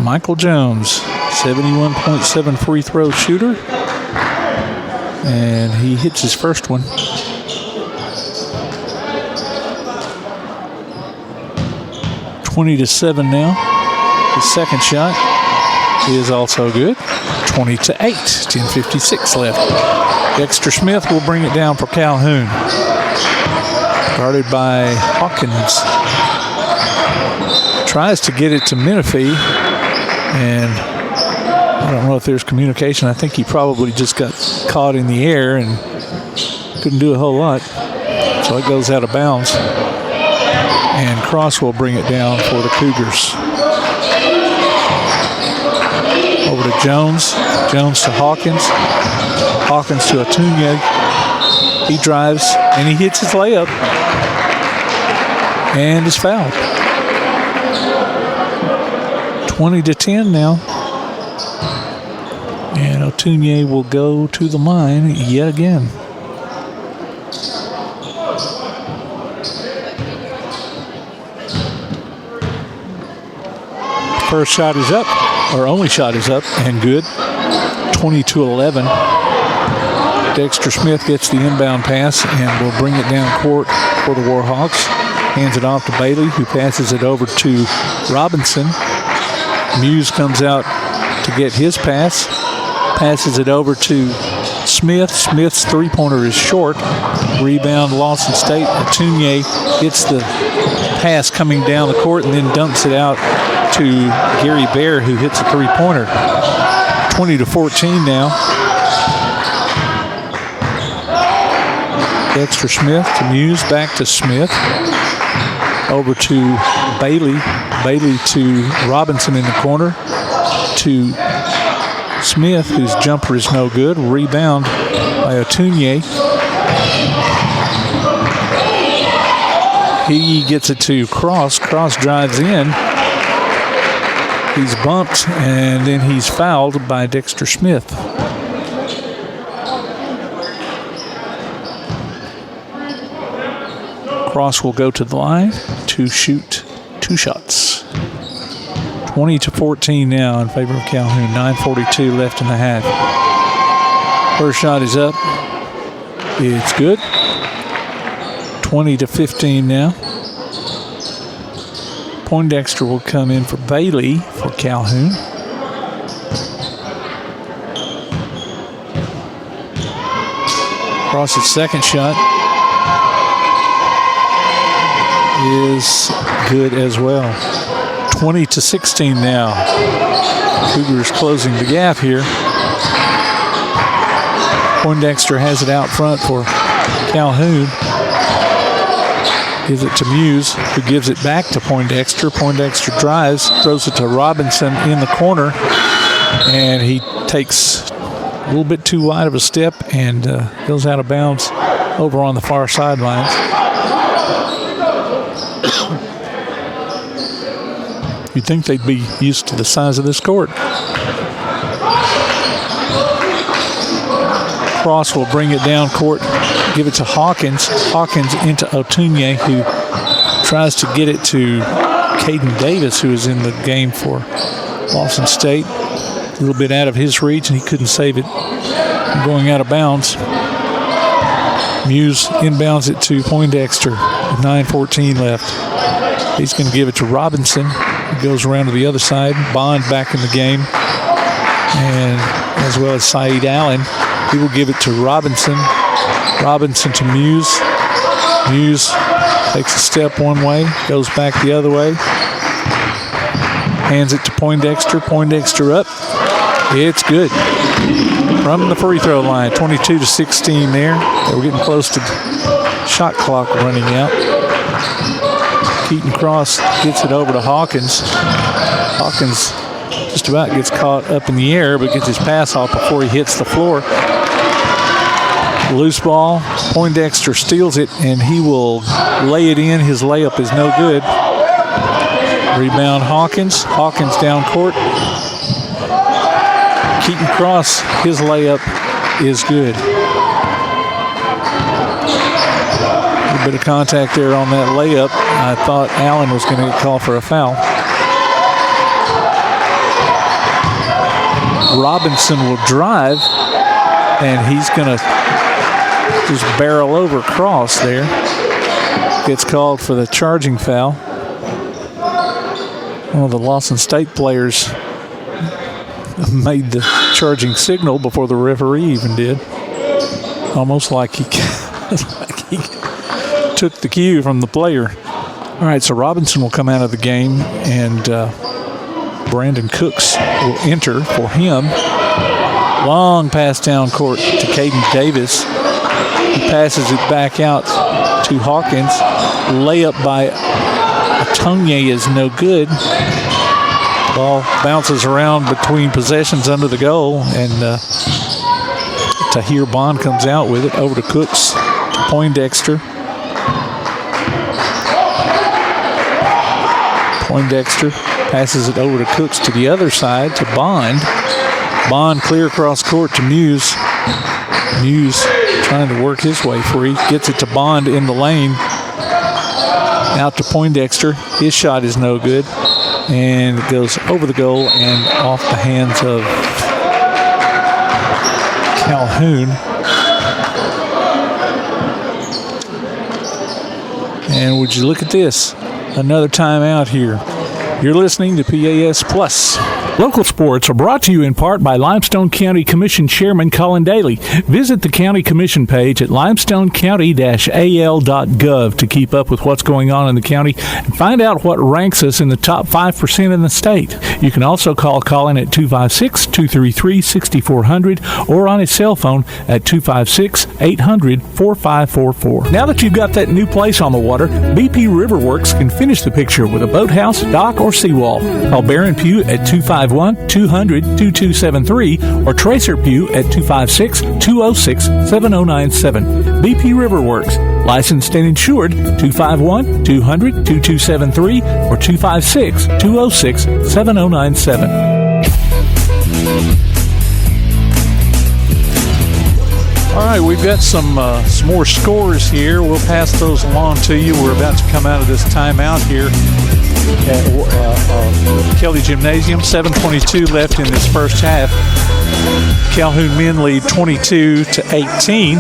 Michael Jones, 71.7 free throw shooter. And he hits his first one. (20-7) now. His second shot is also good. 20-8. 10:56 left. Dexter Smith will bring it down for Calhoun. Guarded by Hawkins. Hawkins tries to get it to Menifee, and I don't know if there's communication. I think he probably just got caught in the air and couldn't do a whole lot. So it goes out of bounds. And Cross will bring it down for the Cougars. Over to Jones. Jones to Hawkins. Hawkins to Atunye. He drives and he hits his layup and is fouled. 20-10 now. And Atunye will go to the line yet again. First shot is up, or only shot is up, and good. 20-11. Dexter Smith gets the inbound pass and will bring it down court for the Warhawks. Hands it off to Bailey, who passes it over to Robinson. Muse comes out to get his pass. Passes it over to Smith. Smith's three-pointer is short. Rebound, Lawson State. Atunye gets the pass coming down the court and then dunks it out to Gary Bear, who hits a three-pointer. 20-14 now. Dexter Smith to Muse, back to Smith. Over to Bailey. Bailey to Robinson in the corner. To Smith, whose jumper is no good. Rebound by Atunye. He gets it to Cross. Cross drives in. He's bumped, and then he's fouled by Dexter Smith. Cross will go to the line to shoot two shots. 20-14 now in favor of Calhoun. 9:42 left in the half. First shot is up. It's good. 20-15 now. Poindexter will come in for Bailey for Calhoun. Cross's second shot is good as well. 20-16 now. Cougars closing the gap here. Poindexter has it out front for Calhoun. Gives it to Muse, who gives it back to Poindexter. Poindexter drives, throws it to Robinson in the corner, and he takes a little bit too wide of a step and goes out of bounds over on the far sidelines. You'd think they'd be used to the size of this court. Cross will bring it down court, give it to Hawkins. Hawkins into Atunye, who tries to get it to Caden Davis, who is in the game for Lawson State. A little bit out of his reach, and he couldn't save it going out of bounds. Muse inbounds it to Poindexter with 9:14 left. He's going to give it to Robinson. He goes around to the other side. Bond back in the game, and as well as Saeed Allen. He will give it to Robinson. Robinson to Muse. Muse takes a step one way, goes back the other way. Hands it to Poindexter. Poindexter up. It's good. From the free throw line, 22-16 there. They were getting close to shot clock running out. Keaton Cross gets it over to Hawkins. Hawkins just about gets caught up in the air, but gets his pass off before he hits the floor. Loose ball. Poindexter steals it, and he will lay it in. His layup is no good. Rebound Hawkins. Hawkins down court. Keaton Cross, his layup is good. A little bit of contact there on that layup. I thought Allen was going to get called for a foul. Robinson will drive, and he's going to just barrel over Cross there. Gets called for the charging foul. One of the Lawson State players made the charging signal before the referee even did. Almost like he took the cue from the player. All right, so Robinson will come out of the game, and Brandon Cooks will enter for him. Long pass down court to Caden Davis. He passes it back out to Hawkins. Layup by Atonye is no good. Ball bounces around between possessions under the goal, and Tahir Bond comes out with it over to Cooks, to Poindexter. Poindexter passes it over to Cooks to the other side to Bond. Bond clear across court to Muse. Muse trying to work his way free. Gets it to Bond in the lane. Out to Poindexter. His shot is no good. And it goes over the goal and off the hands of Calhoun. And would you look at this? Another timeout here. You're listening to PAS Plus. Local sports are brought to you in part by Limestone County Commission Chairman Colin Daly. Visit the County Commission page at limestonecounty-al.gov to keep up with what's going on in the county and find out what ranks us in the top 5% in the state. You can also call Colin at 256-233-6400 or on his cell phone at 256-800-4544. Now that you've got that new place on the water, BP Riverworks can finish the picture with a boathouse, dock, or seawall. Call Barron Pugh at 251-200-2273 or Tracer Pugh at 256-206-7097. BP Riverworks, licensed and insured, 251-200-2273 or 256-206-7097. All right, we've got some more scores here. We'll pass those along to you. We're about to come out of this timeout here at Kelly Gymnasium. 7:22 left in this first half. Calhoun men lead 22-18.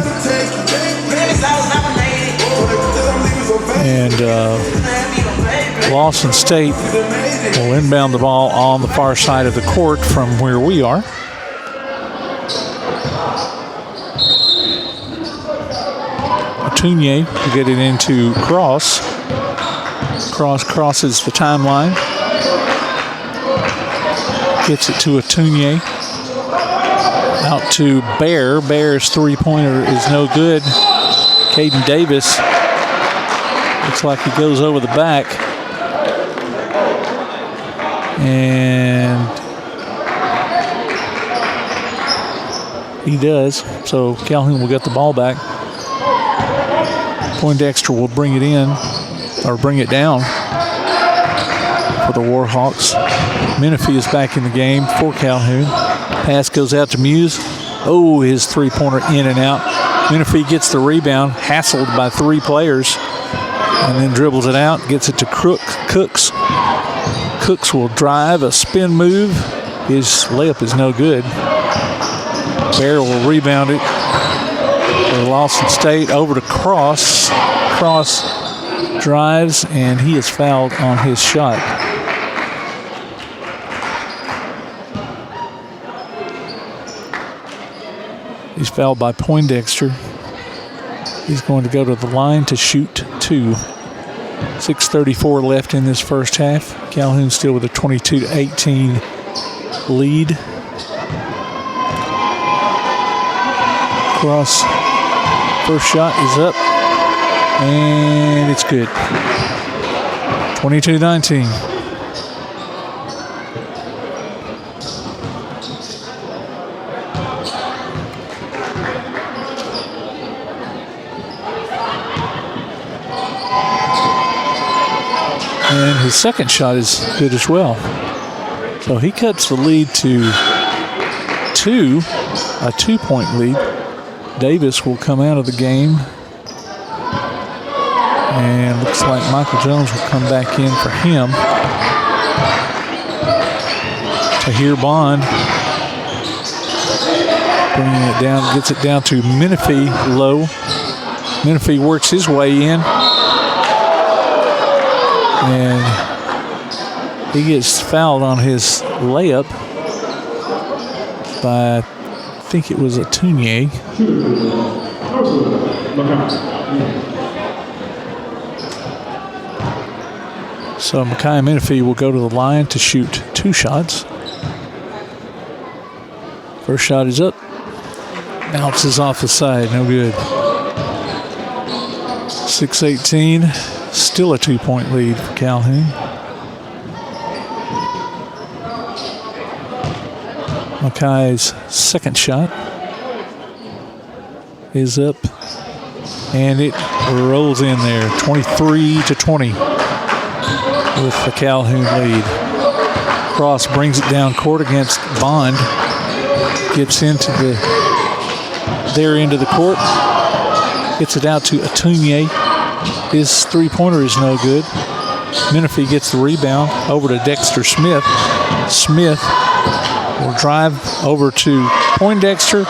And Lawson State will inbound the ball on the far side of the court from where we are. Atunye to get it into Cross. Cross crosses the timeline. Gets it to Atunye. Out to Bear. Bear's three-pointer is no good. Caden Davis looks like he goes over the back. And he does. So Calhoun will get the ball back. Poindexter will bring it in, or bring it down for the Warhawks. Menifee is back in the game for Calhoun. Pass goes out to Muse. Oh, his three-pointer in and out. Menifee gets the rebound, hassled by three players, and then dribbles it out, gets it to Cooks. Cooks will drive a spin move. His layup is no good. Bear will rebound it for Lawson State over to Cross. Cross drives, and he is fouled on his shot. He's fouled by Poindexter. He's going to go to the line to shoot two. 6:34 left in this first half. Calhoun still with a 22-18 lead. Cross, first shot is up, and it's good. 22-19. And his second shot is good as well. So he cuts the lead to a two-point lead. Davis will come out of the game. And looks like Michael Jones will come back in for him. Tahir Bond bringing it down, gets it down to Menifee low. Menifee works his way in. And he gets fouled on his layup by, I think it was Atunye. So Micaiah Menifee will go to the line to shoot 2 shots. First shot is up. Bounces off the side. No good. 6-18. Still a 2-point lead for Calhoun. Micaiah's second shot is up. And it rolls in there. 23-20 with the Calhoun lead. Cross brings it down court against Bond. Gets into their end of the court. Gets it out to Atunye. His 3-pointer is no good. Menifee gets the rebound over to Dexter Smith. Smith will drive over to Poindexter.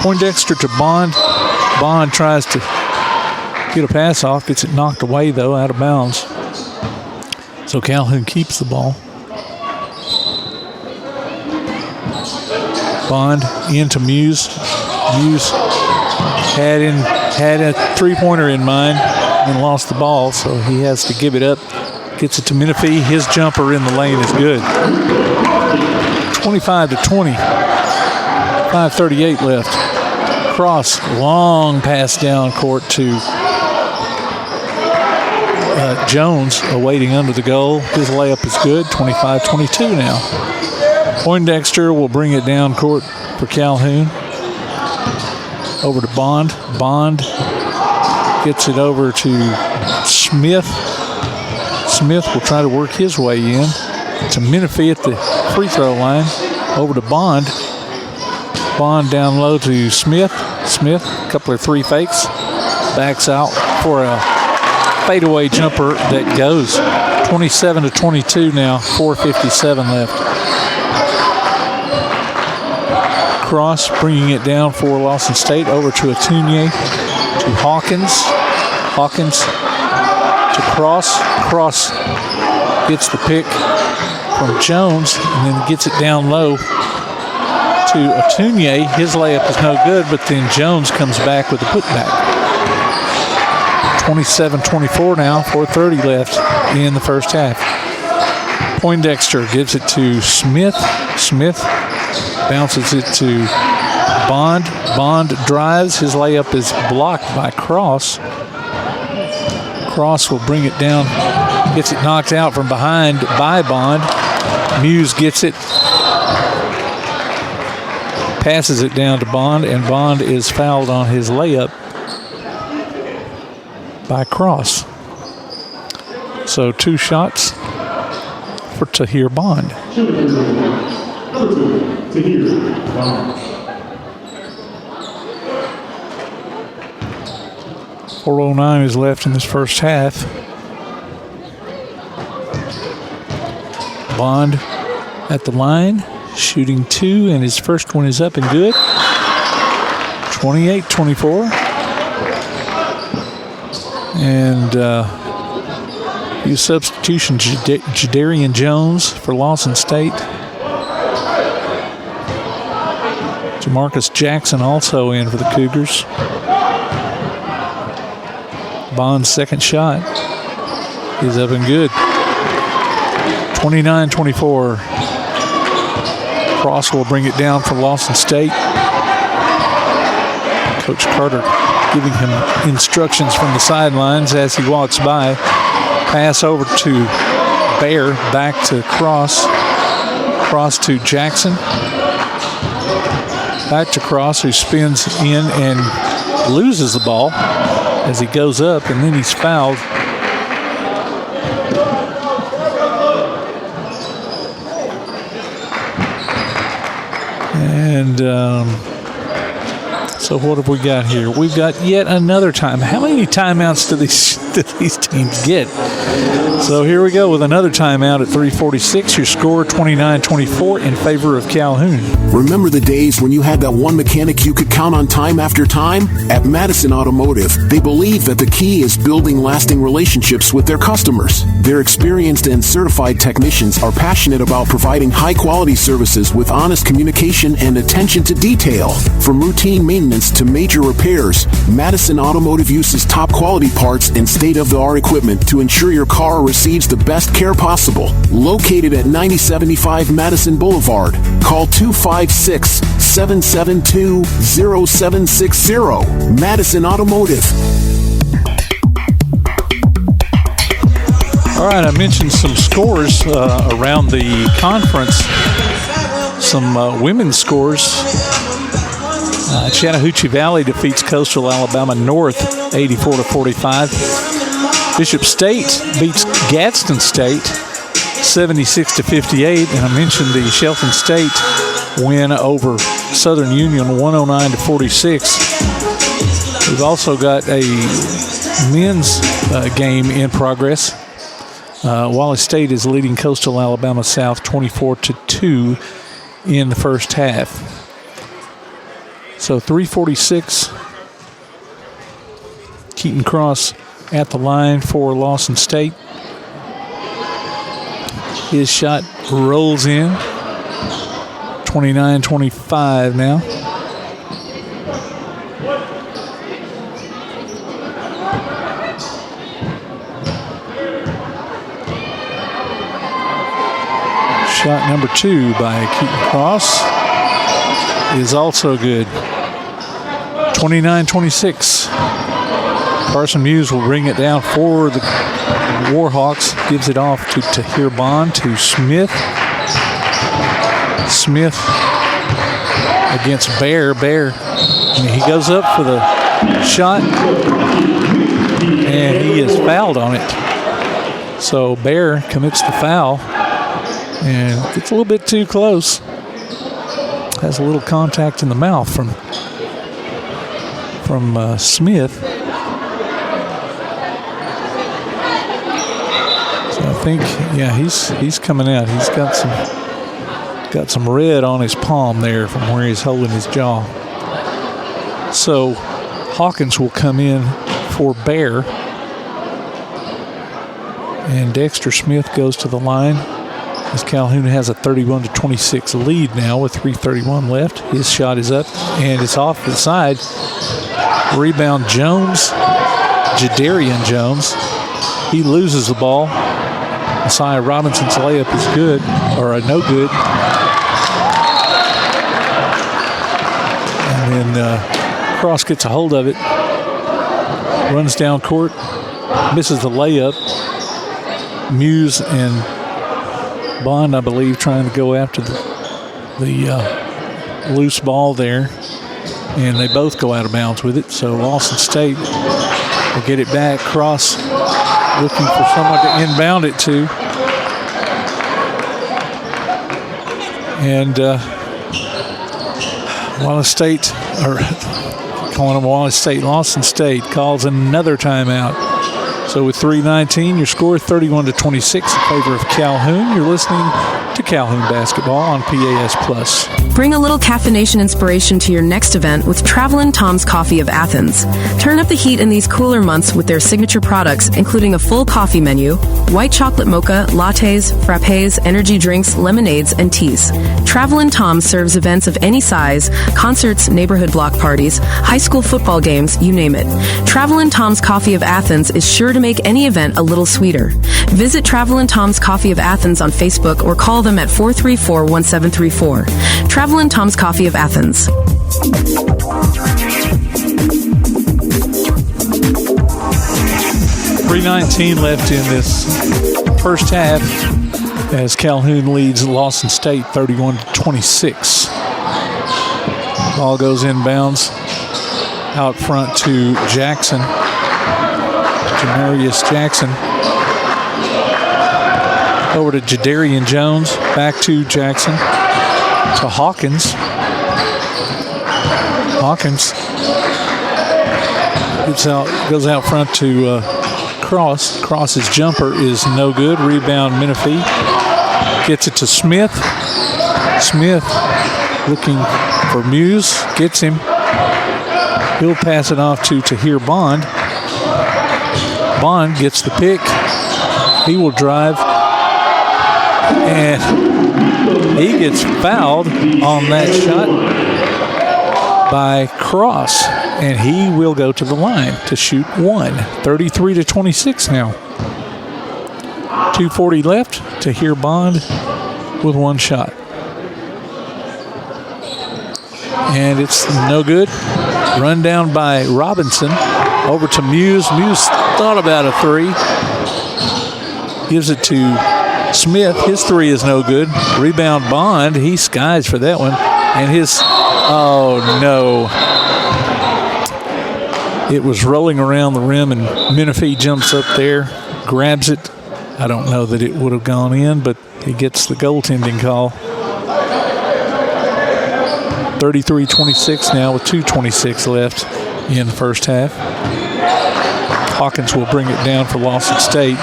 Poindexter to Bond. Bond tries to get a pass off. Gets it knocked away, though, out of bounds. So Calhoun keeps the ball. Bond into Muse. Muse had a 3-pointer in mind and lost the ball, so he has to give it up. Gets it to Menifee. His jumper in the lane is good. 25-20. 5:38 left. Cross, long pass down court to Jones, awaiting under the goal. His layup is good. 25-22 now. Poindexter will bring it down court for Calhoun. Over to Bond. Bond gets it over to Smith. Smith will try to work his way in to Menifee at the free throw line. Over to Bond. Bond down low to Smith. Smith, a couple of 3 fakes. Backs out for a fadeaway jumper that goes. 27-22 now. 4:57 left. Cross bringing it down for Lawson State over to Atunye, to Hawkins. Hawkins to Cross. Cross gets the pick from Jones and then gets it down low to Atunye. His layup is no good, but then Jones comes back with a putback. 27-24 now, 4:30 left in the first half. Poindexter gives it to Smith. Smith bounces it to Bond. Bond drives. His layup is blocked by Cross. Cross will bring it down. Gets it knocked out from behind by Bond. Muse gets it. Passes it down to Bond, and Bond is fouled on his layup by Cross. So 2 shots for Tahir Bond. Tahir Bond. 4:09 is left in this first half. Bond at the line, shooting 2, and his first one is up and good. 28-24. And few substitutions. Jadarian Jones for Lawson State. Jamarcus Jackson also in for the Cougars. Bond's second shot is up and good. 29-24. Cross will bring it down for Lawson State. Coach Carter giving him instructions from the sidelines as he walks by. Pass over to Bear, back to Cross. Cross to Jackson. Back to Cross, who spins in and loses the ball as he goes up, and then he's fouled. And so what have we got here? We've got yet another time. How many timeouts do these teams get? So here we go with another timeout at 3:46. Your score 29-24 in favor of Calhoun. Remember the days when you had that one mechanic you could count on time after time? At Madison Automotive, they believe that the key is building lasting relationships with their customers. Their experienced and certified technicians are passionate about providing high-quality services with honest communication and attention to detail. From routine maintenance maintenance to major repairs, Madison Automotive uses top quality parts and state-of-the-art equipment to ensure your car receives the best care possible. Located at 9075 Madison Boulevard, call 256-772-0760. Madison Automotive. All right, I mentioned some scores around the conference, some women's scores. Chattahoochee Valley defeats Coastal Alabama North 84-45. Bishop State beats Gadsden State 76-58. And I mentioned the Shelton State win over Southern Union 109-46. We've also got a men's game in progress. Wallace State is leading Coastal Alabama South 24-2 in the first half. So 3:46. Keaton Cross at the line for Lawson State. His shot rolls in. 29-25 now. Shot number 2 by Keaton Cross is also good. 29-26. Carson Muse will bring it down for the Warhawks. Gives it off to Tahir Bond to Smith. Smith against Bear. And he goes up for the shot, and he is fouled on it. So Bear commits the foul. And gets a little bit too close. Has a little contact in the mouth from Smith. So I think, yeah, he's coming out. He's got some red on his palm there from where he's holding his jaw. So Hawkins will come in for Bear. And Dexter Smith goes to the line. As Calhoun has a 31-26 lead now with 3:31 left. His shot is up and it's off to the side. Rebound Jones, Jadarian Jones. He loses the ball. Messiah Robinson's layup is good, or no good. And then Cross gets a hold of it. Runs down court, misses the layup. Muse and Bond, I believe, trying to go after the loose ball there, and they both go out of bounds with it. So Lawson State will get it back. Cross looking for someone to inbound it to, and Wallace State, or calling them Wallace State, Lawson State calls another timeout. So with 3:19, your score 31-26 in favor of Calhoun. You're listening to Calhoun Basketball on PAS+. Bring a little caffeination inspiration to your next event with Travelin' Tom's Coffee of Athens. Turn up the heat in these cooler months with their signature products, including a full coffee menu, white chocolate mocha, lattes, frappes, energy drinks, lemonades, and teas. Travelin' Tom serves events of any size, concerts, neighborhood block parties, high school football games, you name it. Travelin' Tom's Coffee of Athens is sure to make any event a little sweeter. Visit Travelin' Tom's Coffee of Athens on Facebook or call them at 434-1734. Travelin' Tom's Coffee of Athens. 3:19 left in this first half as Calhoun leads Lawson State 31-26. Ball goes inbounds out front to Jackson. Jamarius Jackson. Over to Jadarian Jones. Back to Jackson. To Hawkins. Hawkins goes out front to Cross. Cross's jumper is no good. Rebound Menifee. Gets it to Smith. Smith looking for Muse. Gets him. He'll pass it off to Tahir Bond. Bond gets the pick. He will drive. And he gets fouled on that shot. by Cross, and he will go to the line to shoot one. 33-26 now. 2:40 left to hear Bond with one shot. And it's no good. Run down by Robinson. Over to Muse. Muse thought about a three. Gives it to Smith. His three is no good. Rebound Bond. He skies for that one. And his, oh no. It was rolling around the rim, and Menifee jumps up there, grabs it. I don't know that it would have gone in, but he gets the goaltending call. 33-26 now with 2:26 left in the first half. Hawkins will bring it down for Lawson State.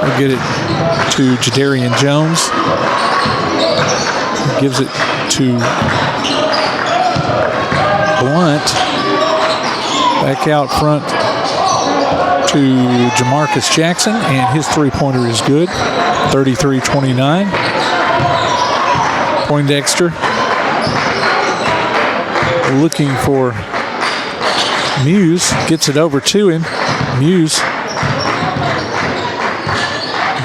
We'll get it to Jadarian Jones. Gives it to Blunt. Back out front to Jamarcus Jackson, and his three-pointer is good. 33-29. Poindexter looking for Muse. Gets it over to him. Muse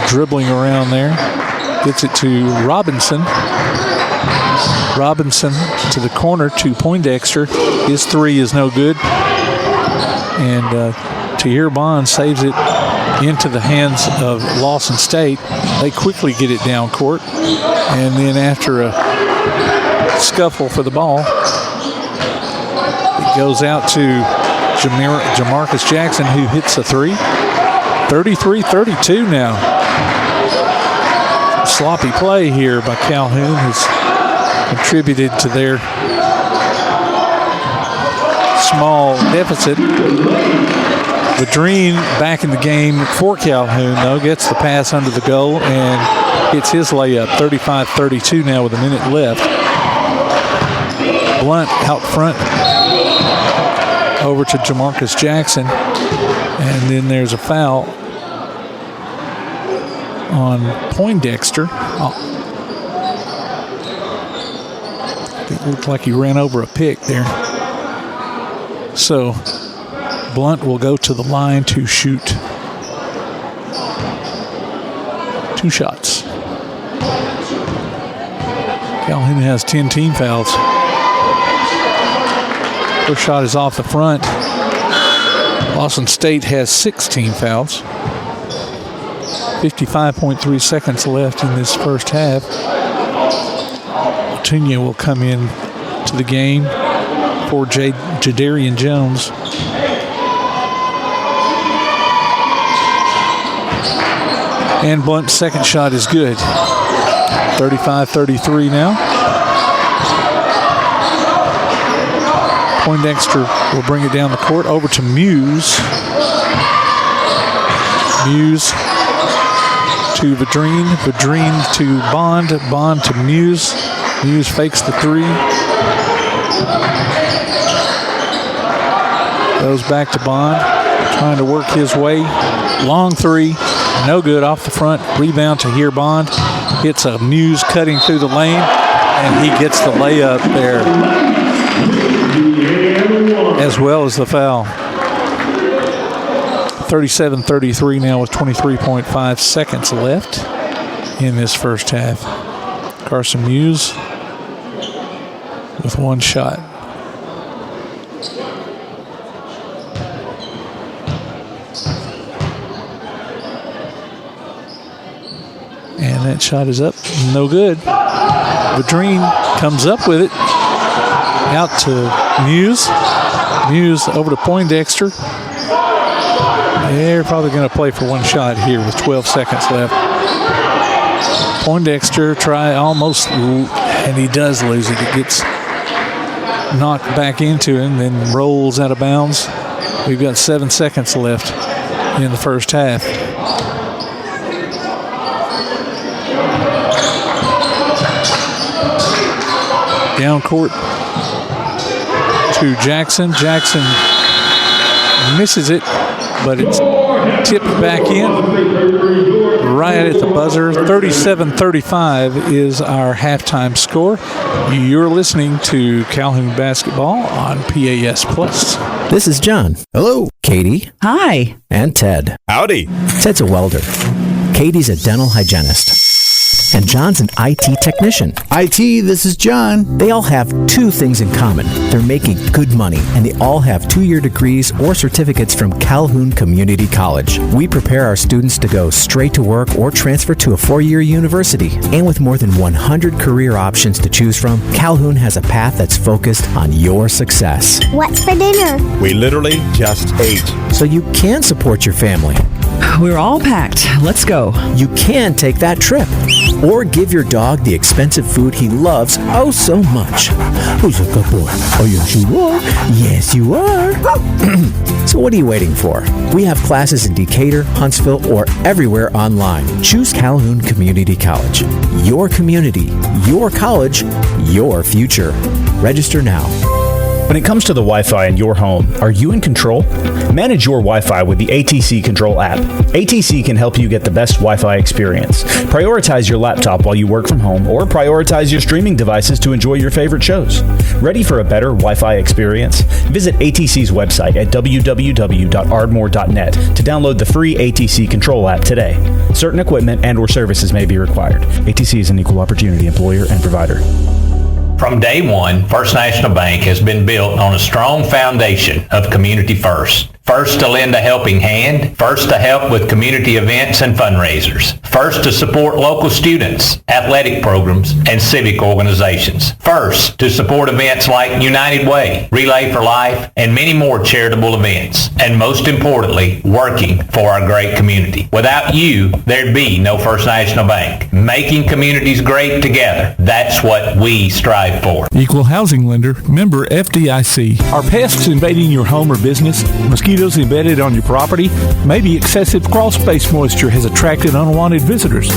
dribbling around there. Gets it to Robinson. Robinson to the corner to Poindexter. His three is no good. And Tahir Bond saves it into the hands of Lawson State. They quickly get it down court. And then after a scuffle for the ball, it goes out to Jamarcus Jackson, who hits a three. 33-32 now. Sloppy play here by Calhoun, who's contributed to their small deficit. Vadrine back in the game for Calhoun, though, gets the pass under the goal and hits his layup. 35-32 now with a minute left. Blunt out front over to Jamarcus Jackson, and then there's a foul on Poindexter. It looked like he ran over a pick there. So Blunt will go to the line to shoot two shots. Calhoun has 10 team fouls. First shot is off the front. Lawson State has 16 fouls. 55.3 seconds left in this first half. Tunya will come in to the game for Jadarian Jones. And Blunt's second shot is good. 35-33 now. Poindexter will bring it down the court over to Muse. Muse to Vadrine. Vadrine to Bond. Bond to Muse. Muse fakes the three. Goes back to Bond. Trying to work his way. Long three. No good off the front. Rebound to here Bond. Hits a Muse cutting through the lane. And he gets the layup there, as well as the foul. 37-33 now with 23.5 seconds left in this first half. Carson Muse with one shot. And that shot is up. No good. Vadrine comes up with it. Out to Muse. Muse over to Poindexter. They're probably going to play for one shot here with 12 seconds left. Poindexter try almost, and he does lose it. It gets knocked back into him, then rolls out of bounds. We've got 7 seconds left in the first half. Down court to Jackson. Jackson misses it, but it's tipped back in right at the buzzer. 37-35 is our halftime score. You're listening to Calhoun Basketball on PAS Plus. This is John. Hello. Katie. Hi. And Ted. Howdy. Ted's a welder. Katie's a dental hygienist. And John's an IT technician. IT, this is John. They all have two things in common. They're making good money, and they all have 2-year degrees or certificates from Calhoun Community College. We prepare our students to go straight to work or transfer to a 4-year university. And with more than 100 career options to choose from, Calhoun has a path that's focused on your success. What's for dinner? We literally just ate. So you can support your family. We're all packed. Let's go. You can take that trip. Or give your dog the expensive food he loves oh so much. Who's a good boy? Oh, yes, you are. Yes, you are. So what are you waiting for? We have classes in Decatur, Huntsville, or everywhere online. Choose Calhoun Community College. Your community, your college, your future. Register now. When it comes to the Wi-Fi in your home, are you in control? Manage your Wi-Fi with the ATC Control app. ATC can help you get the best Wi-Fi experience. Prioritize your laptop while you work from home, or prioritize your streaming devices to enjoy your favorite shows. Ready for a better Wi-Fi experience? Visit ATC's website at www.ardmore.net to download the free ATC Control app today. Certain equipment and/or services may be required. ATC is an equal opportunity employer and provider. From day one, First National Bank has been built on a strong foundation of community first. First to lend a helping hand, first to help with community events and fundraisers, first to support local students, athletic programs, and civic organizations, first to support events like United Way, Relay for Life, and many more charitable events, and most importantly, working for our great community. Without you, there'd be no First National Bank. Making communities great together, that's what we strive for. Equal housing lender, member FDIC. Are pests invading your home or business? Mosquitoes embedded on your property? Maybe excessive crawl space moisture has attracted unwanted visitors.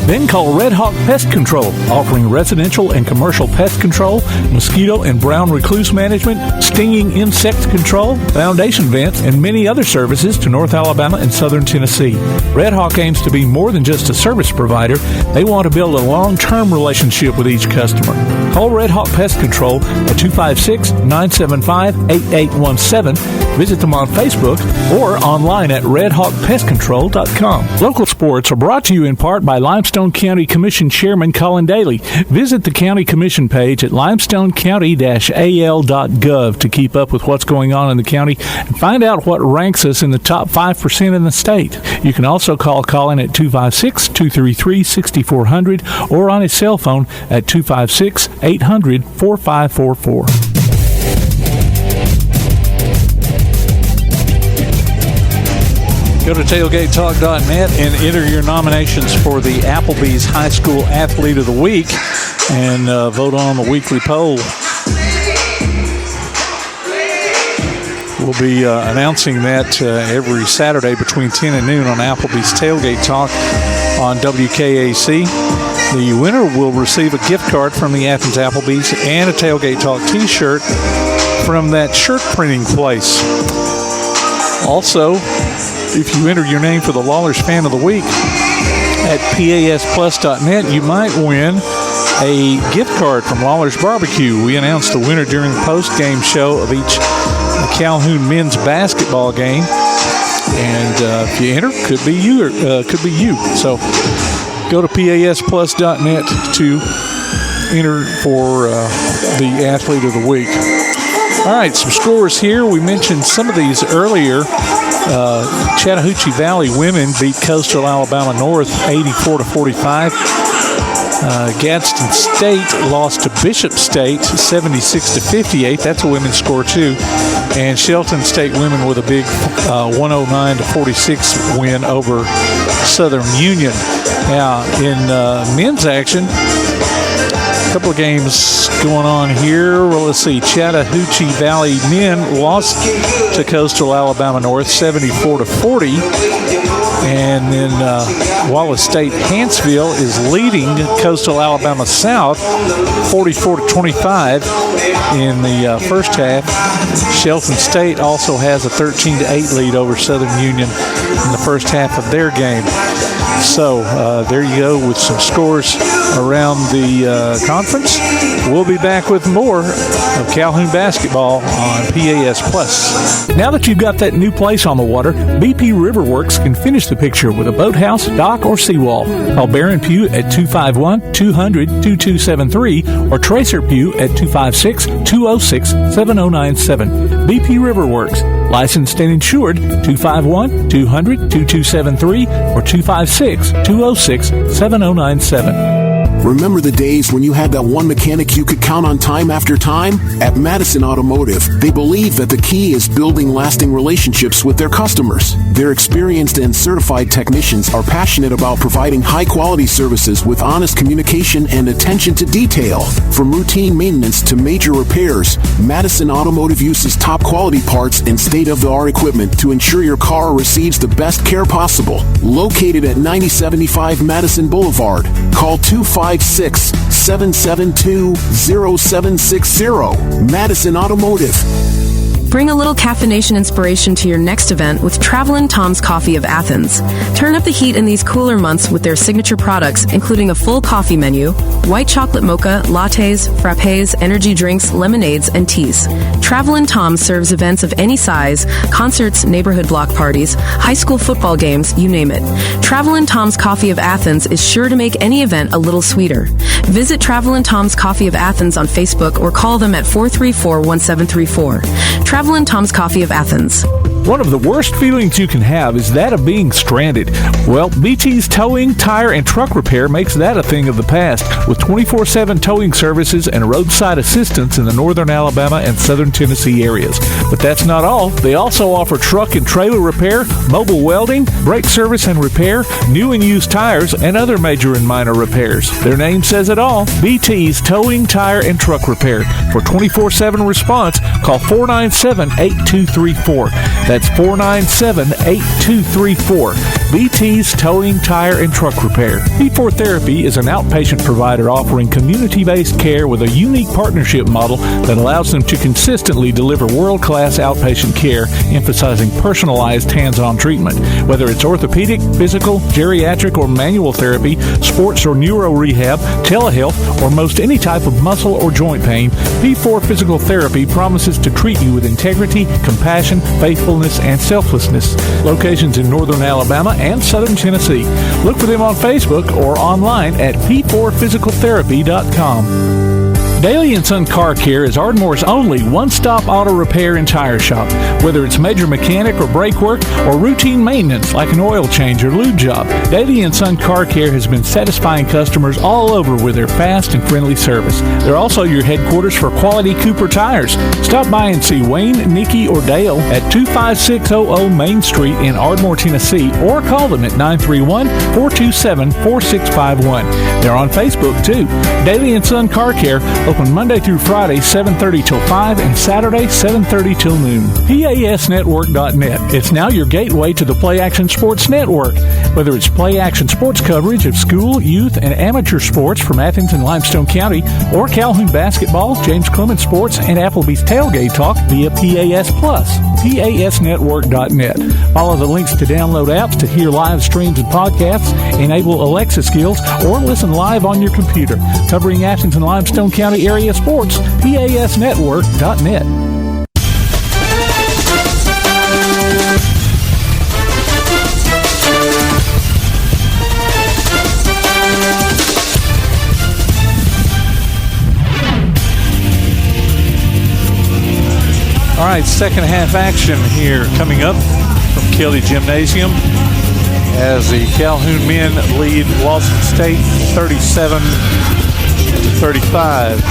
Then call Red Hawk Pest Control, offering residential and commercial pest control, mosquito and brown recluse management, stinging insect control, foundation vents, and many other services to North Alabama and Southern Tennessee. Red Hawk aims to be more than just a service provider. They want to build a long-term relationship with each customer. Call Red Hawk Pest Control at 256-975-8817. Visit them on Facebook or online at redhawkpestcontrol.com. Local sports are brought to you in part by Limestone County Commission Chairman Colin Daly. Visit the County Commission page at limestonecounty-al.gov to keep up with what's going on in the county and find out what ranks us in the top 5% in the state. You can also call Colin at 256-233-6400 or on his cell phone at 256-800-4544. Go to tailgatetalk.net and enter your nominations for the Applebee's High School Athlete of the Week and vote on the weekly poll. We'll be announcing that every Saturday between 10 and noon on Applebee's Tailgate Talk on WKAC. The winner will receive a gift card from the Athens Applebee's and a Tailgate Talk t-shirt from that shirt printing place. Also, if you enter your name for the Lawler's Fan of the Week at PASplus.net, you might win a gift card from Lawler's Barbecue. We announced the winner during the post-game show of each Calhoun men's basketball game. And if you enter, could be you. So go to PASplus.net to enter for the Athlete of the Week. All right, some scores here. We mentioned some of these earlier. Chattahoochee Valley women beat Coastal Alabama North 84-45. Gadsden State lost to Bishop State 76-58. That's a women's score too. And Shelton State women with a big 109-46 win over Southern Union. Now in men's action, a couple of games going on here. Well, let's see. Chattahoochee Valley men lost to Coastal Alabama North 74-40. And then Wallace State Hanceville is leading Coastal Alabama South 44-25 in the first half. Shelton State also has a 13-8 lead over Southern Union in the first half of their game. So there you go with some scores around the conference. We'll be back with more of Calhoun basketball on PAS Plus. Now that you've got that new place on the water, BP Riverworks can finish the picture with a boathouse, dock, or seawall. Call Barron Pugh at 251-200-2273 or Tracer Pugh at 256-206-7097. BP Riverworks, licensed and insured, 251-200-2273 or 256-206-7097. Remember the days when you had that one mechanic you could count on time after time? At Madison Automotive, they believe that the key is building lasting relationships with their customers. Their experienced and certified technicians are passionate about providing high-quality services with honest communication and attention to detail. From routine maintenance to major repairs, Madison Automotive uses top-quality parts and state-of-the-art equipment to ensure your car receives the best care possible. Located at 9075 Madison Boulevard, call 256-772-0760. Madison Automotive. Bring a little caffeination inspiration to your next event with Travelin' Tom's Coffee of Athens. Turn up the heat in these cooler months with their signature products, including a full coffee menu, white chocolate mocha, lattes, frappes, energy drinks, lemonades, and teas. Travelin' Tom serves events of any size, concerts, neighborhood block parties, high school football games, you name it. Travelin' Tom's Coffee of Athens is sure to make any event a little sweeter. Visit Travelin' Tom's Coffee of Athens on Facebook or call them at 434-1734. Travelin' Tom's Coffee of Athens. One of the worst feelings you can have is that of being stranded. Well, BT's Towing, Tire, and Truck Repair makes that a thing of the past, with 24/7 towing services and roadside assistance in the northern Alabama and southern Tennessee areas. But that's not all. They also offer truck and trailer repair, mobile welding, brake service and repair, new and used tires, and other major and minor repairs. Their name says it all. BT's Towing, Tire, and Truck Repair. For 24/7 response, call 497-8234. That's 497-8234. BT's Towing, Tire, and Truck Repair. P4 Therapy is an outpatient provider offering community-based care with a unique partnership model that allows them to consistently deliver world-class outpatient care, emphasizing personalized hands-on treatment. Whether it's orthopedic, physical, geriatric, or manual therapy, sports or neuro rehab, telehealth, or most any type of muscle or joint pain, P4 Physical Therapy promises to treat you with integrity, compassion, faithfulness, and selflessness. Locations in northern Alabama and southern Tennessee. Look for them on Facebook or online at p4physicaltherapy.com. Daly & Son Car Care is Ardmore's only one-stop auto repair and tire shop. Whether it's major mechanic or brake work or routine maintenance like an oil change or lube job, Daly & Son Car Care has been satisfying customers all over with their fast and friendly service. They're also your headquarters for quality Cooper tires. Stop by and see Wayne, Nikki, or Dale at 25600 Main Street in Ardmore, Tennessee, or call them at 931-427-4651. They're on Facebook, too. Daly & Son Car Care, open Monday through Friday, 7:30 till 5, and Saturday, 7:30 till noon. PASnetwork.net. It's now your gateway to the Play Action Sports Network. Whether it's Play Action Sports coverage of school, youth, and amateur sports from Athens and Limestone County, or Calhoun basketball, James Clemens Sports, and Applebee's Tailgate Talk via PAS Plus. PASnetwork.net. Follow the links to download apps to hear live streams and podcasts, enable Alexa skills, or listen live on your computer. Covering Athens and Limestone County area sports, PASnetwork.net. All right, second half action here coming up from Kelly Gymnasium as the Calhoun men lead Lawson State 37-35.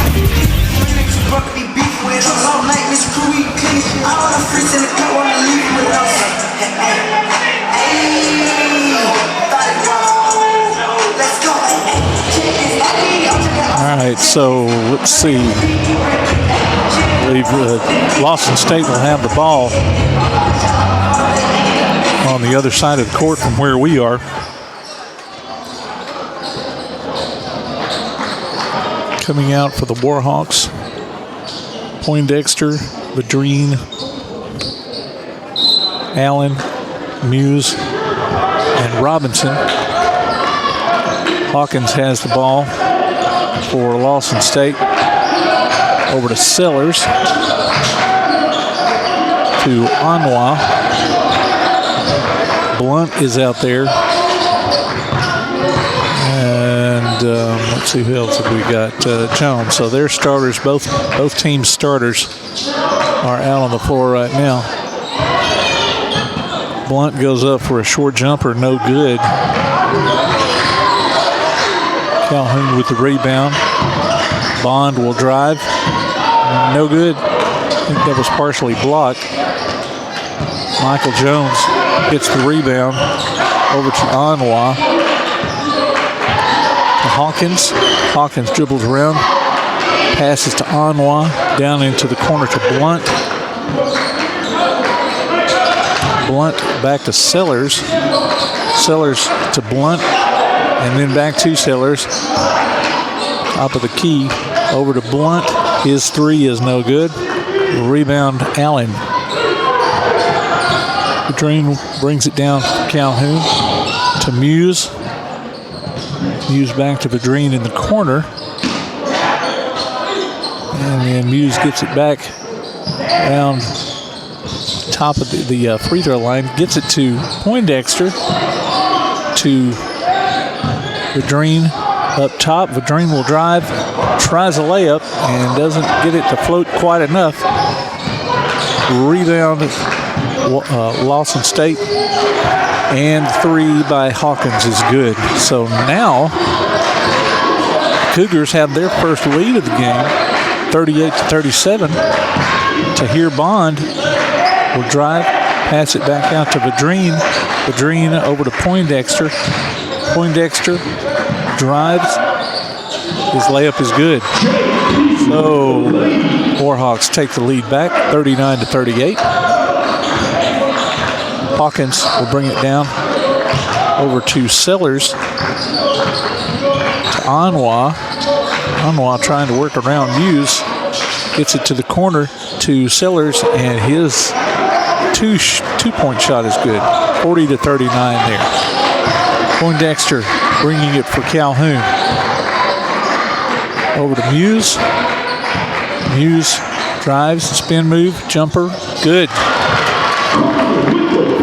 All right, so let's see. I believe Lawson State will have the ball on the other side of the court from where we are. Coming out for the Warhawks, Poindexter, Vadrine, Allen, Muse, and Robinson. Hawkins has the ball for Lawson State. Over to Sellers. To Anwa. Blunt is out there. And let's see who else have we got. Jones. So their starters, both teams' starters are out on the floor right now. Blunt goes up for a short jumper, no good. Calhoun with the rebound. Bond will drive. No good. I think that was partially blocked. Michael Jones gets the rebound over to Anwa. To Hawkins. Hawkins dribbles around. Passes to Anwa. Down into the corner to Blunt. Blunt back to Sellers. Sellers to Blunt. And then back to Sellers. Top of the key. Over to Blunt. His three is no good. Rebound Allen. Vadrine brings it down to Calhoun. To Muse. Muse back to Vadrine in the corner. And then Muse gets it back around top of the free throw line. Gets it to Poindexter. To Vadrine up top. Vadrine will drive, tries a layup, and doesn't get it to float quite enough. Rebound Lawson State, and three by Hawkins is good. So now Cougars have their first lead of the game, 38-37. Tahir Bond will drive, pass it back out to Vadrine. Vadrine over to Poindexter. Poindexter drives. His layup is good. So Warhawks take the lead back, 39-38. Hawkins will bring it down over to Sellers. To Anwa. Anwa trying to work around Muse. Gets it to the corner to Sellers, and his two-point shot is good. 40-39 there. Poindexter bringing it for Calhoun. Over to Muse. Muse drives, spin move, jumper, good.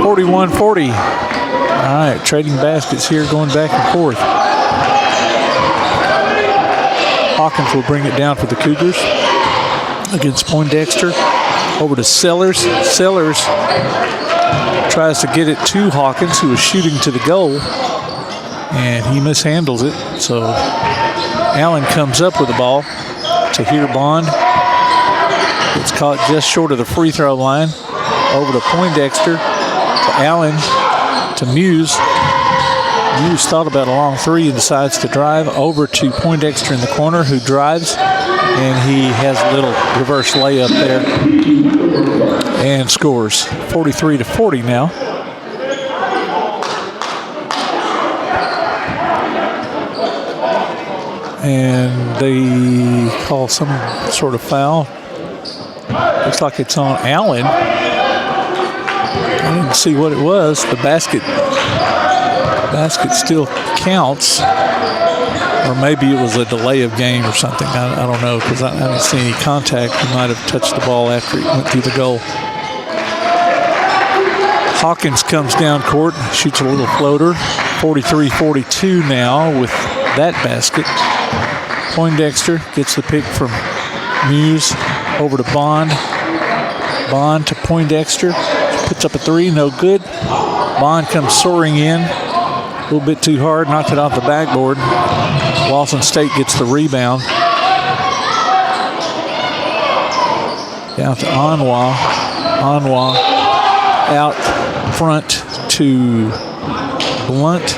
41-40. All right, trading baskets here, going back and forth. Hawkins will bring it down for the Cougars against Poindexter. Over to Sellers. Sellers tries to get it to Hawkins, who is shooting to the goal, and he mishandles it. So Allen comes up with the ball. Tahir Bond. It's caught just short of the free throw line. Over to Poindexter. To Allen. To Muse. Muse thought about a long three and decides to drive. Over to Poindexter in the corner, who drives. And he has a little reverse layup there. And scores. 43-40 now. And they call some sort of foul. Looks like it's on Allen. I didn't see what it was. The basket still counts. Or maybe it was a delay of game or something. I don't know, because I didn't see any contact. He might have touched the ball after it went through the goal. Hawkins comes down court, shoots a little floater. 43-42 now with that basket. Poindexter gets the pick from Muse. Over to Bond. Bond to Poindexter. Puts up a three, no good. Bond comes soaring in. A little bit too hard, knocked it off the backboard. Lawson State gets the rebound. Down to Anwa. Anwa out front to Blunt.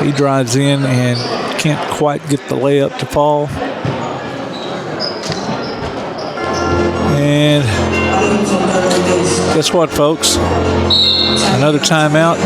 He drives in and can't quite get the layup to fall. And Guess what, folks? Another timeout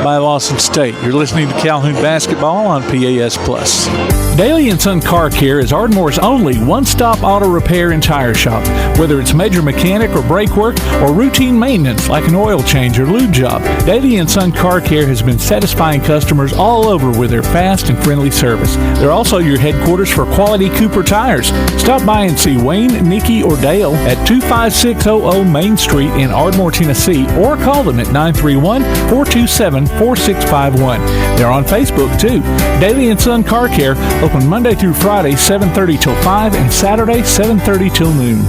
by Lawson State. You're listening to Calhoun Basketball on PAS Plus. Daly & Son Car Care is Ardmore's only one-stop auto repair and tire shop. Whether it's major mechanic or brake work or routine maintenance like an oil change or lube job, Daly & Son Car Care has been satisfying customers all over with their fast and friendly service. They're also your headquarters for quality Cooper tires. Stop by and see Wayne, Nikki, or Dale at 25600 Main Street in Ardmore, Tennessee, or call them at 931-427-4651. They're on Facebook, too. Daly & Son Car Care, open Monday through Friday, 7:30 till 5, and Saturday, 7:30 till noon.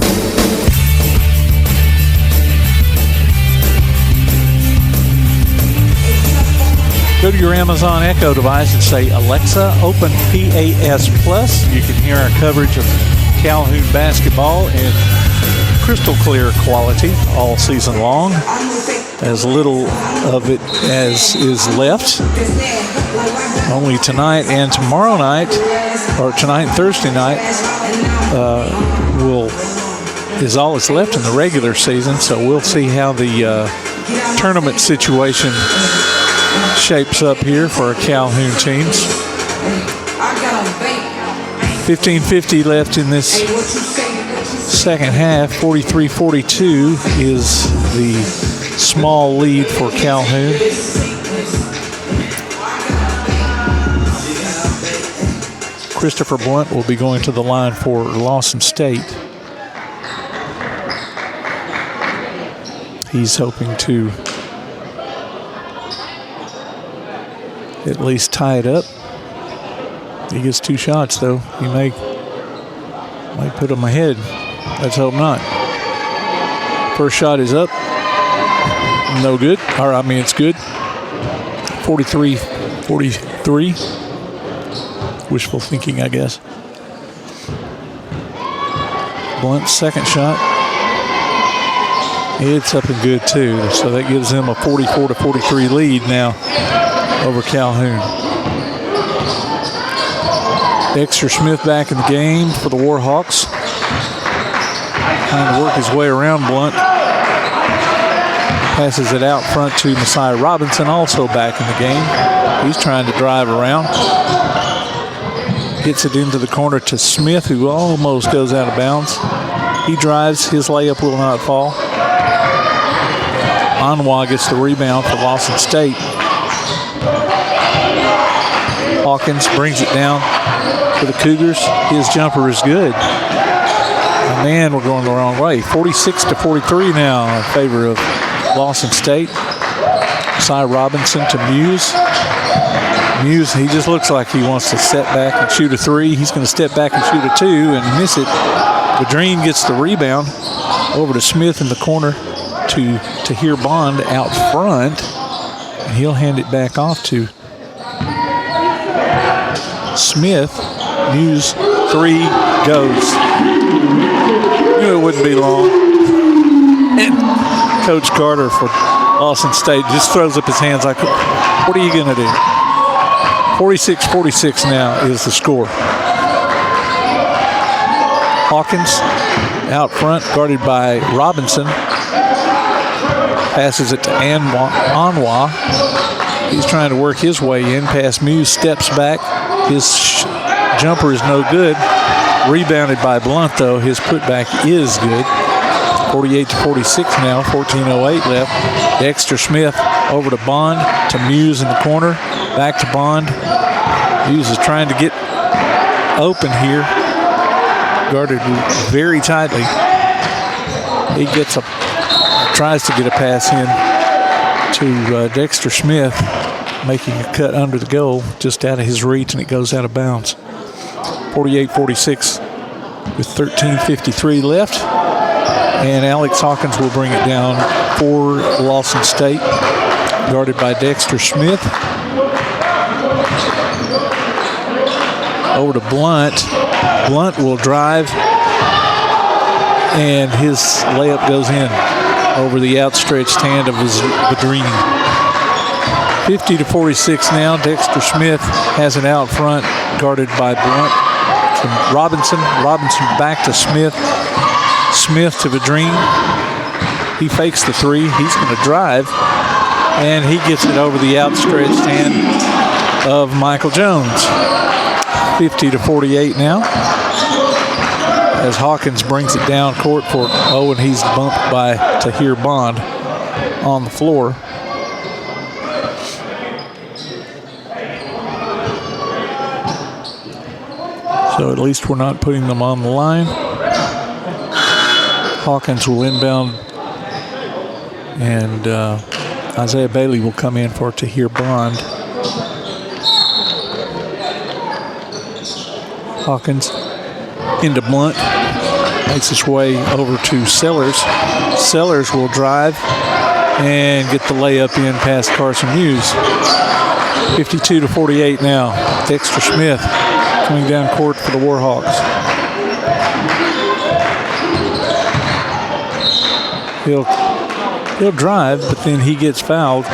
Go to your Amazon Echo device and say, Alexa, open PAS Plus. You can hear our coverage of Calhoun basketball in crystal clear quality all season long. As little of it as is left. Only tonight and tomorrow night, or tonight and Thursday night, is all that's left in the regular season. So we'll see how the tournament situation shapes up here for our Calhoun teams. 15:50 left in this second half. 43-42 is the small lead for Calhoun. Christopher Blunt will be going to the line for Lawson State. He's hoping to at least tie it up. He gets 2 shots, though. He might put him ahead. Let's hope not. First shot is up. No good. It's good. 43-43. Wishful thinking, I guess. Blunt's second shot. It's up and good, too. So that gives them a 44-43 lead now over Calhoun. Dexter Smith back in the game for the Warhawks. Trying to work his way around Blunt. Passes it out front to Messiah Robinson, also back in the game. He's trying to drive around. Gets it into the corner to Smith, who almost goes out of bounds. He drives. His layup will not fall. Anwa gets the rebound for Lawson State. Hawkins brings it down for the Cougars. His jumper is good. And man, we're going the wrong way. 46-43 now in favor of Lawson State. Cy Robinson to Muse. Muse, he just looks like he wants to step back and shoot a 3. He's going to step back and shoot a 2 and miss it. Vadrine gets the rebound over to Smith in the corner to Tahir Bond out front. And he'll hand it back off to Smith. Muse 3 goes. Knew it wouldn't be long. And Coach Carter for Lawson State just throws up his hands like, what are you going to do? 46-46 now is the score. Hawkins out front, guarded by Robinson. Passes it to Anwa. He's trying to work his way in. Past Muse, steps back. His jumper is no good. Rebounded by Blunt, though. His putback is good. 48-46 now, 14:08 left. Dexter Smith over to Bond, to Muse in the corner. Back to Bond. Muse is trying to get open here. Guarded very tightly. He tries to get a pass in to Dexter Smith, making a cut under the goal, just out of his reach, and it goes out of bounds. 48-46 with 13:53 left. And Alex Hawkins will bring it down for Lawson State, guarded by Dexter Smith. Over to Blunt. Blunt will drive, and his layup goes in over the outstretched hand of his Vadrine. 50-46 now. Dexter Smith has it out front, guarded by Blunt. From Robinson. Robinson back to Smith. Smith to Vadrine. He fakes the three. He's going to drive, and he gets it over the outstretched hand of Michael Jones. 50-48 now. As Hawkins brings it down court for, and he's bumped by Tahir Bond on the floor. So at least we're not putting them on the line. Hawkins will inbound, and Isaiah Bailey will come in for Tahir Bond. Hawkins into Blunt, makes his way over to Sellers. Sellers will drive and get the layup in past Carson Hughes. 52-48 now. Dexter Smith coming down court for the Warhawks. He'll drive, but then he gets fouled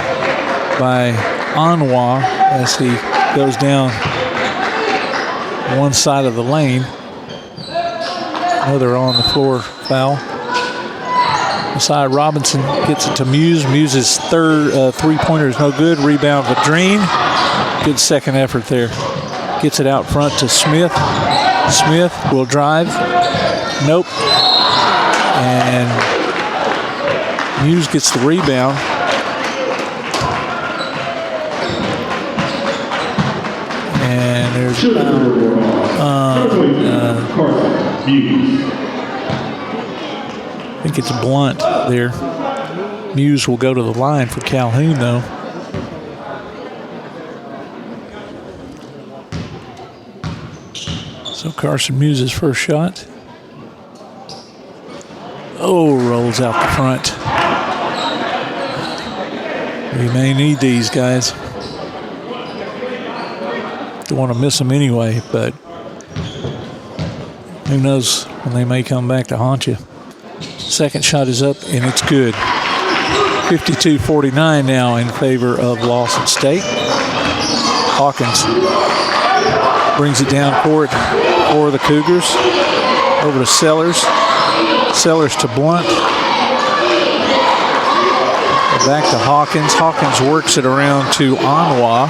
by Anwar as he goes down one side of the lane. Another on the floor foul. Messiah Robinson gets it to Muse. Muse's third three-pointer is no good. Rebound Vadrine. Good second effort there. Gets it out front to Smith. Smith will drive. Nope. And Muse gets the rebound. And there's I think it's Blunt there. Muse will go to the line for Calhoun, though. So Carson Muse's first shot. Rolls out the front. We may need these guys. Don't want to miss them anyway, but who knows when they may come back to haunt you. Second shot is up, and it's good. 52-49 now in favor of Lawson State. Hawkins brings it down court for the Cougars. Over to Sellers. Sellers to Blunt. Back to Hawkins. Hawkins works it around to Anwar.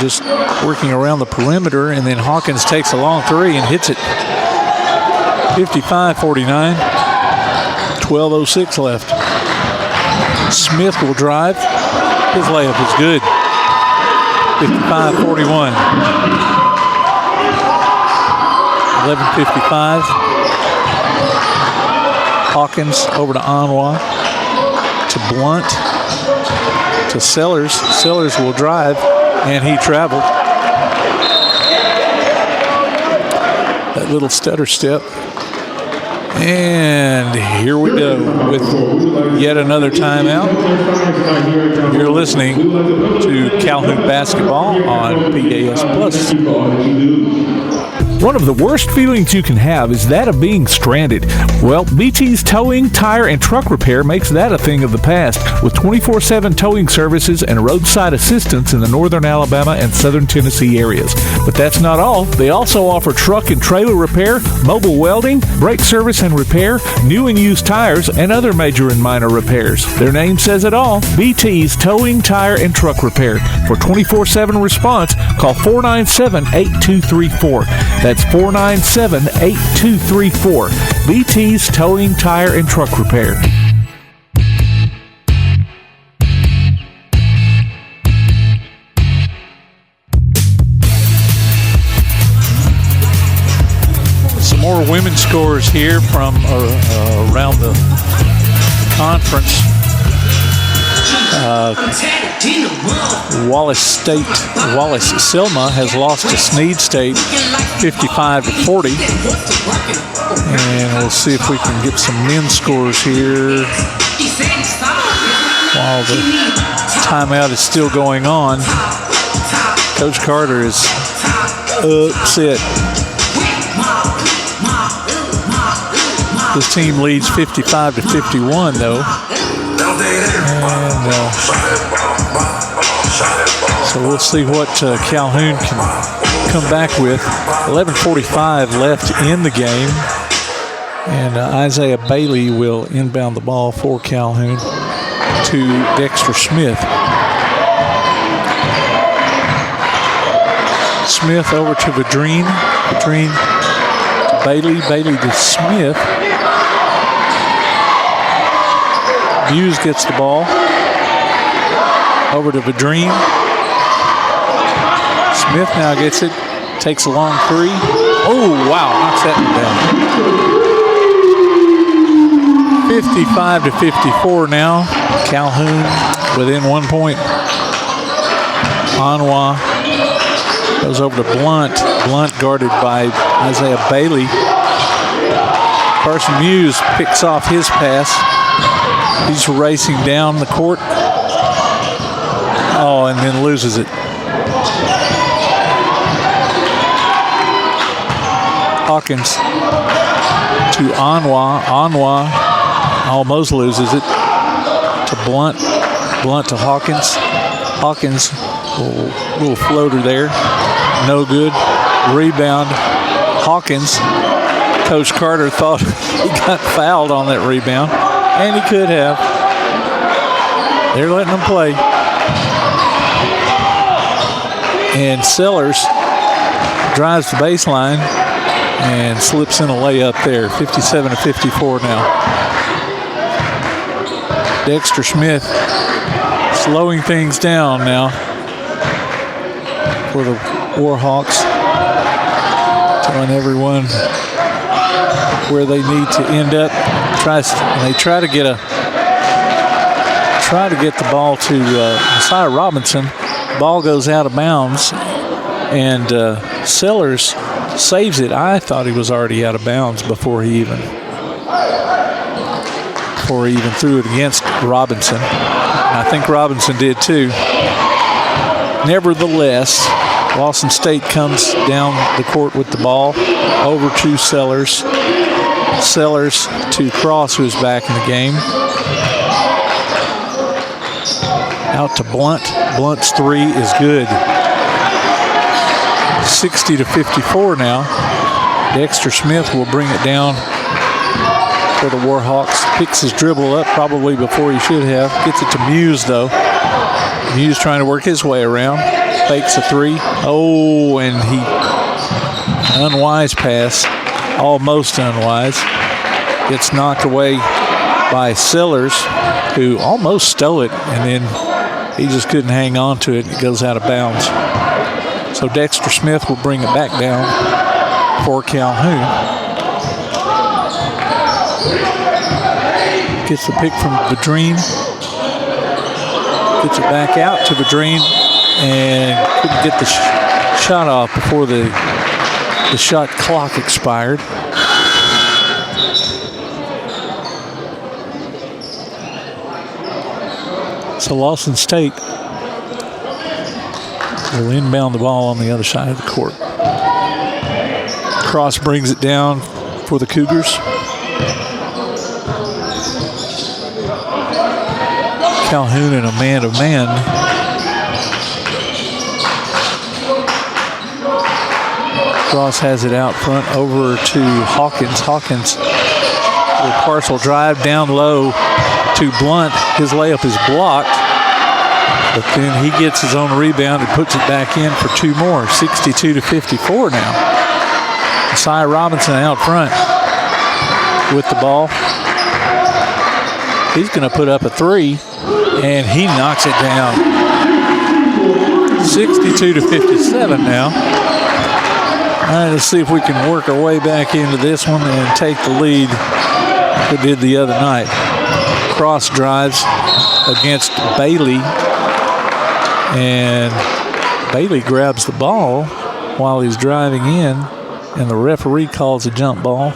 Just working around the perimeter, and then Hawkins takes a long three and hits it. 55-49. 12:06 left. Smith will drive. His layup is good. 55-41. 11:55. Hawkins over to Anwar. To Blunt. To Sellers. Sellers will drive, and he traveled. That little stutter step. And here we go with yet another timeout. You're listening to Calhoun Basketball on PAS Plus. One of the worst feelings you can have is that of being stranded. Well, BT's Towing, Tire, and Truck Repair makes that a thing of the past with 24/7 towing services and roadside assistance in the northern Alabama and southern Tennessee areas. But that's not all. They also offer truck and trailer repair, mobile welding, brake service and repair, new and used tires, and other major and minor repairs. Their name says it all. BT's Towing, Tire, and Truck Repair. For 24/7 response, call 497-8234. That's 497-8234. BT's Towing, Tire, and Truck Repair. Some more women's scores here from around the conference. Wallace Selma has lost to Snead State 55-40. And we'll see if we can get some men's scores here while the timeout is still going on. Coach Carter is upset. This team leads 55-51, though. And so we'll see what Calhoun can come back with. 11:45 left in the game. And Isaiah Bailey will inbound the ball for Calhoun to Dexter Smith. Smith over to Vadrine. Vadrine to Bailey. Bailey to Smith. Hughes gets the ball. Over to Vadrine. Smith now gets it. Takes a long three. Oh, wow. Knocks that down. 55-54 now. Calhoun within 1 point. Anwa goes over to Blunt. Blunt guarded by Isaiah Bailey. Carson Muse picks off his pass. He's racing down the court. Oh, and then loses it. Hawkins to Anwa. Anwa almost loses it to Blunt. Blunt to Hawkins. Hawkins, little floater there. No good. Rebound. Hawkins. Coach Carter thought he got fouled on that rebound, and he could have. They're letting him play. And Sellers drives the baseline and slips in a layup there. 57-54 now. Dexter Smith slowing things down now for the Warhawks, telling everyone where they need to end up. They try to get the ball to Messiah Robinson. Ball goes out of bounds, and Sellers saves it. I thought he was already out of bounds before he even threw it against Robinson. And I think Robinson did too. Nevertheless, Lawson State comes down the court with the ball over to Sellers. Sellers to Cross, who's back in the game. Out to Blunt. Blunt's three is good. 60-54 now. Dexter Smith will bring it down for the Warhawks. Picks his dribble up probably before he should have. Gets it to Muse though. Muse trying to work his way around. Fakes a three. Oh, and unwise pass. Almost unwise. Gets knocked away by Sellers, who almost stole it, and then he just couldn't hang on to it. It goes out of bounds. So Dexter Smith will bring it back down for Calhoun. Gets the pick from Vadrine. Gets it back out to Vadrine and couldn't get the shot off before the shot clock expired. So Lawson State will inbound the ball on the other side of the court. Cross brings it down for the Cougars. Calhoun in a man-to-man. Cross has it out front over to Hawkins. Hawkins with partial drive down low to Blunt. His layup is blocked, but then he gets his own rebound and puts it back in for two more. 62-54 now. Messiah Robinson out front with the ball. He's going to put up a three, and he knocks it down. 62-57 now. All right, let's see if we can work our way back into this one and take the lead we did the other night. Cross drives against Bailey, and Bailey grabs the ball while he's driving in, and the referee calls a jump ball.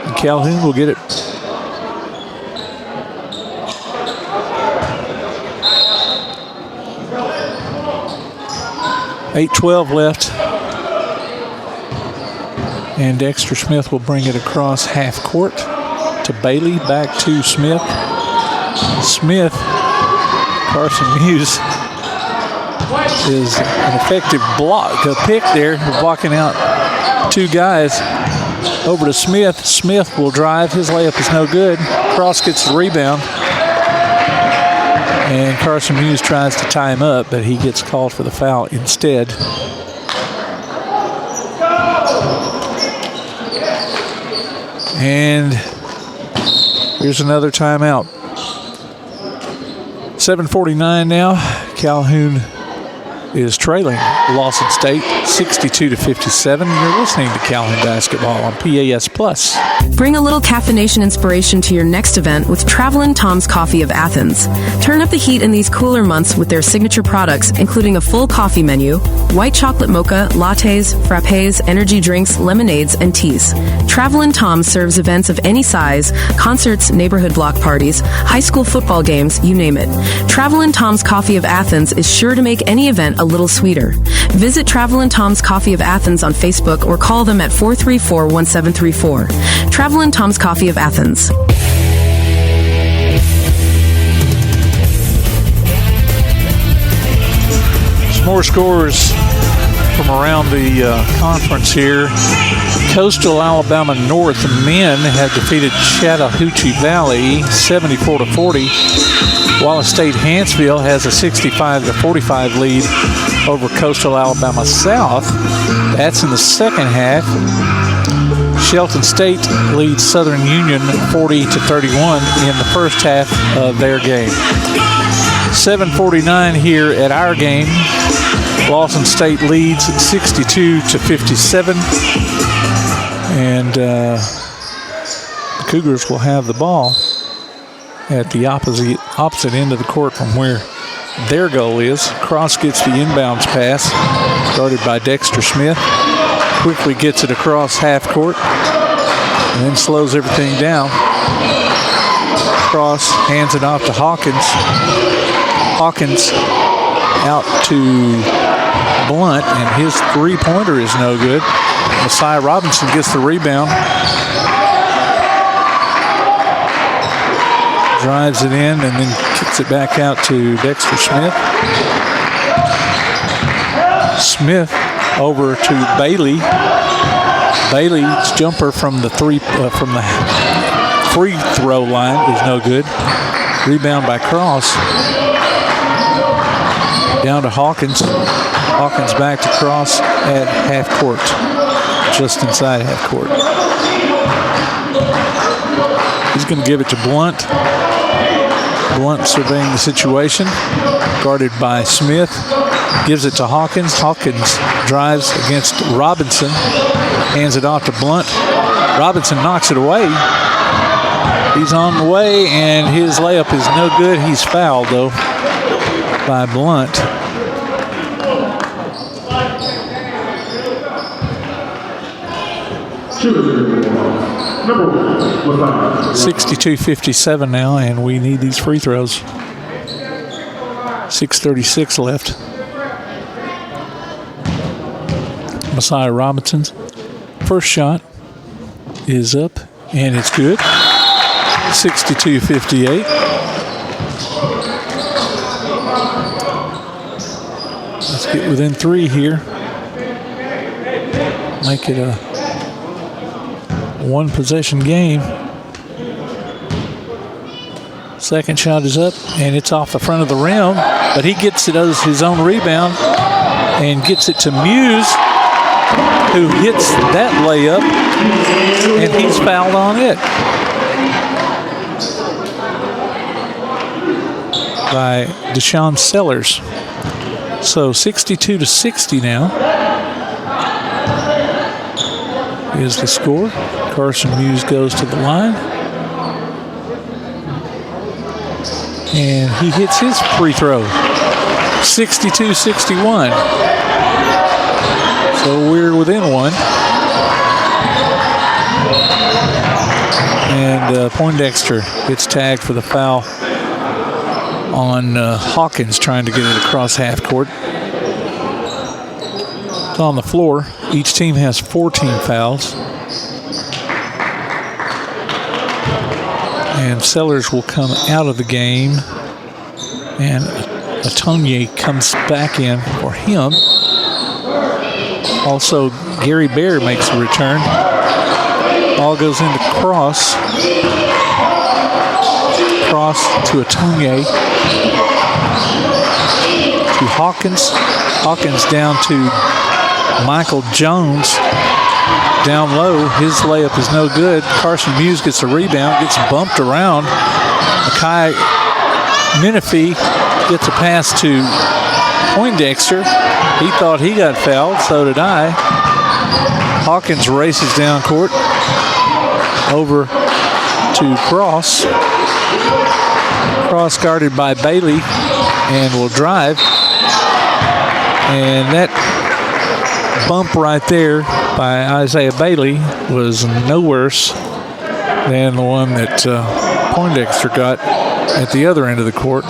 And Calhoun will get it. .8:12 left. And Dexter Smith will bring it across half court to Bailey, back to Smith. Smith, Carson Muse, is an effective block, a pick there, blocking out two guys. Over to Smith. Smith will drive. His layup is no good. Cross gets the rebound. And Carson Muse tries to tie him up, but he gets called for the foul instead. And here's another timeout. 7:49 now. Calhoun is trailing Lawson State 62-57. You're listening to Calhoun Basketball on PAS Plus. Bring a little caffeination inspiration to your next event with Travelin' Tom's Coffee of Athens. Turn up the heat in these cooler months with their signature products, including a full coffee menu, white chocolate mocha, lattes, frappes, energy drinks, lemonades, and teas. Travelin' Tom serves events of any size, concerts, neighborhood block parties, high school football games, you name it. Travelin' Tom's Coffee of Athens is sure to make any event a little sweeter. Visit Travelin' Tom's Coffee of Athens on Facebook or call them at 434-1734. Travelin' Tom's Coffee of Athens. Some more scores from around the conference here. Coastal Alabama North men have defeated Chattahoochee Valley 74-40. Wallace State Hanceville has a 65-45 lead over Coastal Alabama South. That's in the second half. Shelton State leads Southern Union 40-31 in the first half of their game. 7:49 here at our game. Lawson State leads 62-57. And the Cougars will have the ball at the opposite end of the court from where their goal is. Cross gets the inbounds pass, guarded by Dexter Smith. Quickly gets it across half court and then slows everything down. Cross hands it off to Hawkins. Hawkins out to Blunt, and his three-pointer is no good. Messiah Robinson gets the rebound. Drives it in and then kicks it back out to Dexter Smith. Smith over to Bailey. Bailey's jumper from the free throw line is no good. Rebound by Cross. Down to Hawkins. Hawkins back to Cross at half court. Just inside half court. He's going to give it to Blunt. Blunt surveying the situation. Guarded by Smith. Gives it to Hawkins. Hawkins drives against Robinson. Hands it off to Blunt. Robinson knocks it away. He's on the way, and his layup is no good. He's fouled, though, by Blunt. Number 62-57 now, and we need these free throws. 6:36 left. Messiah Robinson's first shot is up, and it's good. 62-58. Let's get within three here. Make it a one-possession game. Second shot is up, and it's off the front of the rim, but he gets it as his own rebound and gets it to Muse, who hits that layup, and he's fouled on it by Deshaun Sellers. So 62-60 now is the score. Carson Muse goes to the line, and he hits his free throw. 62-61. So we're within one. And Poindexter gets tagged for the foul on Hawkins trying to get it across half court. It's on the floor. Each team has 14 fouls. And Sellers will come out of the game. And Atonye comes back in for him. Also, Gary Bear makes a return. Ball goes into Cross. Cross to Atonye. To Hawkins. Hawkins down to Michael Jones. Down low. His layup is no good. Carson Muse gets a rebound. Gets bumped around. Makai Menifee gets a pass to Poindexter. He thought he got fouled. So did I. Hawkins races down court. Over to Cross. Cross guarded by Bailey and will drive. And that bump right there by Isaiah Bailey was no worse than the one that Poindexter got at the other end of the court.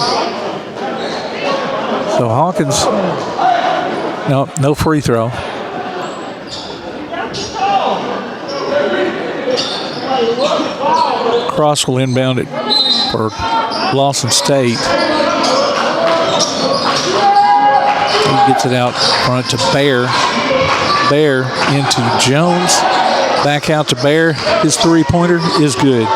So Hawkins, no free throw. Cross will inbound it for Lawson State. He gets it out front to Bear. Bear into Jones. Back out to Bear. His three-pointer is good.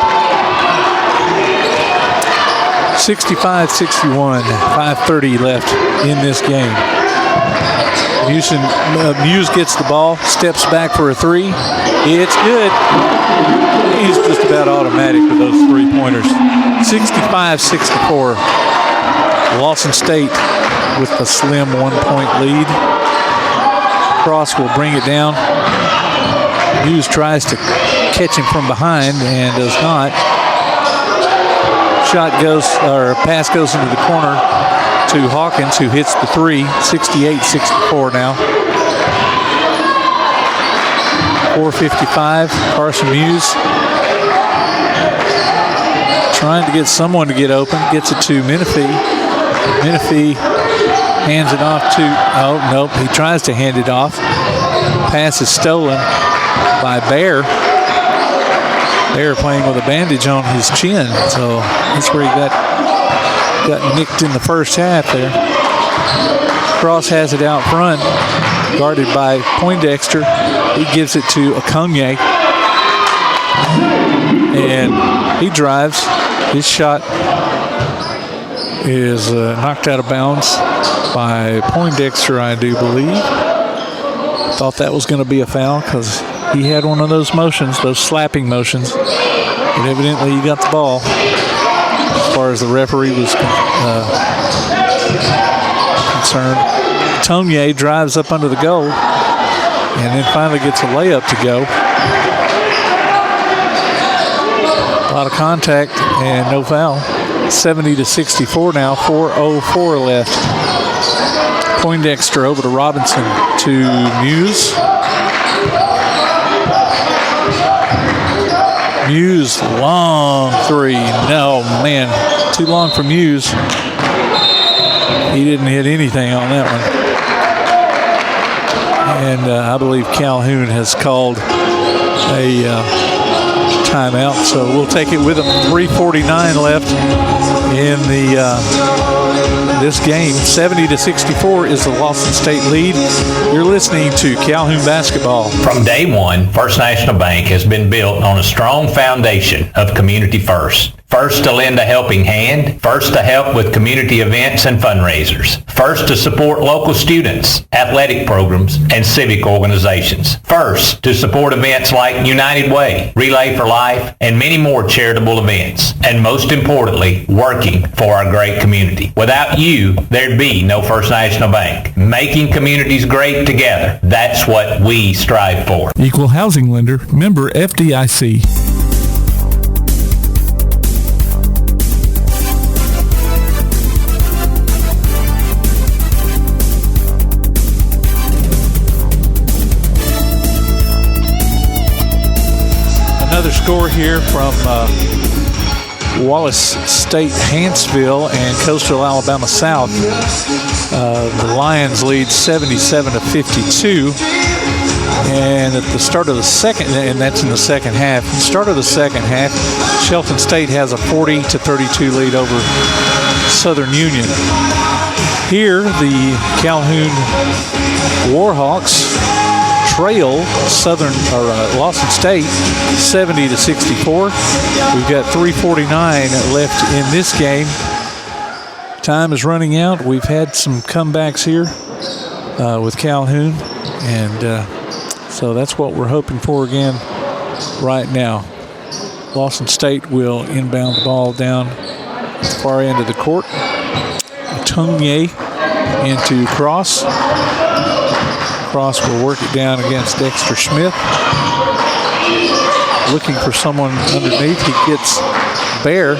65-61. 5:30 left in this game. Muse gets the ball, steps back for a three. It's good. He's just about automatic with those three-pointers. 65-64. Lawson State with a slim one-point lead. Cross will bring it down. Muse tries to catch him from behind and does not. Pass goes into the corner to Hawkins, who hits the three. 68-64 now. 4:55. Carson Muse trying to get someone to get open. Gets it to Menifee. Menifee hands it off to, he tries to hand it off. Pass is stolen by Bear. Bear playing with a bandage on his chin, so that's where he got nicked in the first half there. Cross has it out front, guarded by Poindexter. He gives it to Akonye, and he drives. His shot is knocked out of bounds by Poindexter, I do believe. Thought that was going to be a foul because he had one of those motions, those slapping motions. But evidently he got the ball as far as the referee was concerned. Tonye drives up under the goal and then finally gets a layup to go. A lot of contact and no foul. 70-64 now, 4:04 left. Poindexter over to Robinson to Muse. Muse, long three. No, man, too long for Muse. He didn't hit anything on that one. And I believe Calhoun has called a timeout, so we'll take it with him. 3:49 left in this game. 70-64 is the Lawson State lead. You're listening to Calhoun basketball. From day one, First National Bank has been built on a strong foundation of community first. First to lend a helping hand, first to help with community events and fundraisers, first to support local students, athletic programs, and civic organizations, first to support events like United Way, Relay for Life, and many more charitable events, and most importantly, working for our great community. Without you, there'd be no First National Bank. Making communities great together, that's what we strive for. Equal housing lender, member FDIC. Another score here from Wallace State Hanceville and Coastal Alabama South. The Lions lead 77-52. And at the start of the second, and that's in the second half, at the start of the second half, Shelton State has a 40-32 lead over Southern Union. Here, the Calhoun Warhawks trail Lawson State 70-64. We've got 3:49 left in this game. Time is running out. We've had some comebacks here with Calhoun, and so that's what we're hoping for again right now. Lawson State will inbound the ball down the far end of the court. Tonier into Cross. Cross will work it down against Dexter Smith. Looking for someone underneath. He gets Bear.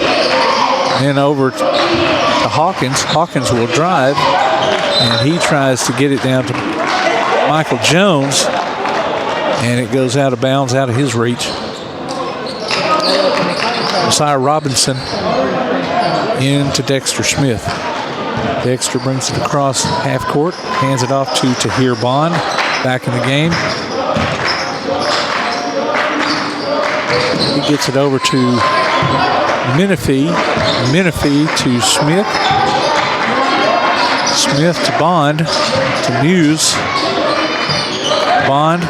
Then over to Hawkins. Hawkins will drive, and he tries to get it down to Michael Jones, and it goes out of bounds, out of his reach. Messiah Robinson into Dexter Smith. Dexter brings it across half court, hands it off to Tahir Bond, back in the game. He gets it over to Menifee. Menifee to Smith. Smith to Bond, to Muse. Bond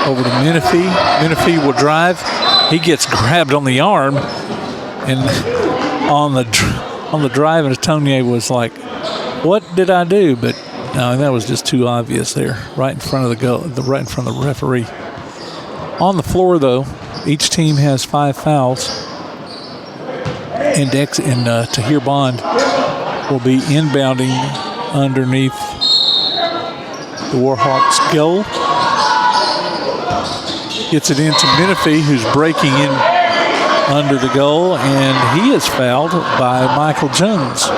over to Menifee. Menifee will drive. He gets grabbed on the arm, and on the drive, and Tonier was like, "What did I do?" But no, that was just too obvious there, right in front of right in front of the referee. On the floor, though, each team has 5 fouls, and Tahir Bond will be inbounding underneath the Warhawks' goal. Gets it into Menifee, who's breaking in under the goal, and he is fouled by Michael Jones.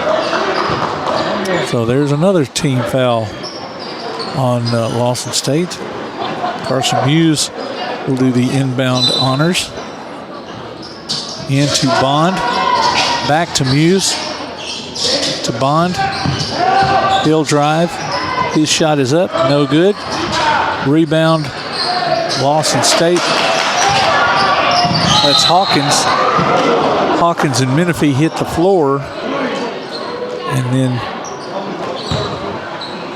So there's another team foul on Lawson State. Carson Muse will do the inbound honors. Into Bond. Back to Muse. To Bond. He'll drive. His shot is up. No good. Rebound. Lawson State. That's Hawkins. Hawkins and Menifee hit the floor. And then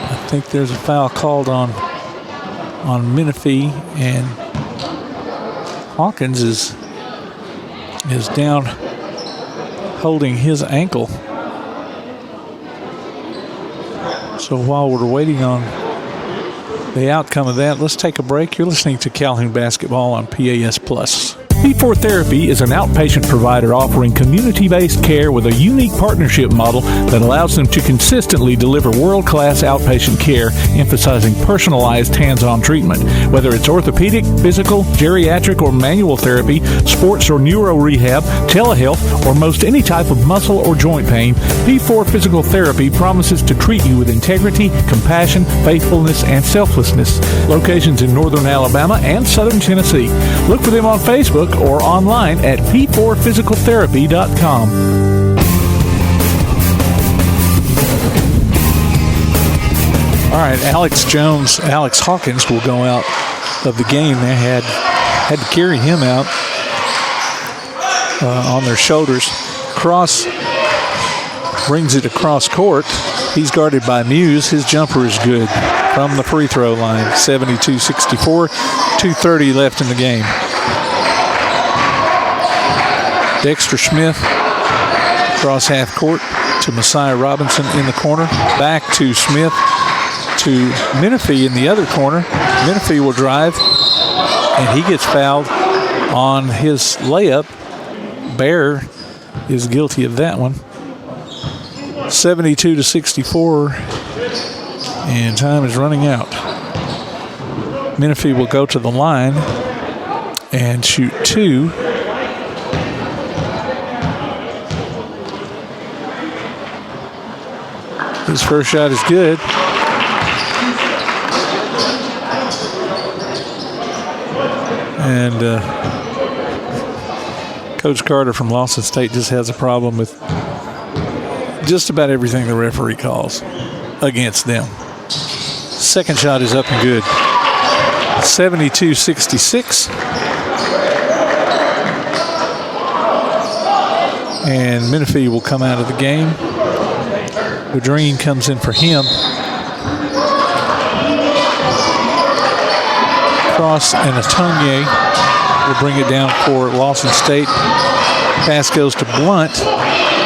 I think there's a foul called on Menifee, and Hawkins is down holding his ankle. So while we're waiting on the outcome of that, let's take a break. You're listening to Calhoun Basketball on PAS Plus. P4 Therapy is an outpatient provider offering community-based care with a unique partnership model that allows them to consistently deliver world-class outpatient care, emphasizing personalized hands-on treatment. Whether it's orthopedic, physical, geriatric, or manual therapy, sports or neuro rehab, telehealth, or most any type of muscle or joint pain, P4 Physical Therapy promises to treat you with integrity, compassion, faithfulness, and selflessness. Locations in northern Alabama and southern Tennessee. Look for them on Facebook or online at p4physicaltherapy.com. All right, Alex Hawkins will go out of the game. They had to carry him out on their shoulders. Cross brings it across court. He's guarded by Muse. His jumper is good from the free throw line. 72-64, 2:30 left in the game. Dexter Smith across half court to Messiah Robinson in the corner. Back to Smith to Menifee in the other corner. Menifee will drive, and he gets fouled on his layup. Bear is guilty of that one. 72-64, and time is running out. Menifee will go to the line and shoot 2. His first shot is good. And Coach Carter from Lawson State just has a problem with just about everything the referee calls against them. Second shot is up and good. 72-66. And Menifee will come out of the game. Woodreen comes in for him. Cross and Atonye will bring it down for Lawson State. Pass goes to Blunt.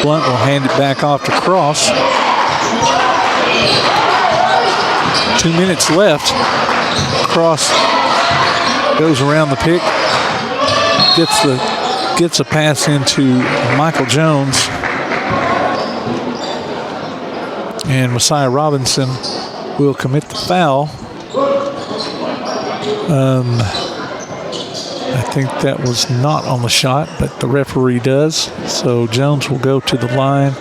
Blunt will hand it back off to Cross. 2 minutes left. Cross goes around the pick. Gets a pass into Michael Jones. And Messiah Robinson will commit the foul. I think that was not on the shot, but the referee does. So Jones will go to the line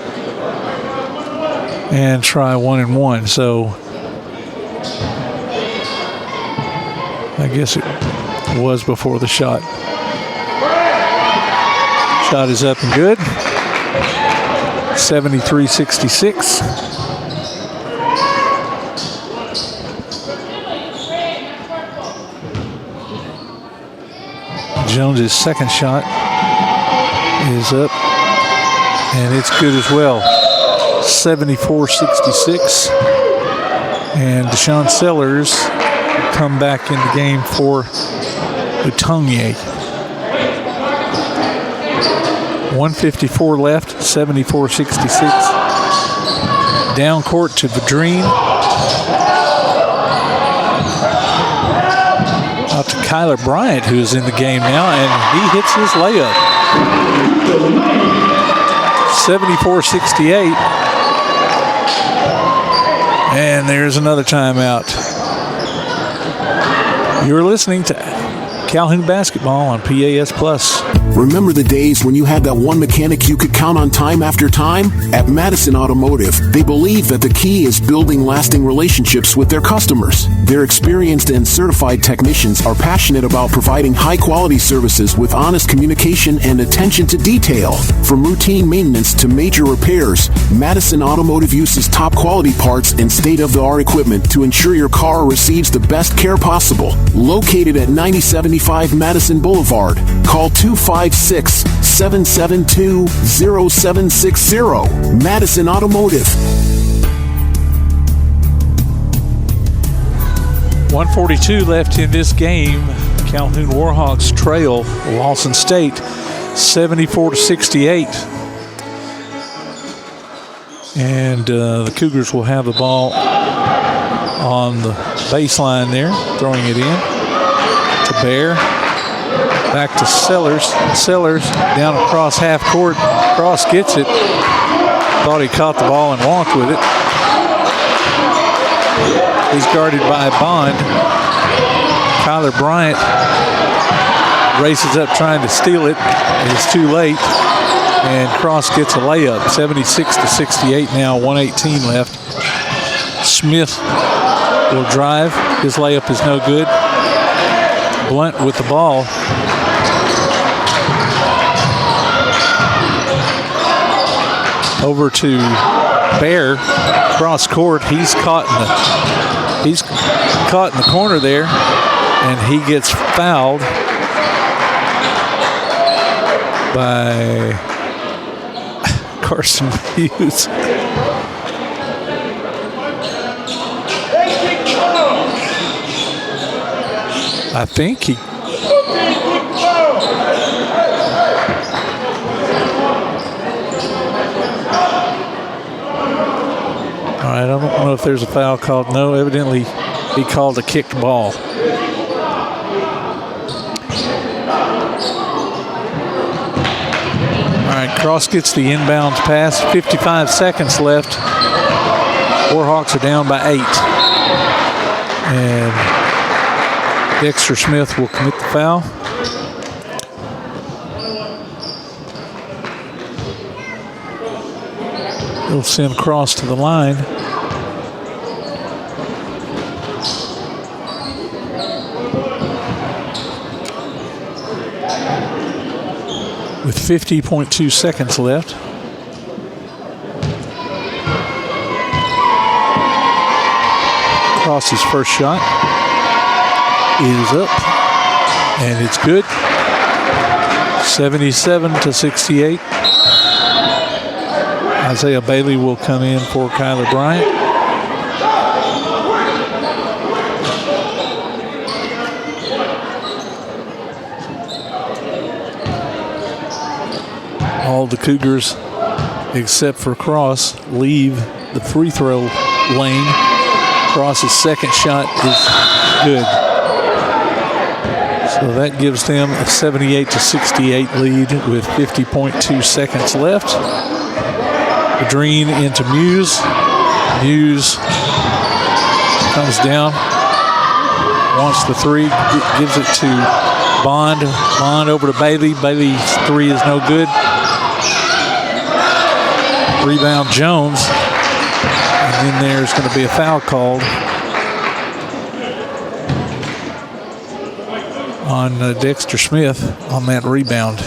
and try 1-and-1. So I guess it was before the shot. Shot is up and good. 73-66. Jones's second shot is up, and it's good as well. 74-66. And Deshaun Sellers will come back in the game for Utonye. 1:54 left, 74-66. Down court to Vadrine. Out to Kyler Bryant, who's in the game now, and he hits his layup. 74-68. And there's another timeout. You're listening to Calhoun Basketball on PAS Plus. Remember the days when you had that one mechanic you could count on time after time? At Madison Automotive, they believe that the key is building lasting relationships with their customers. Their experienced and certified technicians are passionate about providing high-quality services with honest communication and attention to detail. From routine maintenance to major repairs, Madison Automotive uses top-quality parts and state-of-the-art equipment to ensure your car receives the best care possible. Located at 9075 Madison Boulevard, call 256-772-0760. Madison Automotive. 1:42 left in this game. Calhoun Warhawks trail Lawson State 74-68. And the Cougars will have the ball on the baseline there, throwing it in to Bear. Back to Sellers. Sellers down across half court. Cross gets it. Thought he caught the ball and walked with it. He's guarded by Bond. Kyler Bryant races up trying to steal it. It's too late. And Cross gets a layup. 76-68 now. 1:18 left. Smith will drive. His layup is no good. Blunt with the ball. Over to Bear, cross court. He's caught in the corner there, and he gets fouled by Carson Hughes. I think he. All right, I don't know if there's a foul called. No, evidently he called a kicked ball. All right, Cross gets the inbounds pass. 55 seconds left. Warhawks are down by 8. And Dexter Smith will commit the foul. He'll send Cross to the line. With 50.2 seconds left. Cross's first shot is up, and it's good. 77-68. Isaiah Bailey will come in for Kyler Bryant. all the Cougars, except for Cross, leave the free throw lane. Cross's second shot is good. So that gives them a 78-68 lead with 50.2 seconds left. Pedrine into Muse. Muse comes down, wants the three, gives it to Bond. Bond over to Bailey. Bailey's three is no good. Rebound Jones. And then there's going to be a foul called on Dexter Smith on that rebound.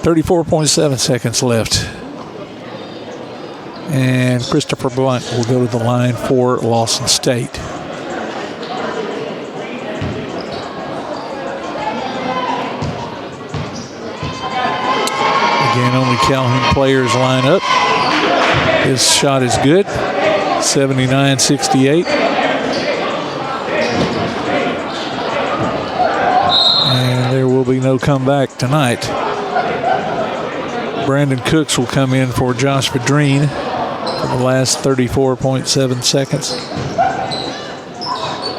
34.7 seconds left. And Christopher Blunt will go to the line for Lawson State. Again, only Calhoun players line up. His shot is good, 79-68. And there will be no comeback tonight. Brandon Cooks will come in for Josh Pedrine for the last 34.7 seconds.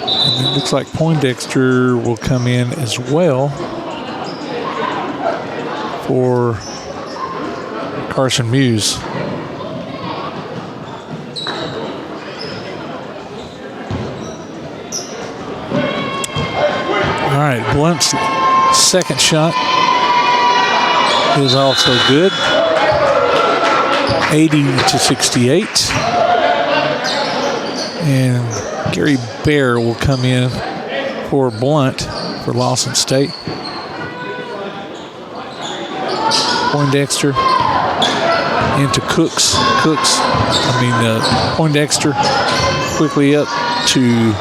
And it looks like Poindexter will come in as well for Carson Muse. All right, Blunt's second shot is also good. 80-68. And Gary Bear will come in for Blunt for Lawson State. Poindexter into Cooks. Poindexter quickly up to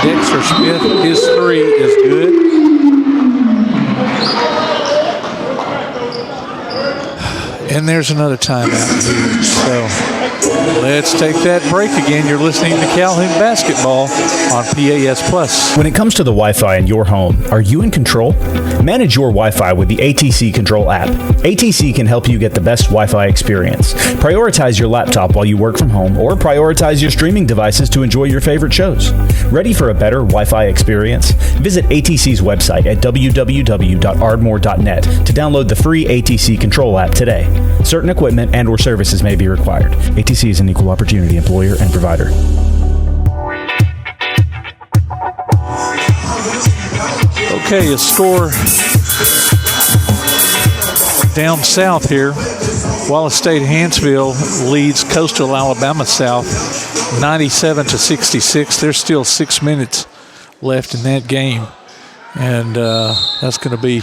Dexter Smith. His three is good. And there's another timeout. So let's take that break again. You're listening to Calhoun Basketball on PAS Plus. When it comes to the Wi-Fi in your home, are you in control? Manage your Wi-Fi with the ATC Control app. ATC can help you get the best Wi-Fi experience. Prioritize your laptop while you work from home, or prioritize your streaming devices to enjoy your favorite shows. Ready for a better Wi-Fi experience? Visit ATC's website at www.ardmore.net to download the free ATC Control app today. Certain equipment and/or services may be required. ATC is an equal opportunity employer and provider. Okay, a score down south here. Wallace State Hanceville leads Coastal Alabama South 97-66. There's still 6 minutes left in that game. And that's going to be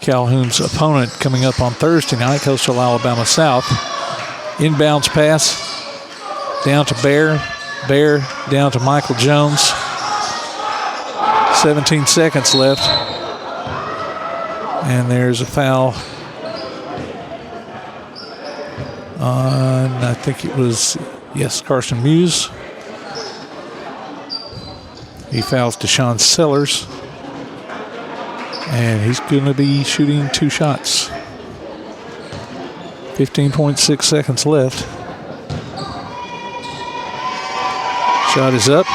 Calhoun's opponent coming up on Thursday night, Coastal Alabama South. Inbounds pass down to Bear. Bear down to Michael Jones. 17 seconds left. And there's a foul on, I think it was, yes, Carson Muse. He fouls Deshaun Sellers. And he's going to be shooting 2 shots. 15.6 seconds left. Shot is up.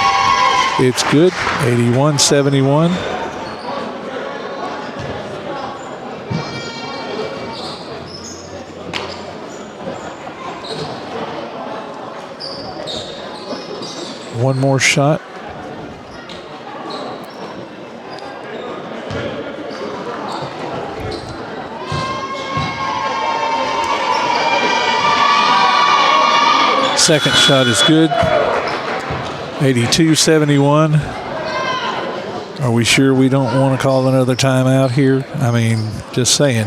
It's good. 81-71. One more shot. Second shot is good. 82-71. Are we sure we don't want to call another timeout here? I mean, just saying.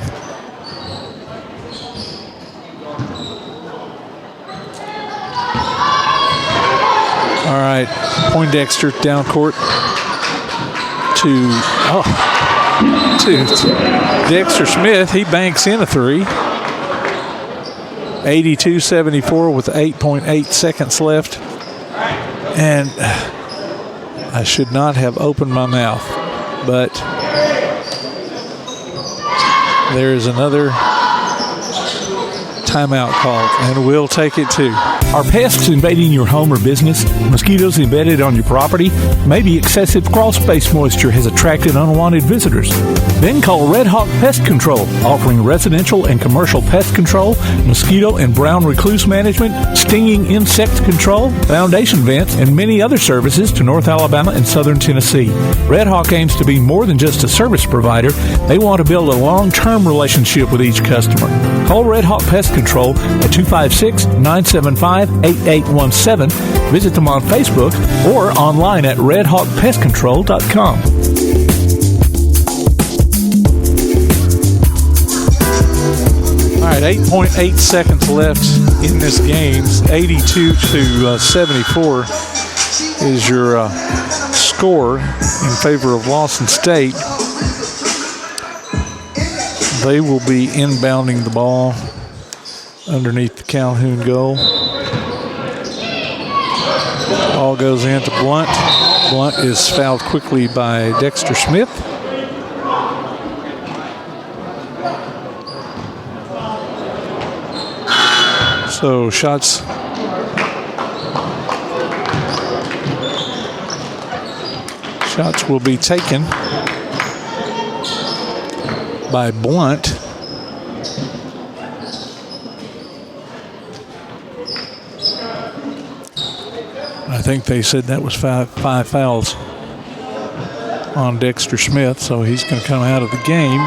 All right, Poindexter down court to Dexter Smith. He banks in a three. 82-74 with 8.8 seconds left. And I should not have opened my mouth, but There's another timeout called, and we'll take it too. Are pests invading your home or business? Mosquitoes embedded on your property? Maybe excessive crawl space moisture has attracted unwanted visitors. Then call Red Hawk Pest Control, offering residential and commercial pest control, mosquito and brown recluse management, stinging insect control, foundation vents, and many other services to North Alabama and Southern Tennessee. Red Hawk aims to be more than just a service provider. They want to build a long-term relationship with each customer. Call Red Hawk Pest Control at 256-975-8817. Visit them on Facebook or online at redhawkpestcontrol.com. All right, 8.8 seconds left in this game. 82-74 is your score in favor of Lawson State. They will be inbounding the ball underneath the Calhoun goal. Ball goes into Blunt. Blunt is fouled quickly by Dexter Smith. So shots will be taken by Blunt. I think they said that was five fouls on Dexter Smith, so he's going to come out of the game.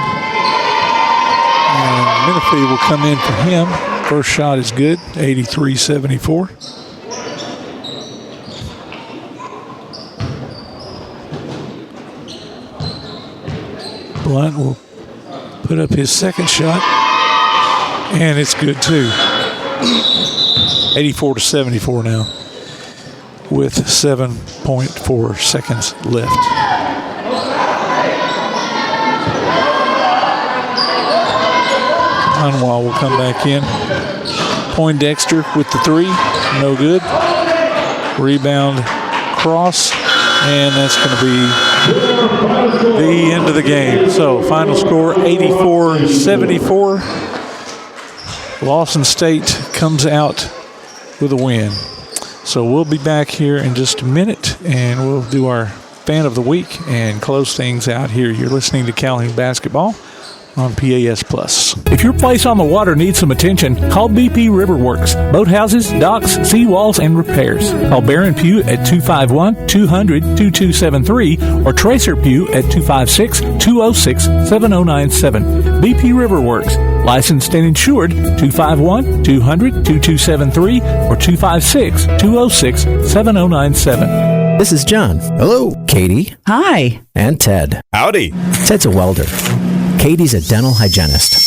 And Menifee will come in for him. First shot is good, 83-74. Blunt will put up his second shot, and it's good too. 84-74 now, with 7.4 seconds left. Unwall will come back in. Poindexter with the three, no good. Rebound cross, and that's going to be the end of the game. So final score 84-74. Lawson State comes out with a win. So we'll be back here in just a minute, and we'll do our Fan of the Week and close things out here. You're listening to Calhoun Basketball on PAS Plus. If your place on the water needs some attention, call BP Riverworks. Boathouses, docks, seawalls, and repairs. Call Barron Pugh at 251-200-2273 or Tracer Pugh at 256-206-7097. BP Riverworks. Licensed and insured, 251-200-2273 or 256-206-7097. This is John. Hello. Katie. Hi. And Ted. Howdy. Ted's a welder. Katie's a dental hygienist.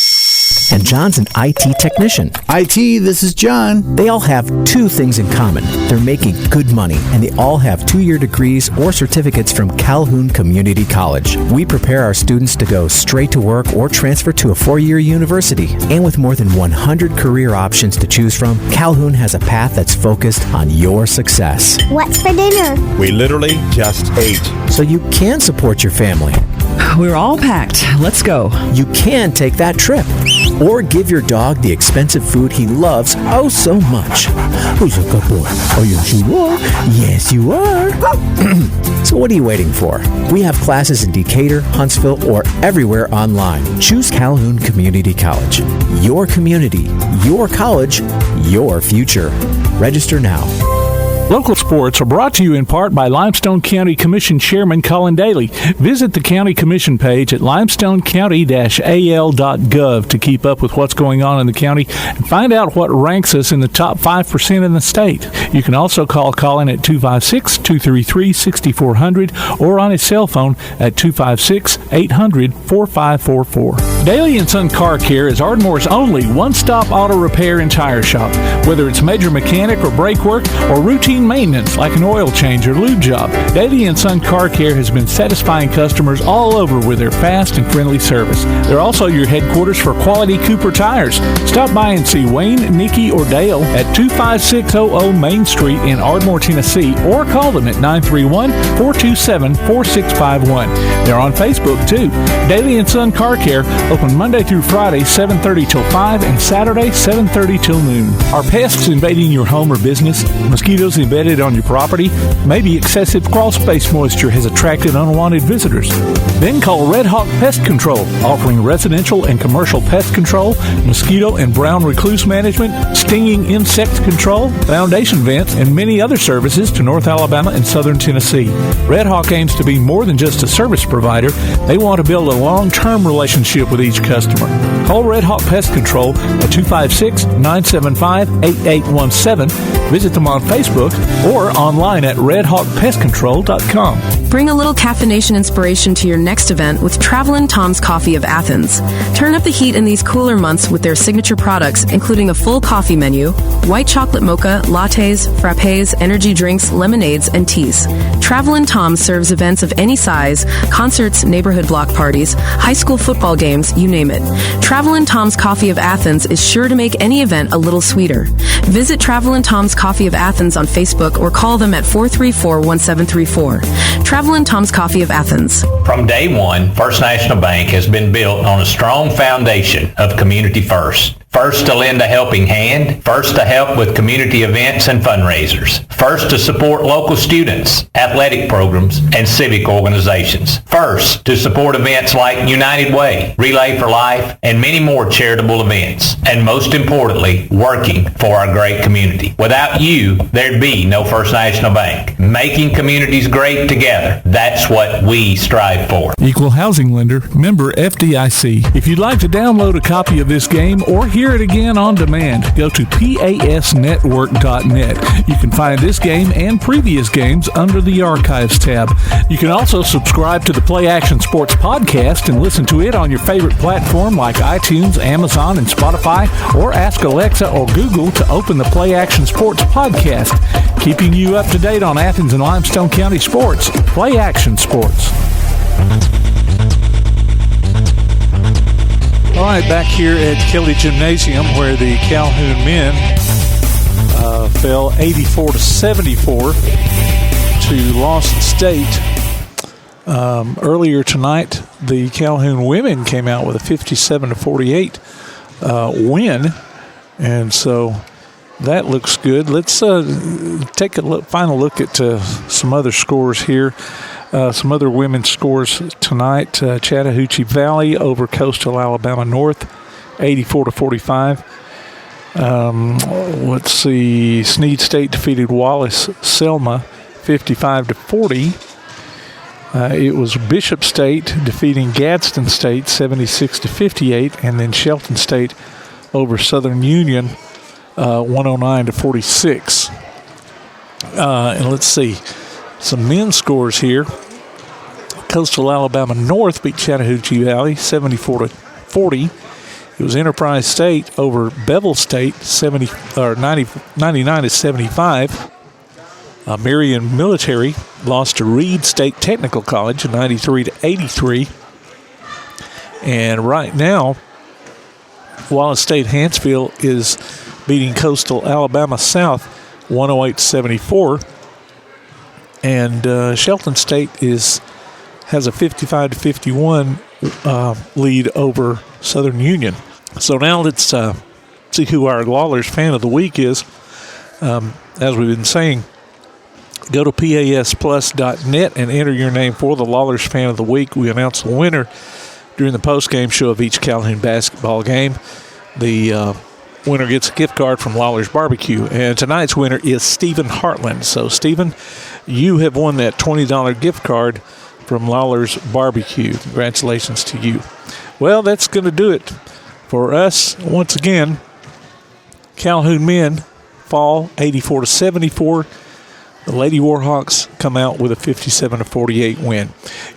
And John's an IT technician. IT, this is John. They all have two things in common. They're making good money, and they all have 2-year degrees or certificates from Calhoun Community College. We prepare our students to go straight to work or transfer to a 4-year university. And with more than 100 career options to choose from, Calhoun has a path that's focused on your success. What's for dinner? We literally just ate. So you can support your family. We're all packed. Let's go. You can take that trip. Or give your dog the expensive food he loves oh so much. Who's a good boy? Oh, yes, you are. Yes, you are. So what are you waiting for? We have classes in Decatur, Huntsville, or everywhere online. Choose Calhoun Community College. Your community, your college, your future. Register now. Local sports are brought to you in part by Limestone County Commission Chairman Colin Daly. Visit the County Commission page at limestonecounty-al.gov to keep up with what's going on in the county and find out what ranks us in the top 5% in the state. You can also call Colin at 256-233-6400 or on his cell phone at 256-800-4544. Daly & Son Car Care is Ardmore's only one-stop auto repair and tire shop. Whether it's major mechanic or brake work or routine routine maintenance like an oil change or lube job. Daly & Son Car Care has been satisfying customers all over with their fast and friendly service. They're also your headquarters for quality Cooper tires. Stop by and see Wayne, Nikki, or Dale at 25600 Main Street in Ardmore, Tennessee, or call them at 931-427-4651. They're on Facebook too. Daly & Son Car Care, open Monday through Friday, 7:30 till 5, and Saturday, 7:30 till noon. Are pests invading your home or business? Mosquitoes embedded on your property? Maybe excessive crawl space moisture has attracted unwanted visitors. Then call Red Hawk Pest Control, offering residential and commercial pest control, mosquito and brown recluse management, stinging insect control, foundation vents, and many other services to North Alabama and Southern Tennessee. Red Hawk aims to be more than just a service provider. They want to build a long-term relationship with each customer. Call Red Hawk Pest Control at 256-975-8817. Visit them on Facebook or online at redhawkpestcontrol.com. Bring a little caffeination inspiration to your next event with Travelin' Tom's Coffee of Athens. Turn up the heat in these cooler months with their signature products, including a full coffee menu, white chocolate mocha, lattes, frappes, energy drinks, lemonades, and teas. Travelin' Tom serves events of any size, concerts, neighborhood block parties, high school football games, you name it. Travelin' Tom's Coffee of Athens is sure to make any event a little sweeter. Visit Travelin' Tom's Coffee of Athens on Facebook or call them at 434-1734. Travelin' Tom's Coffee of Athens. From day one, First National Bank has been built on a strong foundation of community first. First to lend a helping hand, first to help with community events and fundraisers, first to support local students, athletic programs, and civic organizations, first to support events like United Way, Relay for Life, and many more charitable events, and most importantly, working for our great community. Without you, there'd be no First National Bank. Making communities great together, that's what we strive for. Equal Housing Lender, member FDIC. If you'd like to download a copy of this game or hear it again on demand, go to pasnetwork.net. You can find this game and previous games under the Archives tab. You can also subscribe to the Play Action Sports podcast and listen to it on your favorite platform like iTunes, Amazon, and Spotify, or ask Alexa or Google to open the Play Action Sports podcast, keeping you up to date on Athens and Limestone County sports. Play Action Sports. All right, back here at Kelly Gymnasium, where the Calhoun men fell 84-74 to Lawson State. Earlier tonight, the Calhoun women came out with a 57-48 win, and so that looks good. Let's take a final look at some other scores here. Some other women's scores tonight. Chattahoochee Valley over Coastal Alabama North, 84-45. Let's see. Snead State defeated Wallace Selma, 55-40. It was Bishop State defeating Gadsden State, 76-58, and then Shelton State over Southern Union, 109-46. And let's see. Some men's scores here. Coastal Alabama North beat Chattahoochee Valley 74-40. It was Enterprise State over Bevel State 99-75. Marion Military lost to Reed State Technical College 93-83. And right now, Wallace State Hanceville is beating Coastal Alabama South 108-74. And Shelton State has a 55-51 lead over Southern Union. So now let's see who our Lawlers Fan of the Week is. As we've been saying, go to pasplus.net and enter your name for the Lawlers Fan of the Week. We announce the winner during the post-game show of each Calhoun basketball game. The winner gets a gift card from Lawler's Barbecue. And tonight's winner is Stephen Hartland. So, Stephen, you have won that $20 gift card from Lawler's Barbecue. Congratulations to you. Well, that's going to do it for us. Once again, Calhoun men fall 84-74. The Lady Warhawks come out with a 57-48 win.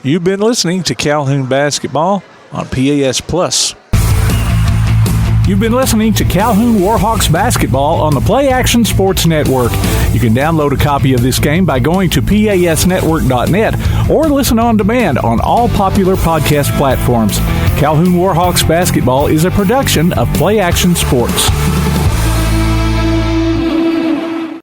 You've been listening to Calhoun Basketball on PAS Plus. You've been listening to Calhoun Warhawks basketball on the Play Action Sports Network. You can download a copy of this game by going to pasnetwork.net or listen on demand on all popular podcast platforms. Calhoun Warhawks basketball is a production of Play Action Sports.